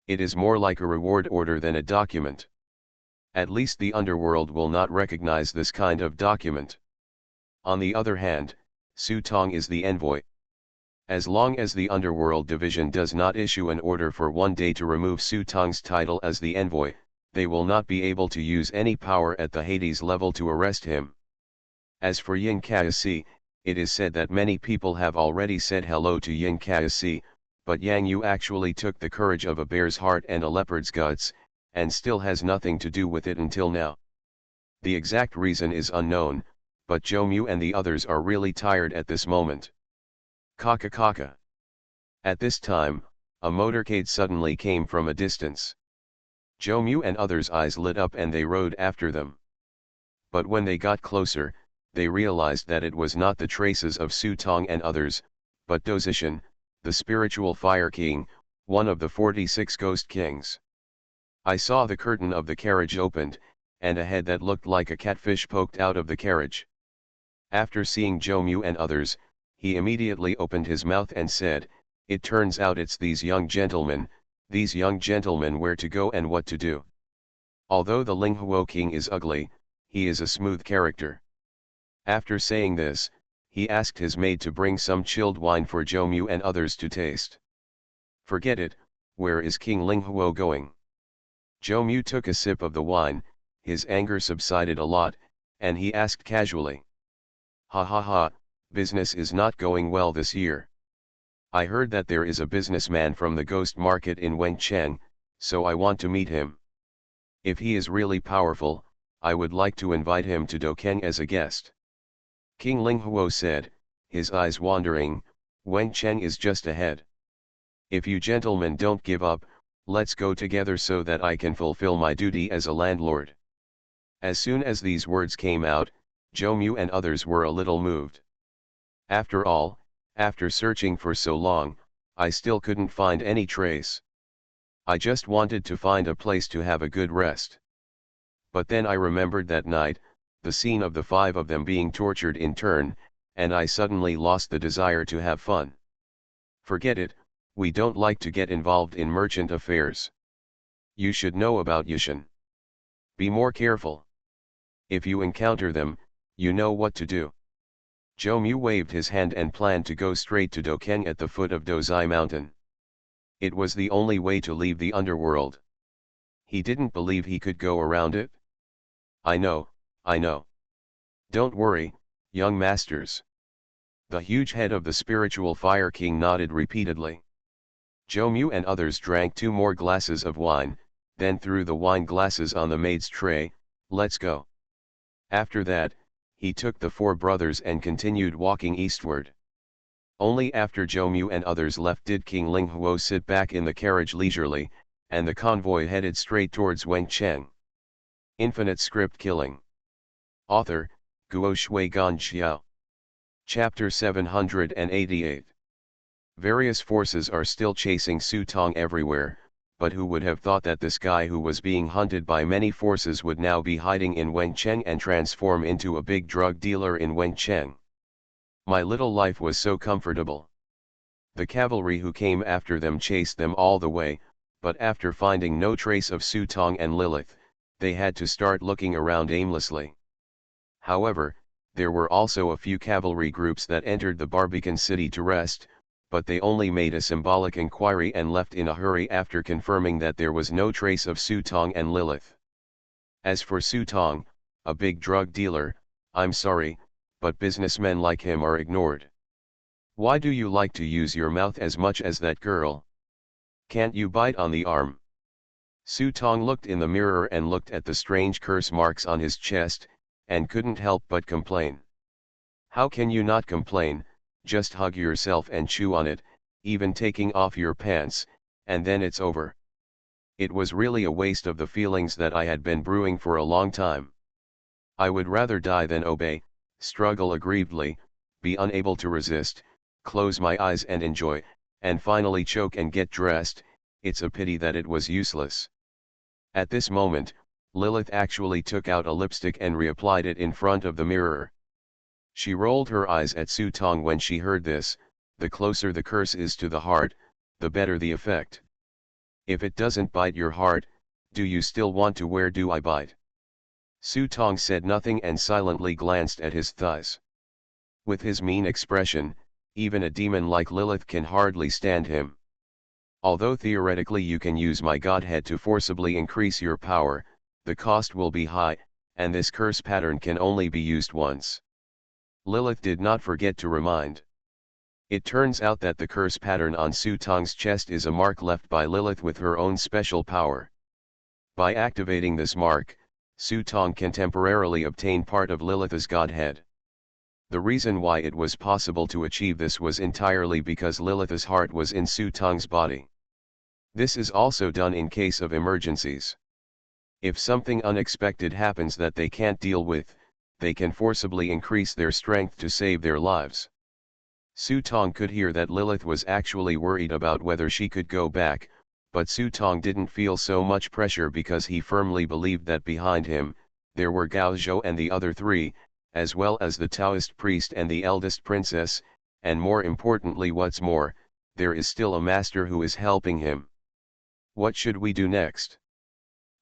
It is more like a reward order than a document. At least the underworld will not recognize this kind of document. On the other hand, Su Tong is the envoy. As long as the underworld division does not issue an order for one day to remove Su Tong's title as the envoy, they will not be able to use any power at the Hades level to arrest him. As for Yin Kaisi, it is said that many people have already said hello to Yin Kaisi, but Yang Yu actually took the courage of a bear's heart and a leopard's guts, and still has nothing to do with it until now. The exact reason is unknown, but Zhou Mu and the others are really tired at this moment. Kaka. At this time, a motorcade suddenly came from a distance. Zhou Mu and others' eyes lit up and they rode after them. But when they got closer, they realized that it was not the traces of Su Tong and others, but Dozishan, the spiritual fire king, one of the 46 ghost kings. I saw the curtain of the carriage opened, and a head that looked like a catfish poked out of the carriage. After seeing Zhou Mu and others, he immediately opened his mouth and said, "It turns out it's these young gentlemen where to go and what to do." Although the Linghuo king is ugly, he is a smooth character. After saying this, he asked his maid to bring some chilled wine for Zhou Mu and others to taste. "Forget it, where is King Linghuo going?" Zhou Mu took a sip of the wine, his anger subsided a lot, and he asked casually. Ha, business is not going well this year. I heard that there is a businessman from the ghost market in Wengcheng, so I want to meet him. If he is really powerful, I would like to invite him to Dokeng as a guest. King Linghuo said, his eyes wandering, "Wengcheng is just ahead. If you gentlemen don't give up, Let's go together so that I can fulfill my duty as a landlord. As soon as these words came out, Jomu and others were a little moved. After all, after searching for so long, I still couldn't find any trace. I just wanted to find a place to have a good rest. But then I remembered that night, the scene of the 5 of them being tortured in turn, and I suddenly lost the desire to have fun. Forget it, we don't like to get involved in merchant affairs. You should know about Yushin. Be more careful. If you encounter them, you know what to do. Jomu waved his hand and planned to go straight to Dokeng at the foot of Dozai Mountain. It was the only way to leave the underworld. He didn't believe he could go around it. I know. Don't worry, young masters. The huge head of the spiritual Fire King nodded repeatedly. Jomu and others drank 2 more glasses of wine, then threw the wine glasses on the maid's tray. Let's go. After that, he took the 4 brothers and continued walking eastward. Only after Jomu and others left did King Linghuo sit back in the carriage leisurely, and the convoy headed straight towards Wengcheng. Infinite Script Killing. Author, Guo Shui Ganxiao. Chapter 788. Various forces are still chasing Su Tong everywhere, but who would have thought that this guy who was being hunted by many forces would now be hiding in Wengcheng and transform into a big drug dealer in Wengcheng. My little life was so comfortable. The cavalry who came after them chased them all the way, but after finding no trace of Su Tong and Lilith, they had to start looking around aimlessly. However, there were also a few cavalry groups that entered the Barbican city to rest, but they only made a symbolic inquiry and left in a hurry after confirming that there was no trace of Su Tong and Lilith. As for Su Tong, a big drug dealer, I'm sorry, but businessmen like him are ignored. Why do you like to use your mouth as much as that girl? Can't you bite on the arm? Su Tong looked in the mirror and looked at the strange curse marks on his chest, and couldn't help but complain. How can you not complain? Just hug yourself and chew on it, even taking off your pants, and then it's over. It was really a waste of the feelings that I had been brewing for a long time. I would rather die than obey, struggle aggrievedly, be unable to resist, close my eyes and enjoy, and finally choke and get dressed. It's a pity that it was useless. At this moment, Lilith actually took out a lipstick and reapplied it in front of the mirror. She rolled her eyes at Su Tong when she heard this. The closer the curse is to the heart, the better the effect. If it doesn't bite your heart, do you still want to? Where do I bite? Su Tong said nothing and silently glanced at his thighs. With his mean expression, even a demon like Lilith can hardly stand him. Although theoretically you can use my godhead to forcibly increase your power, the cost will be high, and this curse pattern can only be used once. Lilith did not forget to remind. It turns out that the curse pattern on Su Tong's chest is a mark left by Lilith with her own special power. By activating this mark, Su Tong can temporarily obtain part of Lilith's godhead. The reason why it was possible to achieve this was entirely because Lilith's heart was in Su Tong's body. This is also done in case of emergencies. If something unexpected happens that they can't deal with, they can forcibly increase their strength to save their lives. Su Tong could hear that Lilith was actually worried about whether she could go back, but Su Tong didn't feel so much pressure because he firmly believed that behind him, there were Gao Zhou and the other 3, as well as the Taoist priest and the eldest princess, and more importantly, what's more, there is still a master who is helping him. What should we do next?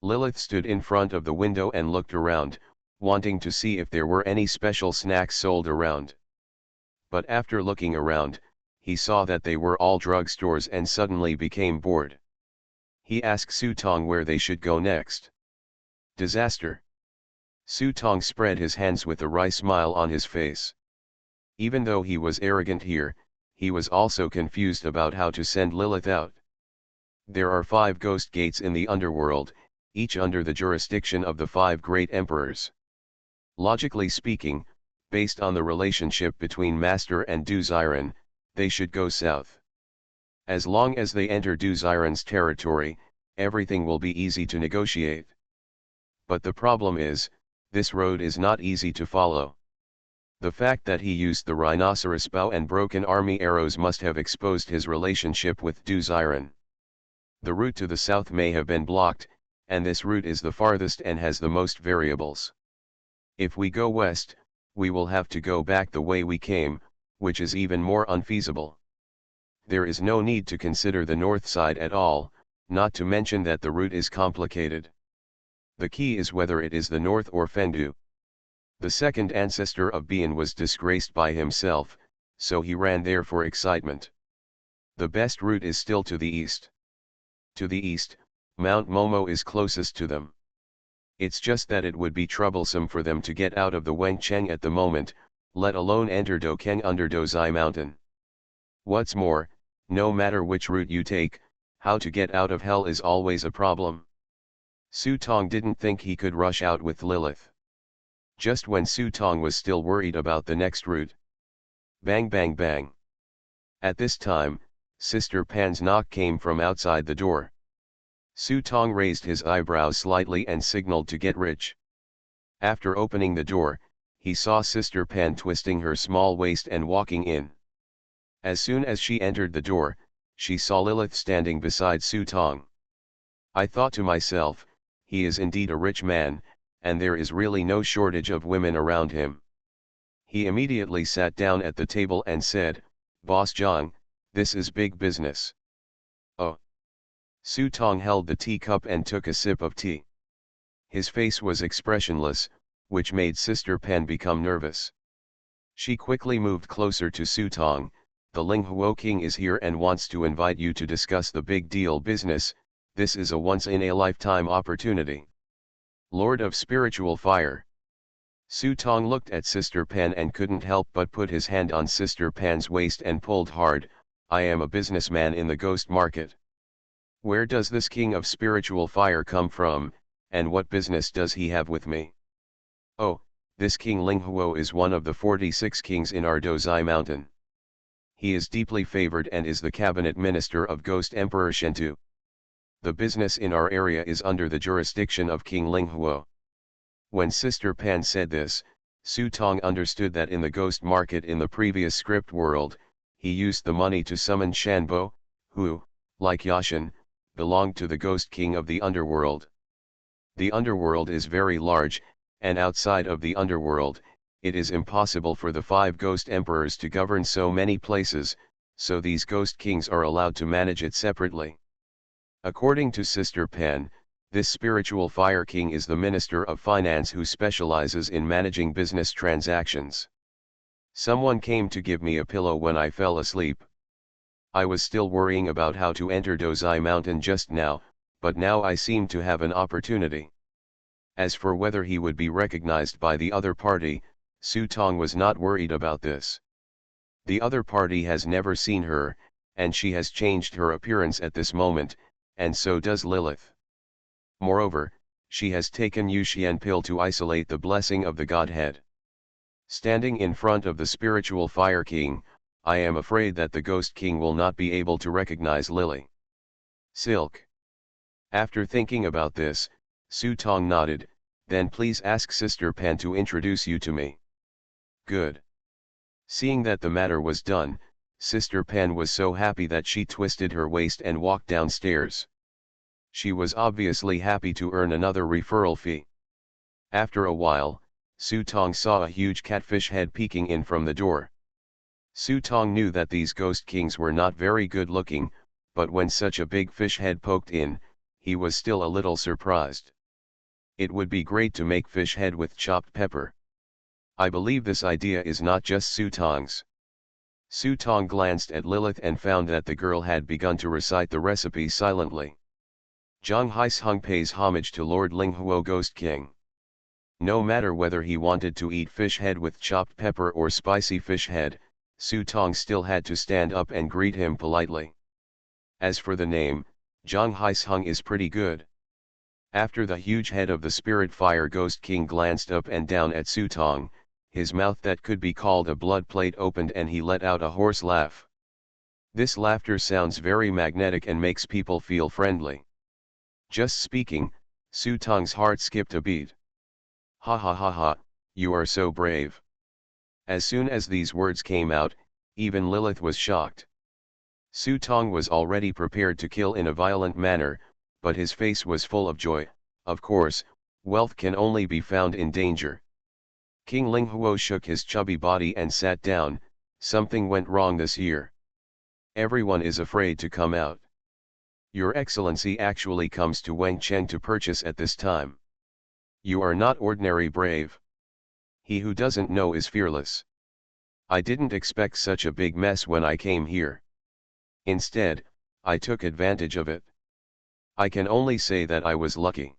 Lilith stood in front of the window and looked around, wanting to see if there were any special snacks sold around. But after looking around, he saw that they were all drugstores and suddenly became bored. He asked Su Tong where they should go next. Disaster. Su Tong spread his hands with a wry smile on his face. Even though he was arrogant here, he was also confused about how to send Lilith out. There are 5 ghost gates in the underworld, each under the jurisdiction of the 5 great emperors. Logically speaking, based on the relationship between Master and Du Xiren, they should go south. As long as they enter Du Xiren's territory, everything will be easy to negotiate. But the problem is, this road is not easy to follow. The fact that he used the rhinoceros bow and broken army arrows must have exposed his relationship with Du Ziren. The route to the south may have been blocked, and this route is the farthest and has the most variables. If we go west, we will have to go back the way we came, which is even more unfeasible. There is no need to consider the north side at all, not to mention that the route is complicated. The key is whether it is the north or Fendu. The second ancestor of Bian was disgraced by himself, so he ran there for excitement. The best route is still to the east. To the east, Mount Momo is closest to them. It's just that it would be troublesome for them to get out of the Wengcheng at the moment, let alone enter Dokeng under Dozai Mountain. What's more, no matter which route you take, how to get out of hell is always a problem. Su Tong didn't think he could rush out with Lilith. Just when Su Tong was still worried about the next route. Bang bang bang. At this time, Sister Pan's knock came from outside the door. Su Tong raised his eyebrows slightly and signaled to get rich. After opening the door, he saw Sister Pan twisting her small waist and walking in. As soon as she entered the door, she saw Lilith standing beside Su Tong. I thought to myself, he is indeed a rich man, and there is really no shortage of women around him. He immediately sat down at the table and said, "Boss Zhang, this is big business." "Oh." Su Tong held the teacup and took a sip of tea. His face was expressionless, which made Sister Pan become nervous. She quickly moved closer to Su Tong. "The Linghuo King is here and wants to invite you to discuss the big deal business. This is a once-in-a-lifetime opportunity." Lord of Spiritual Fire. Su Tong looked at Sister Pan and couldn't help but put his hand on Sister Pan's waist and pulled hard. "I am a businessman in the ghost market. Where does this King of Spiritual Fire come from, and what business does he have with me?" "Oh, this King Linghuo is one of the 46 kings in our Dozai Mountain. He is deeply favored and is the cabinet minister of Ghost Emperor Shentu. The business in our area is under the jurisdiction of King Linghuo." When Sister Pan said this, Su Tong understood that in the ghost market in the previous script world, he used the money to summon Shanbo, who, like Yashin, belonged to the Ghost King of the underworld. The underworld is very large, and outside of the underworld, it is impossible for the 5 ghost emperors to govern so many places, so these ghost kings are allowed to manage it separately. According to Sister Pan, this spiritual fire king is the Minister of Finance who specializes in managing business transactions. Someone came to give me a pillow when I fell asleep. I was still worrying about how to enter Dozai Mountain just now, but now I seem to have an opportunity. As for whether he would be recognized by the other party, Su Tong was not worried about this. The other party has never seen her, and she has changed her appearance at this moment, and so does Lilith. Moreover, she has taken Yuxian pill to isolate the blessing of the Godhead. Standing in front of the spiritual fire king, I am afraid that the ghost king will not be able to recognize Lily. Silk. After thinking about this, Su Tong nodded. "Then please ask Sister Pan to introduce you to me." "Good." Seeing that the matter was done, Sister Pan was so happy that she twisted her waist and walked downstairs. She was obviously happy to earn another referral fee. After a while, Su Tong saw a huge catfish head peeking in from the door. Su Tong knew that these ghost kings were not very good looking, but when such a big fish head poked in, he was still a little surprised. It would be great to make fish head with chopped pepper. I believe this idea is not just Su Tong's. Su Tong glanced at Lilith and found that the girl had begun to recite the recipe silently. Zhang Haisheng pays homage to Lord Linghuo Ghost King. No matter whether he wanted to eat fish head with chopped pepper or spicy fish head, Su Tong still had to stand up and greet him politely. As for the name, Zhang Haisheng is pretty good. After the huge head of the Spirit Fire Ghost King glanced up and down at Su Tong, his mouth that could be called a blood plate opened and he let out a hoarse laugh. This laughter sounds very magnetic and makes people feel friendly. Just speaking, Su Tong's heart skipped a beat. Ha ha ha ha, you are so brave. As soon as these words came out, even Lilith was shocked. Su Tong was already prepared to kill in a violent manner, but his face was full of joy. Of course, wealth can only be found in danger. King Ling Huo shook his chubby body and sat down. Something went wrong this year. Everyone is afraid to come out. Your Excellency actually comes to Wengcheng to purchase at this time. You are not ordinary brave. He who doesn't know is fearless. I didn't expect such a big mess when I came here. Instead, I took advantage of it. I can only say that I was lucky.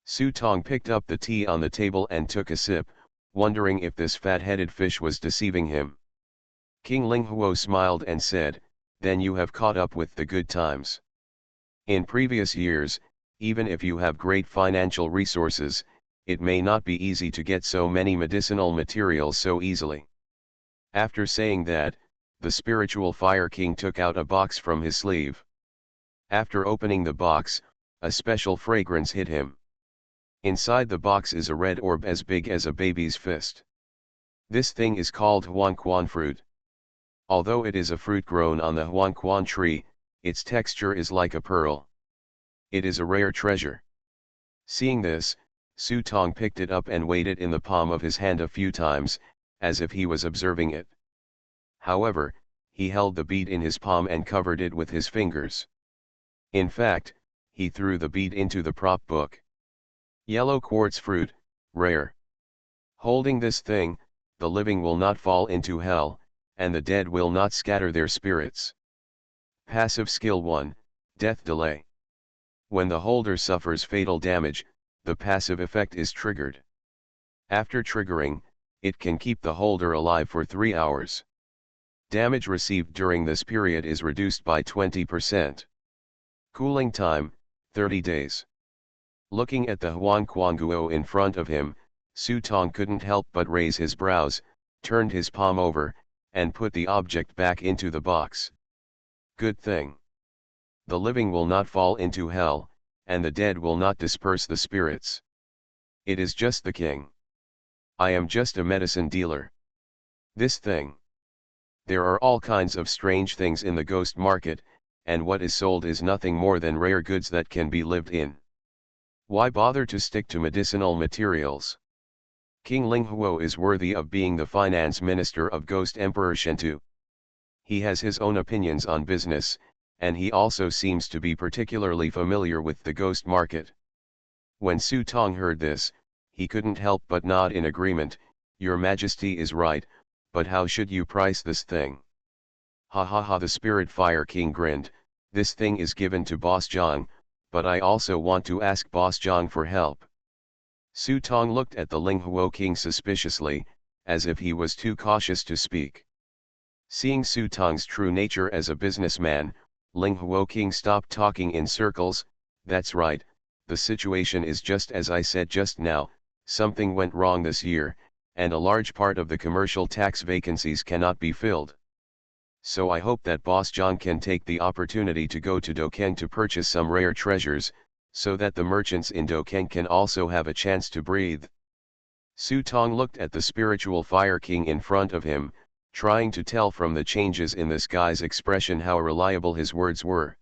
Su Tong picked up the tea on the table and took a sip, wondering if this fat-headed fish was deceiving him. King Ling Huo smiled and said, "Then you have caught up with the good times. In previous years, even if you have great financial resources, it may not be easy to get so many medicinal materials so easily." After saying that, the spiritual Fire King took out a box from his sleeve. After opening the box, a special fragrance hit him. Inside the box is a red orb as big as a baby's fist. This thing is called Huangquan fruit. Although it is a fruit grown on the Huangquan tree, its texture is like a pearl. It is a rare treasure. Seeing this, Su Tong picked it up and weighed it in the palm of his hand a few times, as if he was observing it. However, he held the bead in his palm and covered it with his fingers. In fact, he threw the bead into the prop book. Yellow quartz fruit, rare. Holding this thing, the living will not fall into hell, and the dead will not scatter their spirits. Passive skill 1, Death Delay. When the holder suffers fatal damage, the passive effect is triggered. After triggering, it can keep the holder alive for 3 hours. Damage received during this period is reduced by 20%. Cooling time, 30 days. Looking at the Huangquan Guo in front of him, Su Tong couldn't help but raise his brows, turned his palm over, and put the object back into the box. Good thing. The living will not fall into hell, and the dead will not disperse the spirits. It is just the king. I am just a medicine dealer. This thing. There are all kinds of strange things in the ghost market, and what is sold is nothing more than rare goods that can be lived in. Why bother to stick to medicinal materials? King Ling Huo is worthy of being the finance minister of Ghost Emperor Shentu. He has his own opinions on business, and he also seems to be particularly familiar with the ghost market. When Su Tong heard this, he couldn't help but nod in agreement. Your Majesty is right, but how should you price this thing? Ha ha ha, the Spirit Fire King grinned. This thing is given to Boss Zhang, but I also want to ask Boss Zhang for help. Su Tong looked at the Ling Huo King suspiciously, as if he was too cautious to speak. Seeing Su Tong's true nature as a businessman, Ling Huo King stopped talking in circles. That's right, the situation is just as I said just now. Something went wrong this year, and a large part of the commercial tax vacancies cannot be filled. So I hope that Boss Zhang can take the opportunity to go to Dokeng to purchase some rare treasures, so that the merchants in Dokeng can also have a chance to breathe. Su Tong looked at the spiritual Fire King in front of him, trying to tell from the changes in this guy's expression how reliable his words were.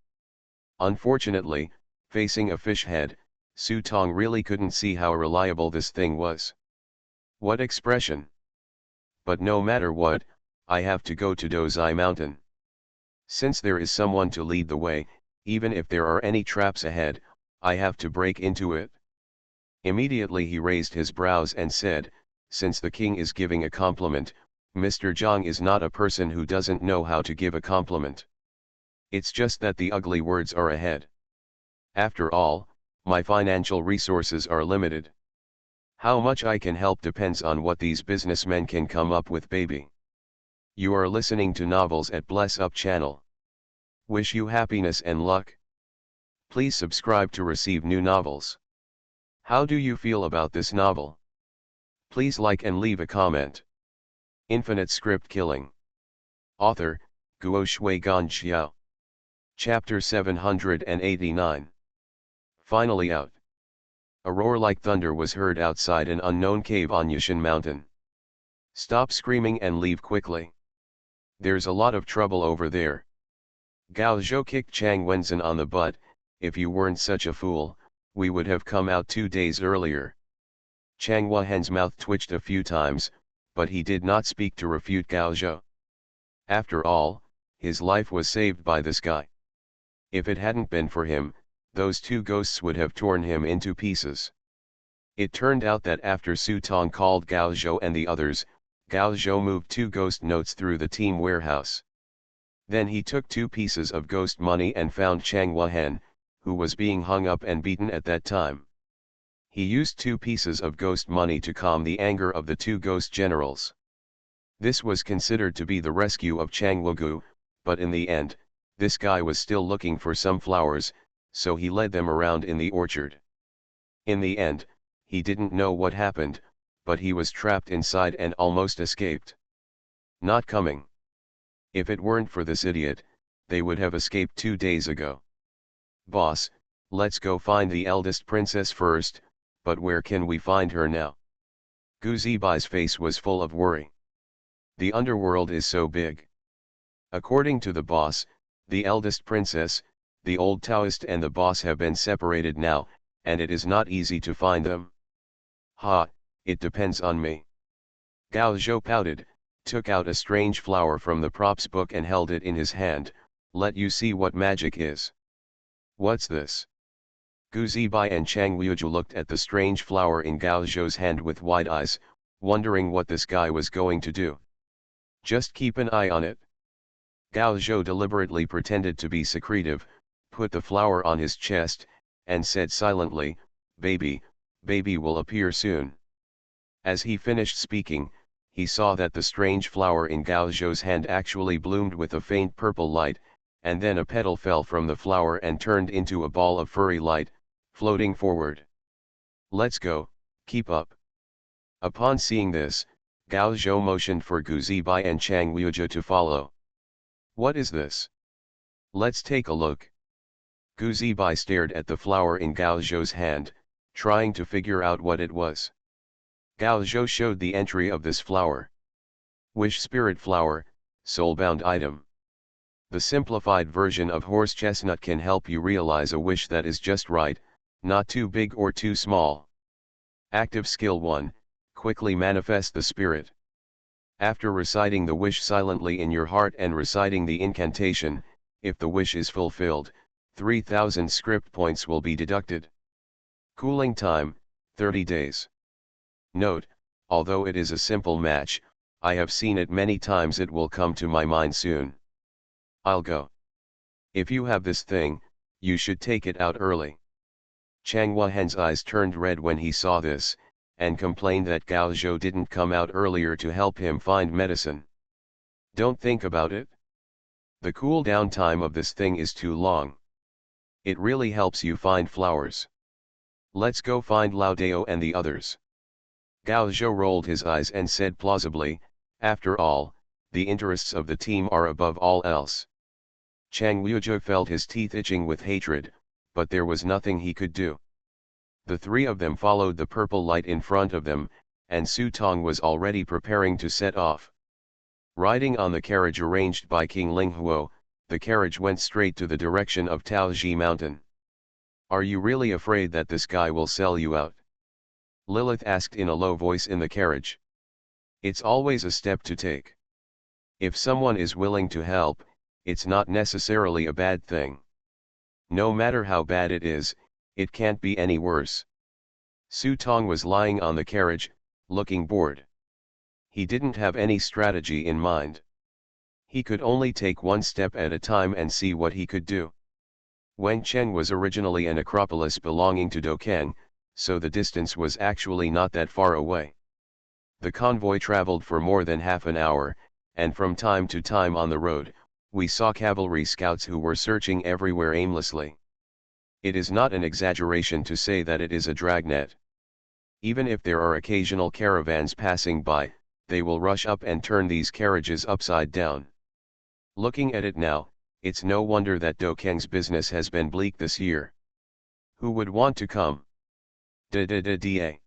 Unfortunately, facing a fish head, Su Tong really couldn't see how reliable this thing was. What expression? But no matter what, I have to go to Dozai Mountain. Since there is someone to lead the way, even if there are any traps ahead, I have to break into it. Immediately he raised his brows and said, since the king is giving a compliment, Mr. Zhang is not a person who doesn't know how to give a compliment. It's just that the ugly words are ahead. After all, my financial resources are limited. How much I can help depends on what these businessmen can come up with, baby. You are listening to Novels at Bless Up channel. Wish you happiness and luck. Please subscribe to receive new novels. How do you feel about this novel? Please like and leave a comment. Infinite Script Killing. Author, Guo Shui Gan Xiao. Chapter 789. Finally out. A roar like thunder was heard outside an unknown cave on Yushan Mountain. Stop screaming and leave quickly. There's a lot of trouble over there. Gao Zhou kicked Chang Wenzhen on the butt. If you weren't such a fool, we would have come out 2 days earlier. Chang Wuhen's mouth twitched a few times, but he did not speak to refute Gao Zhou. After all, his life was saved by this guy. If it hadn't been for him, those two ghosts would have torn him into pieces. It turned out that after Su Tong called Gao Zhou and the others, Gao Zhou moved 2 ghost notes through the team warehouse. Then he took 2 pieces of ghost money and found Chang Wuhen, who was being hung up and beaten at that time. He used 2 pieces of ghost money to calm the anger of the 2 ghost generals. This was considered to be the rescue of Chang Wugu, but in the end, this guy was still looking for some flowers, so he led them around in the orchard. In the end, he didn't know what happened, but he was trapped inside and almost escaped. Not coming. If it weren't for this idiot, they would have escaped 2 days ago. Boss, let's go find the eldest princess first, but where can we find her now? Gu Zibai's face was full of worry. The underworld is so big. According to the boss, the eldest princess, the old Taoist and the boss have been separated now, and it is not easy to find them. Ha, it depends on me. Gao Zhou pouted, took out a strange flower from the props book and held it in his hand. Let you see what magic is. What's this? Gu Zibai and Chang Liuju looked at the strange flower in Gao Zhou's hand with wide eyes, wondering what this guy was going to do. Just keep an eye on it. Gao Zhou deliberately pretended to be secretive, put the flower on his chest, and said silently, "Baby, baby will appear soon." As he finished speaking, he saw that the strange flower in Gao Zhou's hand actually bloomed with a faint purple light, and then a petal fell from the flower and turned into a ball of furry light, floating forward. "Let's go, keep up." Upon seeing this, Gao Zhou motioned for Gu Zibai and Chang Liuju to follow. "What is this? Let's take a look." Gu Zibai stared at the flower in Gao Zhou's hand, trying to figure out what it was. Gao Zhou showed the entry of this flower. Wish Spirit Flower, Soulbound Item. The simplified version of horse chestnut can help you realize a wish that is just right, not too big or too small. Active Skill 1, quickly manifest the spirit. After reciting the wish silently in your heart and reciting the incantation, if the wish is fulfilled, 3,000 script points will be deducted. Cooling time, 30 days. Note, although it is a simple match, I have seen it many times. It will come to my mind soon. I'll go. If you have this thing, you should take it out early. Chang Wuhen's eyes turned red when he saw this, and complained that Gao Zhou didn't come out earlier to help him find medicine. Don't think about it. The cool-down time of this thing is too long. It really helps you find flowers. Let's go find Lao Dao and the others. Gao Zhou rolled his eyes and said plausibly, after all, the interests of the team are above all else. Chang Liuju felt his teeth itching with hatred, but there was nothing he could do. The 3 of them followed the purple light in front of them, and Su Tong was already preparing to set off. Riding on the carriage arranged by King Linghuo, the carriage went straight to the direction of Taoji Mountain. "Are you really afraid that this guy will sell you out?" Lilith asked in a low voice in the carriage. "It's always a step to take. If someone is willing to help, it's not necessarily a bad thing. No matter how bad it is, it can't be any worse." Su Tong was lying on the carriage, looking bored. He didn't have any strategy in mind. He could only take one step at a time and see what he could do. Wengcheng was originally an acropolis belonging to Dokeng, so the distance was actually not that far away. The convoy traveled for more than half an hour, and from time to time on the road, we saw cavalry scouts who were searching everywhere aimlessly. It is not an exaggeration to say that it is a dragnet. Even if there are occasional caravans passing by, they will rush up and turn these carriages upside down. Looking at it now, it's no wonder that Dokeng's business has been bleak this year. Who would want to come? Da.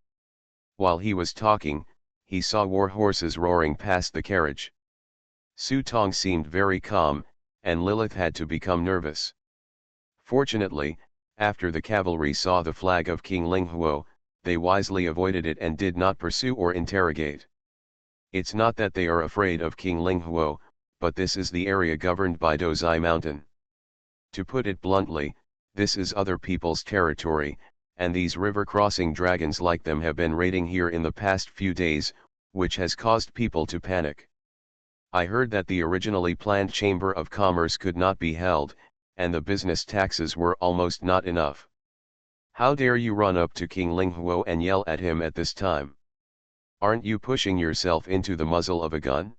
While he was talking, he saw war horses roaring past the carriage. Su Tong seemed very calm, and Lilith had to become nervous. Fortunately, after the cavalry saw the flag of King Linghuo, they wisely avoided it and did not pursue or interrogate. It's not that they are afraid of King Linghuo, but this is the area governed by Dozai Mountain. To put it bluntly, this is other people's territory, and these river-crossing dragons like them have been raiding here in the past few days, which has caused people to panic. I heard that the originally planned Chamber of Commerce could not be held, and the business taxes were almost not enough. How dare you run up to King Linghuo and yell at him at this time? Aren't you pushing yourself into the muzzle of a gun?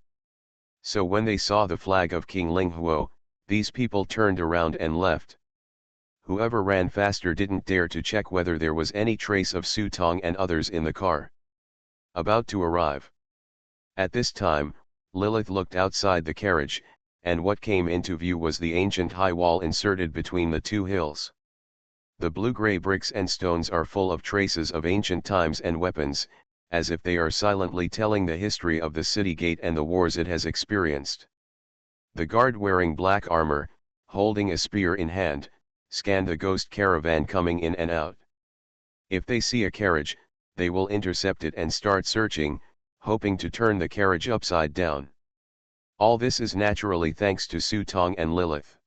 So when they saw the flag of King Linghuo, these people turned around and left. Whoever ran faster didn't dare to check whether there was any trace of Su Tong and others in the car. About to arrive. At this time, Lilith looked outside the carriage, and what came into view was the ancient high wall inserted between the two hills. The blue-gray bricks and stones are full of traces of ancient times and weapons, as if they are silently telling the history of the city gate and the wars it has experienced. The guard wearing black armor, holding a spear in hand, scanned the ghost caravan coming in and out. If they see a carriage, they will intercept it and start searching, hoping to turn the carriage upside down. All this is naturally thanks to Su Tong and Lilith.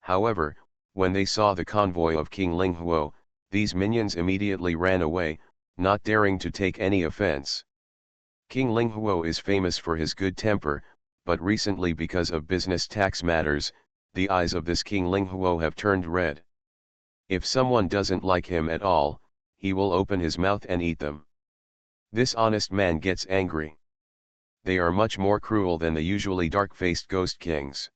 However, when they saw the convoy of King Linghuo, these minions immediately ran away, not daring to take any offense. King Linghuo is famous for his good temper, but recently because of business tax matters, the eyes of this King Linghuo have turned red. If someone doesn't like him at all, he will open his mouth and eat them. This honest man gets angry. They are much more cruel than the usually dark-faced ghost kings.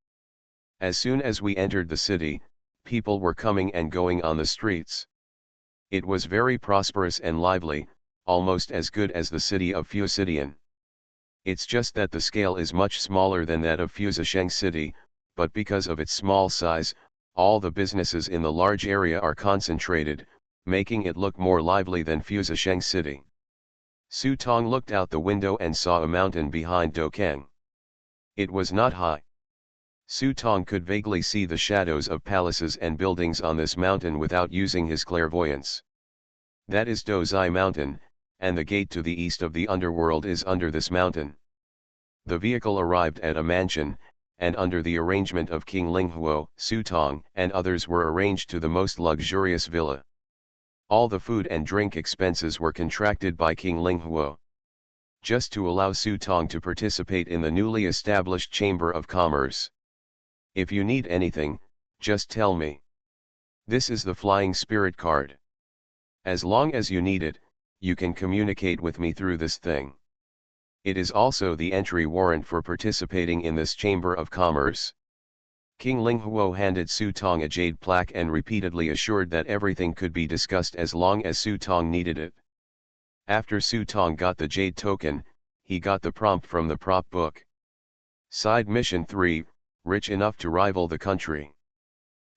As soon as we entered the city, people were coming and going on the streets. It was very prosperous and lively, almost as good as the city of Fujian. It's just that the scale is much smaller than that of Fuzisheng City, but because of its small size, all the businesses in the large area are concentrated, making it look more lively than Fuzisheng City. Su Tong looked out the window and saw a mountain behind Dokeng. It was not high. Su Tong could vaguely see the shadows of palaces and buildings on this mountain without using his clairvoyance. That is Dozai Mountain, and the gate to the east of the underworld is under this mountain. The vehicle arrived at a mansion, and under the arrangement of King Linghuo, Su Tong and others were arranged to the most luxurious villa. All the food and drink expenses were contracted by King Linghuo, just to allow Su Tong to participate in the newly established Chamber of Commerce. If you need anything, just tell me. This is the Flying Spirit card. As long as you need it, you can communicate with me through this thing. It is also the entry warrant for participating in this Chamber of Commerce. King Linghuo handed Su Tong a jade plaque and repeatedly assured that everything could be discussed as long as Su Tong needed it. After Su Tong got the jade token, he got the prompt from the prop book. Side Mission 3, Rich enough to rival the country.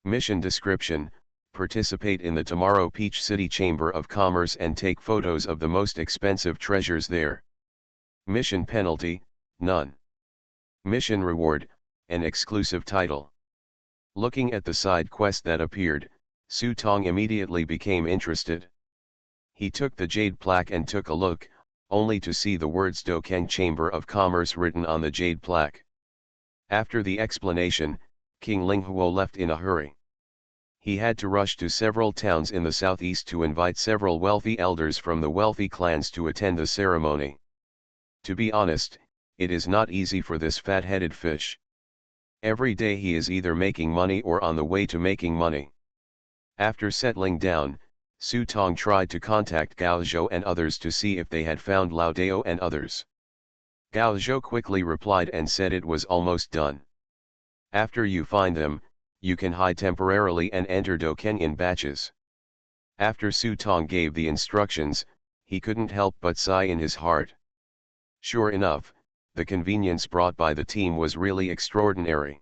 Mission description: participate in the Tomorrow Peach City Chamber of Commerce and take photos of the most expensive treasures there. Mission penalty: none. Mission reward: an exclusive title. Looking at the side quest that appeared, Su Tong immediately became interested. He took the jade plaque and took a look, only to see the words Dokeng Chamber of Commerce written on the jade plaque. After the explanation, King Linghuo left in a hurry. He had to rush to several towns in the southeast to invite several wealthy elders from the wealthy clans to attend the ceremony. To be honest, it is not easy for this fat-headed fish. Every day he is either making money or on the way to making money. After settling down, Su Tong tried to contact Gao Zhou and others to see if they had found Lao Dao and others. Gao Zhou quickly replied and said it was almost done. After you find them, you can hide temporarily and enter Dokeng in batches. After Su Tong gave the instructions, he couldn't help but sigh in his heart. Sure enough, the convenience brought by the team was really extraordinary.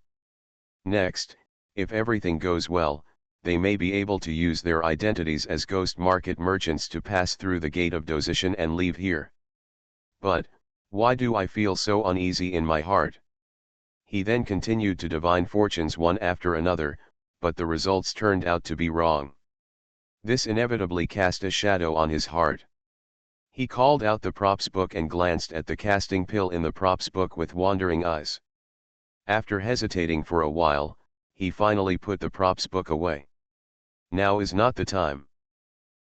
Next, if everything goes well, they may be able to use their identities as ghost market merchants to pass through the gate of Dosishan and leave here. But, why do I feel so uneasy in my heart? He then continued to divine fortunes one after another, but the results turned out to be wrong. This inevitably cast a shadow on his heart. He called out the props book and glanced at the casting pill in the props book with wandering eyes. After hesitating for a while, he finally put the props book away. Now is not the time.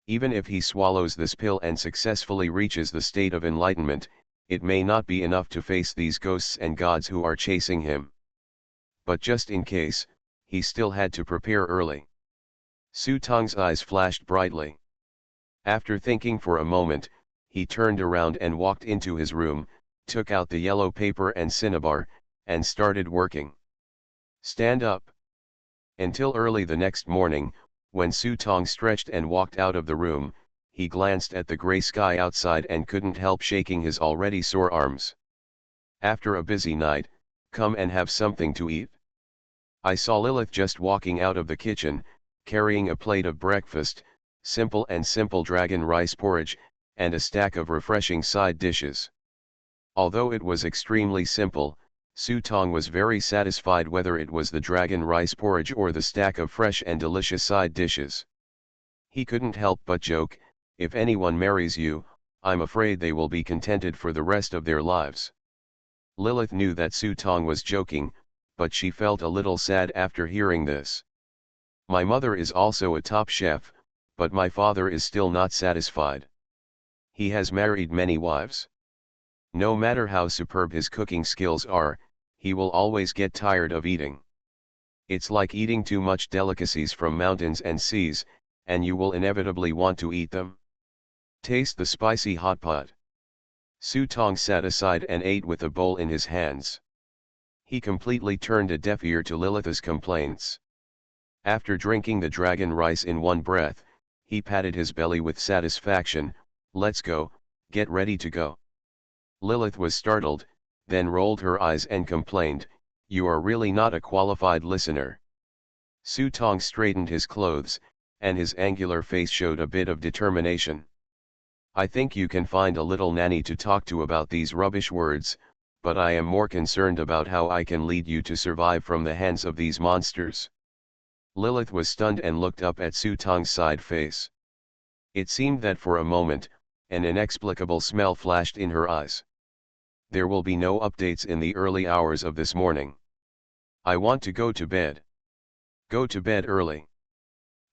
Even if he swallows this pill and successfully reaches the state of enlightenment, it may not be enough to face these ghosts and gods who are chasing him. But just in case, he still had to prepare early. Su Tong's eyes flashed brightly. After thinking for a moment, he turned around and walked into his room, took out the yellow paper and cinnabar, and started working. Stand up. Until early the next morning, when Su Tong stretched and walked out of the room, he glanced at the gray sky outside and couldn't help shaking his already sore arms. After a busy night, come and have something to eat. I saw Lilith just walking out of the kitchen, carrying a plate of breakfast, simple dragon rice porridge, and a stack of refreshing side dishes. Although it was extremely simple, Su Tong was very satisfied whether it was the dragon rice porridge or the stack of fresh and delicious side dishes. He couldn't help but joke, if anyone marries you, I'm afraid they will be contented for the rest of their lives. Lilith knew that Su Tong was joking, but she felt a little sad after hearing this. My mother is also a top chef, but my father is still not satisfied. He has married many wives. No matter how superb his cooking skills are, he will always get tired of eating. It's like eating too much delicacies from mountains and seas, and you will inevitably want to eat them. Taste the spicy hot pot. Su Tong sat aside and ate with a bowl in his hands. He completely turned a deaf ear to Lilith's complaints. After drinking the dragon rice in one breath, he patted his belly with satisfaction. Let's go, get ready to go. Lilith was startled, then rolled her eyes and complained, you are really not a qualified listener. Su Tong straightened his clothes, and his angular face showed a bit of determination. I think you can find a little nanny to talk to about these rubbish words, but I am more concerned about how I can lead you to survive from the hands of these monsters. Lilith was stunned and looked up at Su Tong's side face. It seemed that for a moment, an inexplicable smell flashed in her eyes. There will be no updates in the early hours of this morning. I want to go to bed. Go to bed early.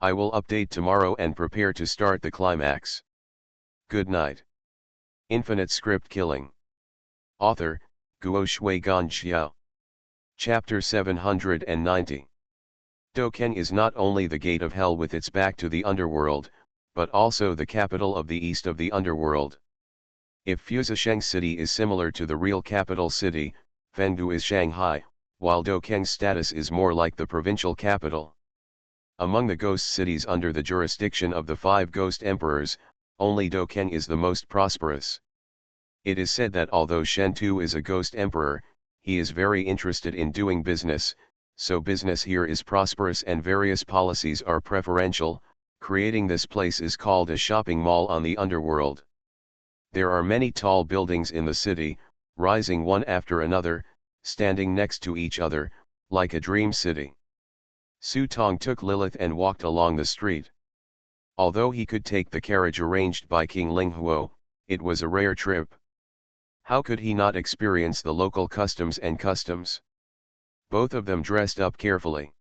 I will update tomorrow and prepare to start the climax. Good night. Infinite Script Killing. Author, Guo Shui Gan Xiao. Chapter 790. Dokeng is not only the gate of hell with its back to the underworld, but also the capital of the east of the underworld. If Fuzisheng City is similar to the real capital city, Fengdu is Shanghai, while Dokeng's status is more like the provincial capital. Among the ghost cities under the jurisdiction of the 5 ghost emperors, only Dokeng is the most prosperous. It is said that although Shentu is a ghost emperor, he is very interested in doing business, so business here is prosperous and various policies are preferential. Creating this place is called a shopping mall on the underworld. There are many tall buildings in the city, rising one after another, standing next to each other, like a dream city. Su Tong took Lilith and walked along the street. Although he could take the carriage arranged by King Linghuo, it was a rare trip. How could he not experience the local customs? Both of them dressed up carefully.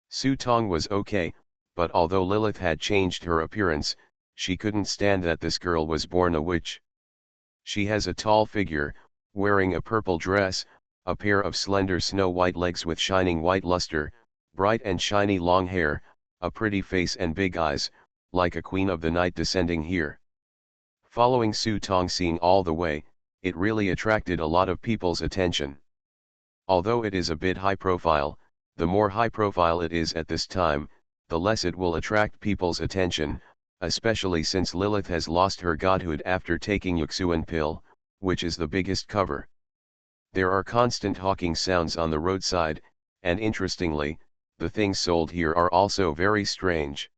Su Tong was okay, but although Lilith had changed her appearance, she couldn't stand that this girl was born a witch. She has a tall figure, wearing a purple dress, a pair of slender snow-white legs with shining white luster, bright and shiny long hair, a pretty face and big eyes, like a queen of the night descending here. Following Su Tong seeing all the way, it really attracted a lot of people's attention. Although it is a bit high profile, the more high profile it is at this time, the less it will attract people's attention, especially since Lilith has lost her godhood after taking Yuxuan pill, which is the biggest cover. There are constant hawking sounds on the roadside, and interestingly, the things sold here are also very strange.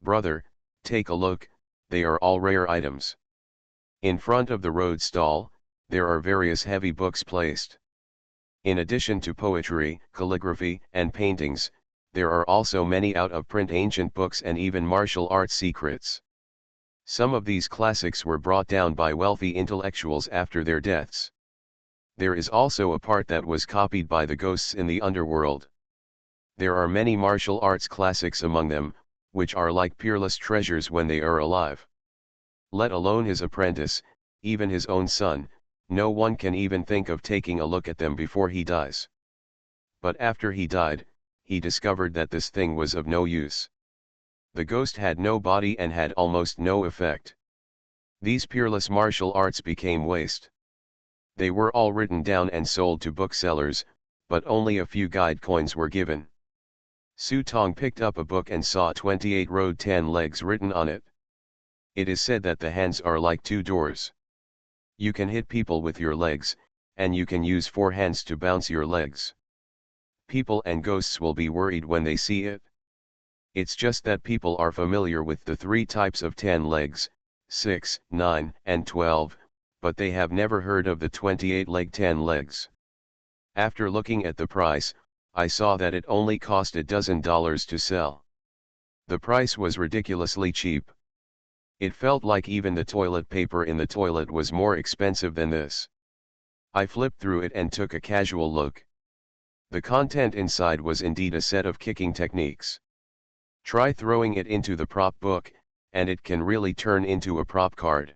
Brother, take a look, they are all rare items. In front of the road stall, there are various heavy books placed. In addition to poetry, calligraphy, and paintings, there are also many out-of-print ancient books and even martial arts secrets. Some of these classics were brought down by wealthy intellectuals after their deaths. There is also a part that was copied by the ghosts in the underworld. There are many martial arts classics among them, which are like peerless treasures when they are alive. Let alone his apprentice, even his own son, no one can even think of taking a look at them before he dies. But after he died, he discovered that this thing was of no use. The ghost had no body and had almost no effect. These peerless martial arts became waste. They were all written down and sold to booksellers, but only a few guide coins were given. Su Tong picked up a book and saw 28 road 10 legs written on it. It is said that the hands are like two doors. You can hit people with your legs, and you can use 4 hands to bounce your legs. People and ghosts will be worried when they see it. It's just that people are familiar with the 3 types of 10 legs, 6, 9, and 12, but they have never heard of the 28-leg 10 legs. After looking at the price, I saw that it only cost $12 to sell. The price was ridiculously cheap. It felt like even the toilet paper in the toilet was more expensive than this. I flipped through it and took a casual look. The content inside was indeed a set of kicking techniques. Try throwing it into the prop book, and it can really turn into a prop card.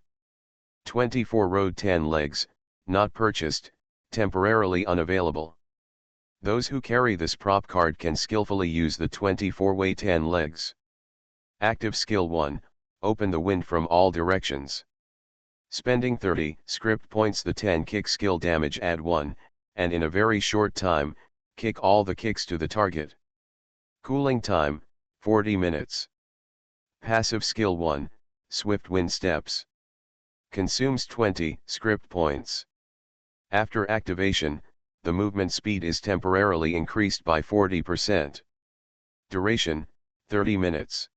24 road 10 legs, not purchased, temporarily unavailable. Those who carry this prop card can skillfully use the 24-way 10 legs. Active skill 1, open the wind from all directions. Spending 30 script points, the 10 kick skill damage add 1, and in a very short time, kick all the kicks to the target. Cooling time, 40 minutes. Passive skill 1, swift wind steps. Consumes 20 script points. After activation, the movement speed is temporarily increased by 40%. Duration, 30 minutes.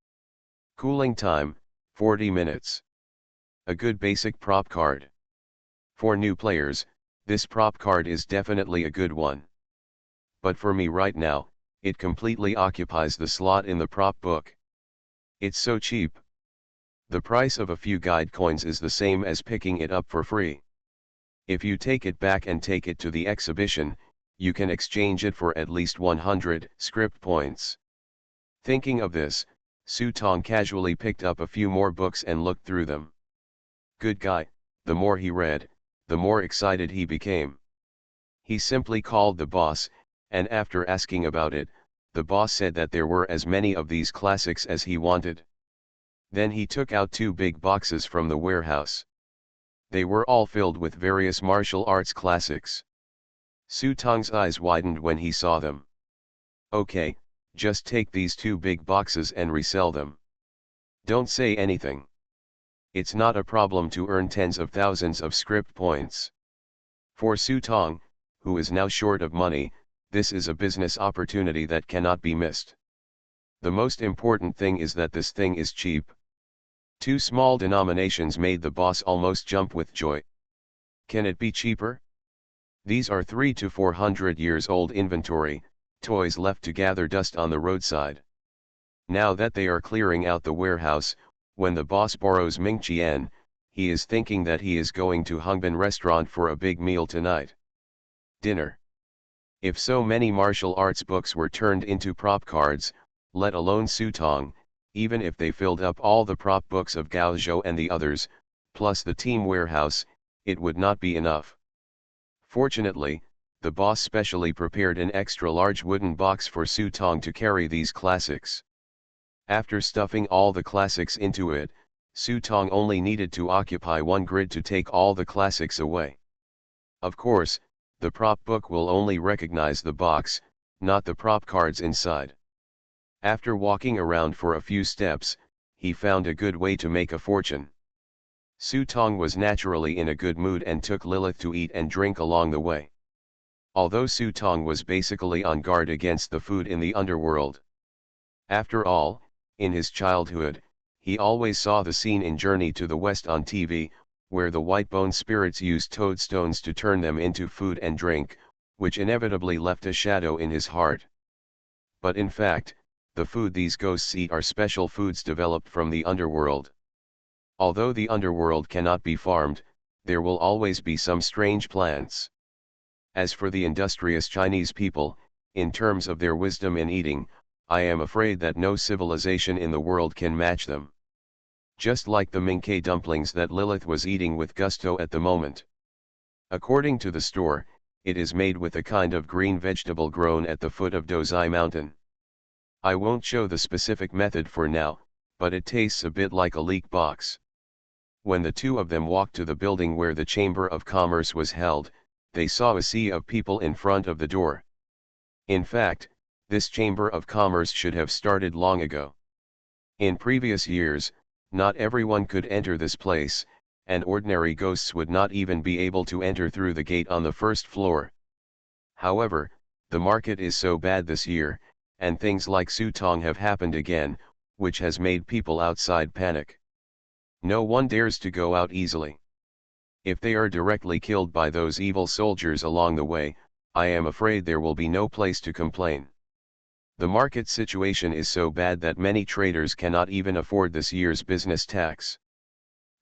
Cooling time, 40 minutes. A good basic prop card. For new players, this prop card is definitely a good one. But for me right now, it completely occupies the slot in the prop book. It's so cheap. The price of a few guide coins is the same as picking it up for free. If you take it back and take it to the exhibition, you can exchange it for at least 100 script points. Thinking of this, Su Tong casually picked up a few more books and looked through them. Good guy, the more he read, the more excited he became. He simply called the boss, and after asking about it, the boss said that there were as many of these classics as he wanted. Then he took out 2 big boxes from the warehouse. They were all filled with various martial arts classics. Su Tong's eyes widened when he saw them. Okay, just take these 2 big boxes and resell them. Don't say anything. It's not a problem to earn tens of thousands of script points. For Su Tong, who is now short of money, this is a business opportunity that cannot be missed. The most important thing is that this thing is cheap. 2 small denominations made the boss almost jump with joy. Can it be cheaper? These are 300 to 400 years old inventory, toys left to gather dust on the roadside. Now that they are clearing out the warehouse, when the boss borrows Ming Qian, he is thinking that he is going to Hungbin restaurant for a big meal tonight. Dinner. If so many martial arts books were turned into prop cards, let alone Su Tong, even if they filled up all the prop books of Gao Zhou and the others, plus the team warehouse, it would not be enough. Fortunately, the boss specially prepared an extra large wooden box for Su Tong to carry these classics. After stuffing all the classics into it, Su Tong only needed to occupy 1 grid to take all the classics away. Of course, the prop book will only recognize the box, not the prop cards inside. After walking around for a few steps, he found a good way to make a fortune. Su Tong was naturally in a good mood and took Lilith to eat and drink along the way. Although Su Tong was basically on guard against the food in the underworld. After all, in his childhood, he always saw the scene in Journey to the West on TV, where the white bone spirits used toadstones to turn them into food and drink, which inevitably left a shadow in his heart. But in fact, the food these ghosts eat are special foods developed from the underworld. Although the underworld cannot be farmed, there will always be some strange plants. As for the industrious Chinese people, in terms of their wisdom in eating, I am afraid that no civilization in the world can match them. Just like the Mingke dumplings that Lilith was eating with gusto at the moment. According to the store, it is made with a kind of green vegetable grown at the foot of Dozai Mountain. I won't show the specific method for now, but it tastes a bit like a leek box. When the two of them walked to the building where the Chamber of Commerce was held, they saw a sea of people in front of the door. In fact, this Chamber of Commerce should have started long ago. In previous years, not everyone could enter this place, and ordinary ghosts would not even be able to enter through the gate on the first floor. However, the market is so bad this year, and things like Su Tong have happened again, which has made people outside panic. No one dares to go out easily. If they are directly killed by those evil soldiers along the way, I am afraid there will be no place to complain. The market situation is so bad that many traders cannot even afford this year's business tax.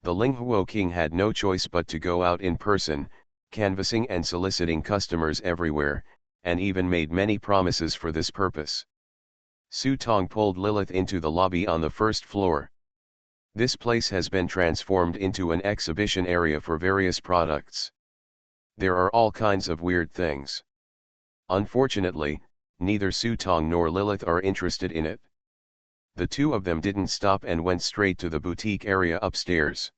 The Linghuo king had no choice but to go out in person, canvassing and soliciting customers everywhere, and even made many promises for this purpose. Su Tong pulled Lilith into the lobby on the first floor. This place has been transformed into an exhibition area for various products. There are all kinds of weird things. Unfortunately, neither Su Tong nor Lilith are interested in it. The two of them didn't stop and went straight to the boutique area upstairs.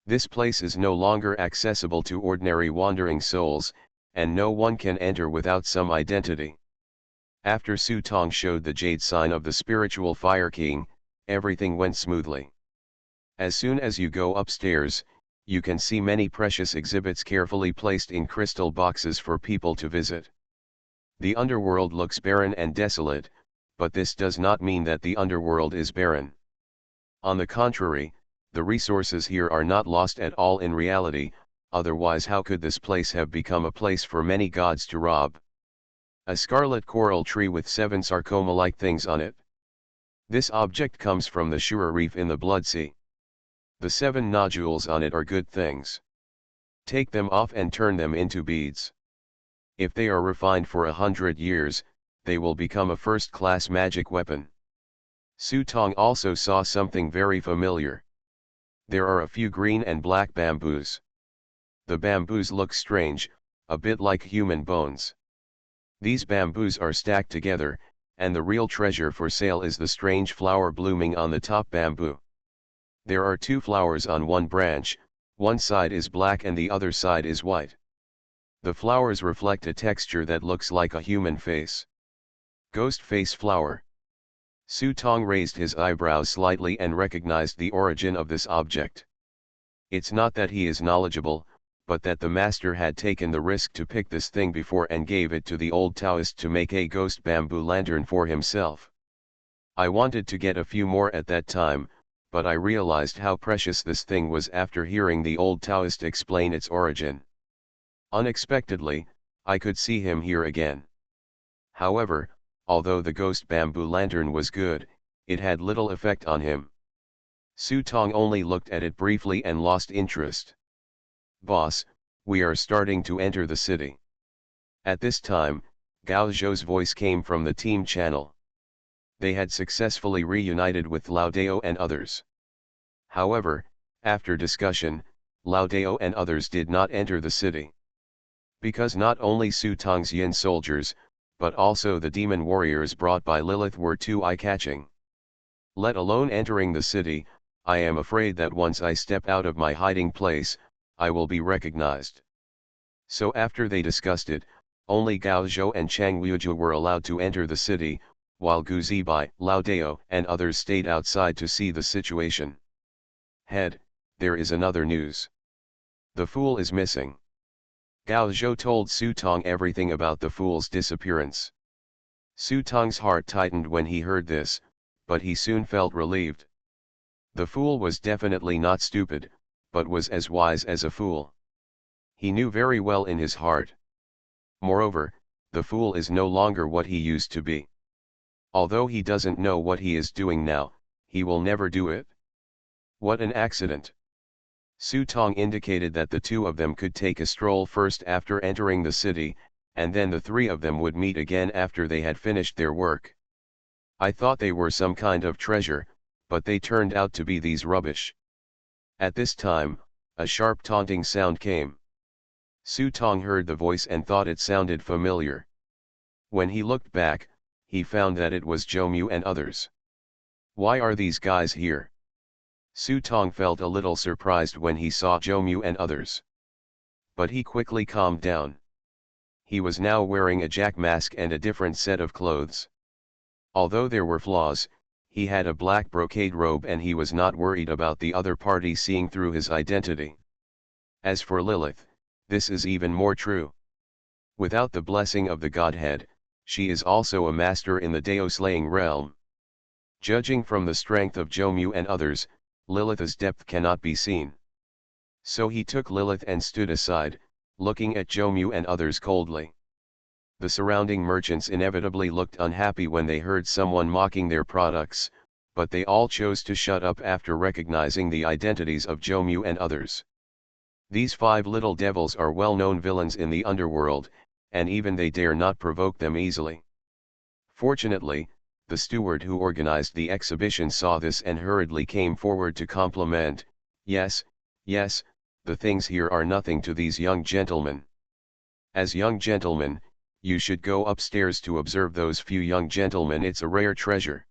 This place is no longer accessible to ordinary wandering souls, and no one can enter without some identity. After Su Tong showed the jade sign of the spiritual Fire King, everything went smoothly. As soon as you go upstairs, you can see many precious exhibits carefully placed in crystal boxes for people to visit. The underworld looks barren and desolate, but this does not mean that the underworld is barren. On the contrary, the resources here are not lost at all in reality, otherwise how could this place have become a place for many gods to rob? A scarlet coral tree with 7 sarcoma-like things on it. This object comes from the Shura reef in the Blood Sea. The 7 nodules on it are good things. Take them off and turn them into beads. If they are refined for 100 years, they will become a first-class magic weapon. Su Tong also saw something very familiar. There are a few green and black bamboos. The bamboos look strange, a bit like human bones. These bamboos are stacked together, and the real treasure for sale is the strange flower blooming on the top bamboo. There are 2 flowers on one branch, one side is black and the other side is white. The flowers reflect a texture that looks like a human face. Ghost face flower. Su Tong raised his eyebrows slightly and recognized the origin of this object. It's not that he is knowledgeable, but that the master had taken the risk to pick this thing before and gave it to the old Taoist to make a ghost bamboo lantern for himself. I wanted to get a few more at that time, but I realized how precious this thing was after hearing the old Taoist explain its origin. Unexpectedly, I could see him here again. However, although the ghost bamboo lantern was good, it had little effect on him. Su Tong only looked at it briefly and lost interest. "Boss, we are starting to enter the city." At this time, Gao Zhou's voice came from the team channel. They had successfully reunited with Lao Dao and others. However, after discussion, Lao Dao and others did not enter the city. Because not only Su Tong's Yin soldiers, but also the demon warriors brought by Lilith were too eye-catching. Let alone entering the city, I am afraid that once I step out of my hiding place, I will be recognized. So after they discussed it, only Gao Zhou and Chang Wuju were allowed to enter the city, while Gu Zibai, Lao Dao and others stayed outside to see the situation. Head, there is another news. The fool is missing. Gao Zhou told Su Tong everything about the fool's disappearance. Su Tong's heart tightened when he heard this, but he soon felt relieved. The fool was definitely not stupid, but was as wise as a fool. He knew very well in his heart. Moreover, the fool is no longer what he used to be. Although he doesn't know what he is doing now, he will never do it. What an accident! Su Tong indicated that the two of them could take a stroll first after entering the city, and then the three of them would meet again after they had finished their work. I thought they were some kind of treasure, but they turned out to be these rubbish. At this time, a sharp taunting sound came. Su Tong heard the voice and thought it sounded familiar. When he looked back, he found that it was Zhou Mu and others. Why are these guys here? Su Tong felt a little surprised when he saw Zhou Mu and others. But he quickly calmed down. He was now wearing a jack mask and a different set of clothes. Although there were flaws, he had a black brocade robe and he was not worried about the other party seeing through his identity. As for Lilith, this is even more true. Without the blessing of the Godhead, she is also a master in the Dao-slaying realm. Judging from the strength of Zhou Mu and others, Lilith's depth cannot be seen. So he took Lilith and stood aside, looking at Zhou Mu and others coldly. The surrounding merchants inevitably looked unhappy when they heard someone mocking their products, but they all chose to shut up after recognizing the identities of Zhou Mu and others. These five little devils are well-known villains in the underworld, and even they dare not provoke them easily. Fortunately, the steward who organized the exhibition saw this and hurriedly came forward to compliment. Yes, yes, the things here are nothing to these young gentlemen. As young gentlemen, you should go upstairs to observe those few young gentlemen. It's a rare treasure.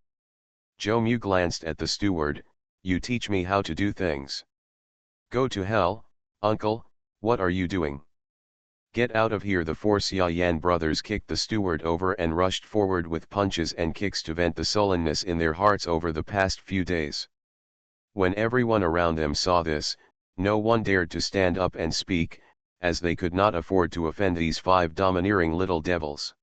Zhou Mu glanced at the steward. You teach me how to do things. Go to hell, uncle, what are you doing? Get out of here. The four Xia Yan brothers kicked the steward over and rushed forward with punches and kicks to vent the sullenness in their hearts over the past few days. When everyone around them saw this, no one dared to stand up and speak, as they could not afford to offend these five domineering little devils.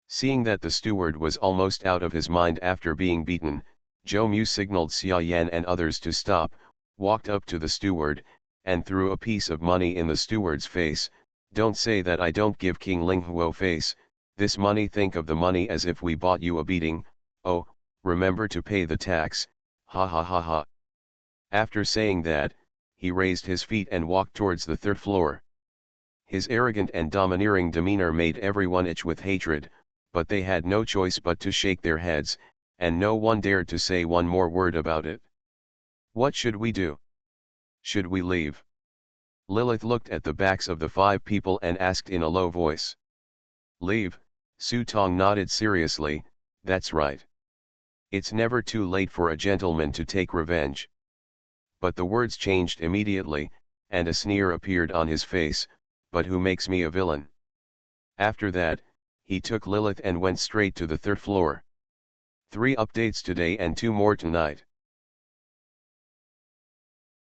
Seeing that the steward was almost out of his mind after being beaten, Zhou Mu signaled Xia Yan and others to stop, walked up to the steward, and threw a piece of money in the steward's face. Don't say that I don't give King Linghuo face, this money. Think of the money as if we bought you a beating. Oh, remember to pay the tax, ha ha ha ha. After saying that, he raised his feet and walked towards the third floor. His arrogant and domineering demeanor made everyone itch with hatred, but they had no choice but to shake their heads, and no one dared to say one more word about it. What should we do? Should we leave? Lilith looked at the backs of the five people and asked in a low voice. Leave? Su Tong nodded seriously. That's right. It's never too late for a gentleman to take revenge. But the words changed immediately, and a sneer appeared on his face. But who makes me a villain? After that, he took Lilith and went straight to the third floor. 3 updates today and 2 more tonight.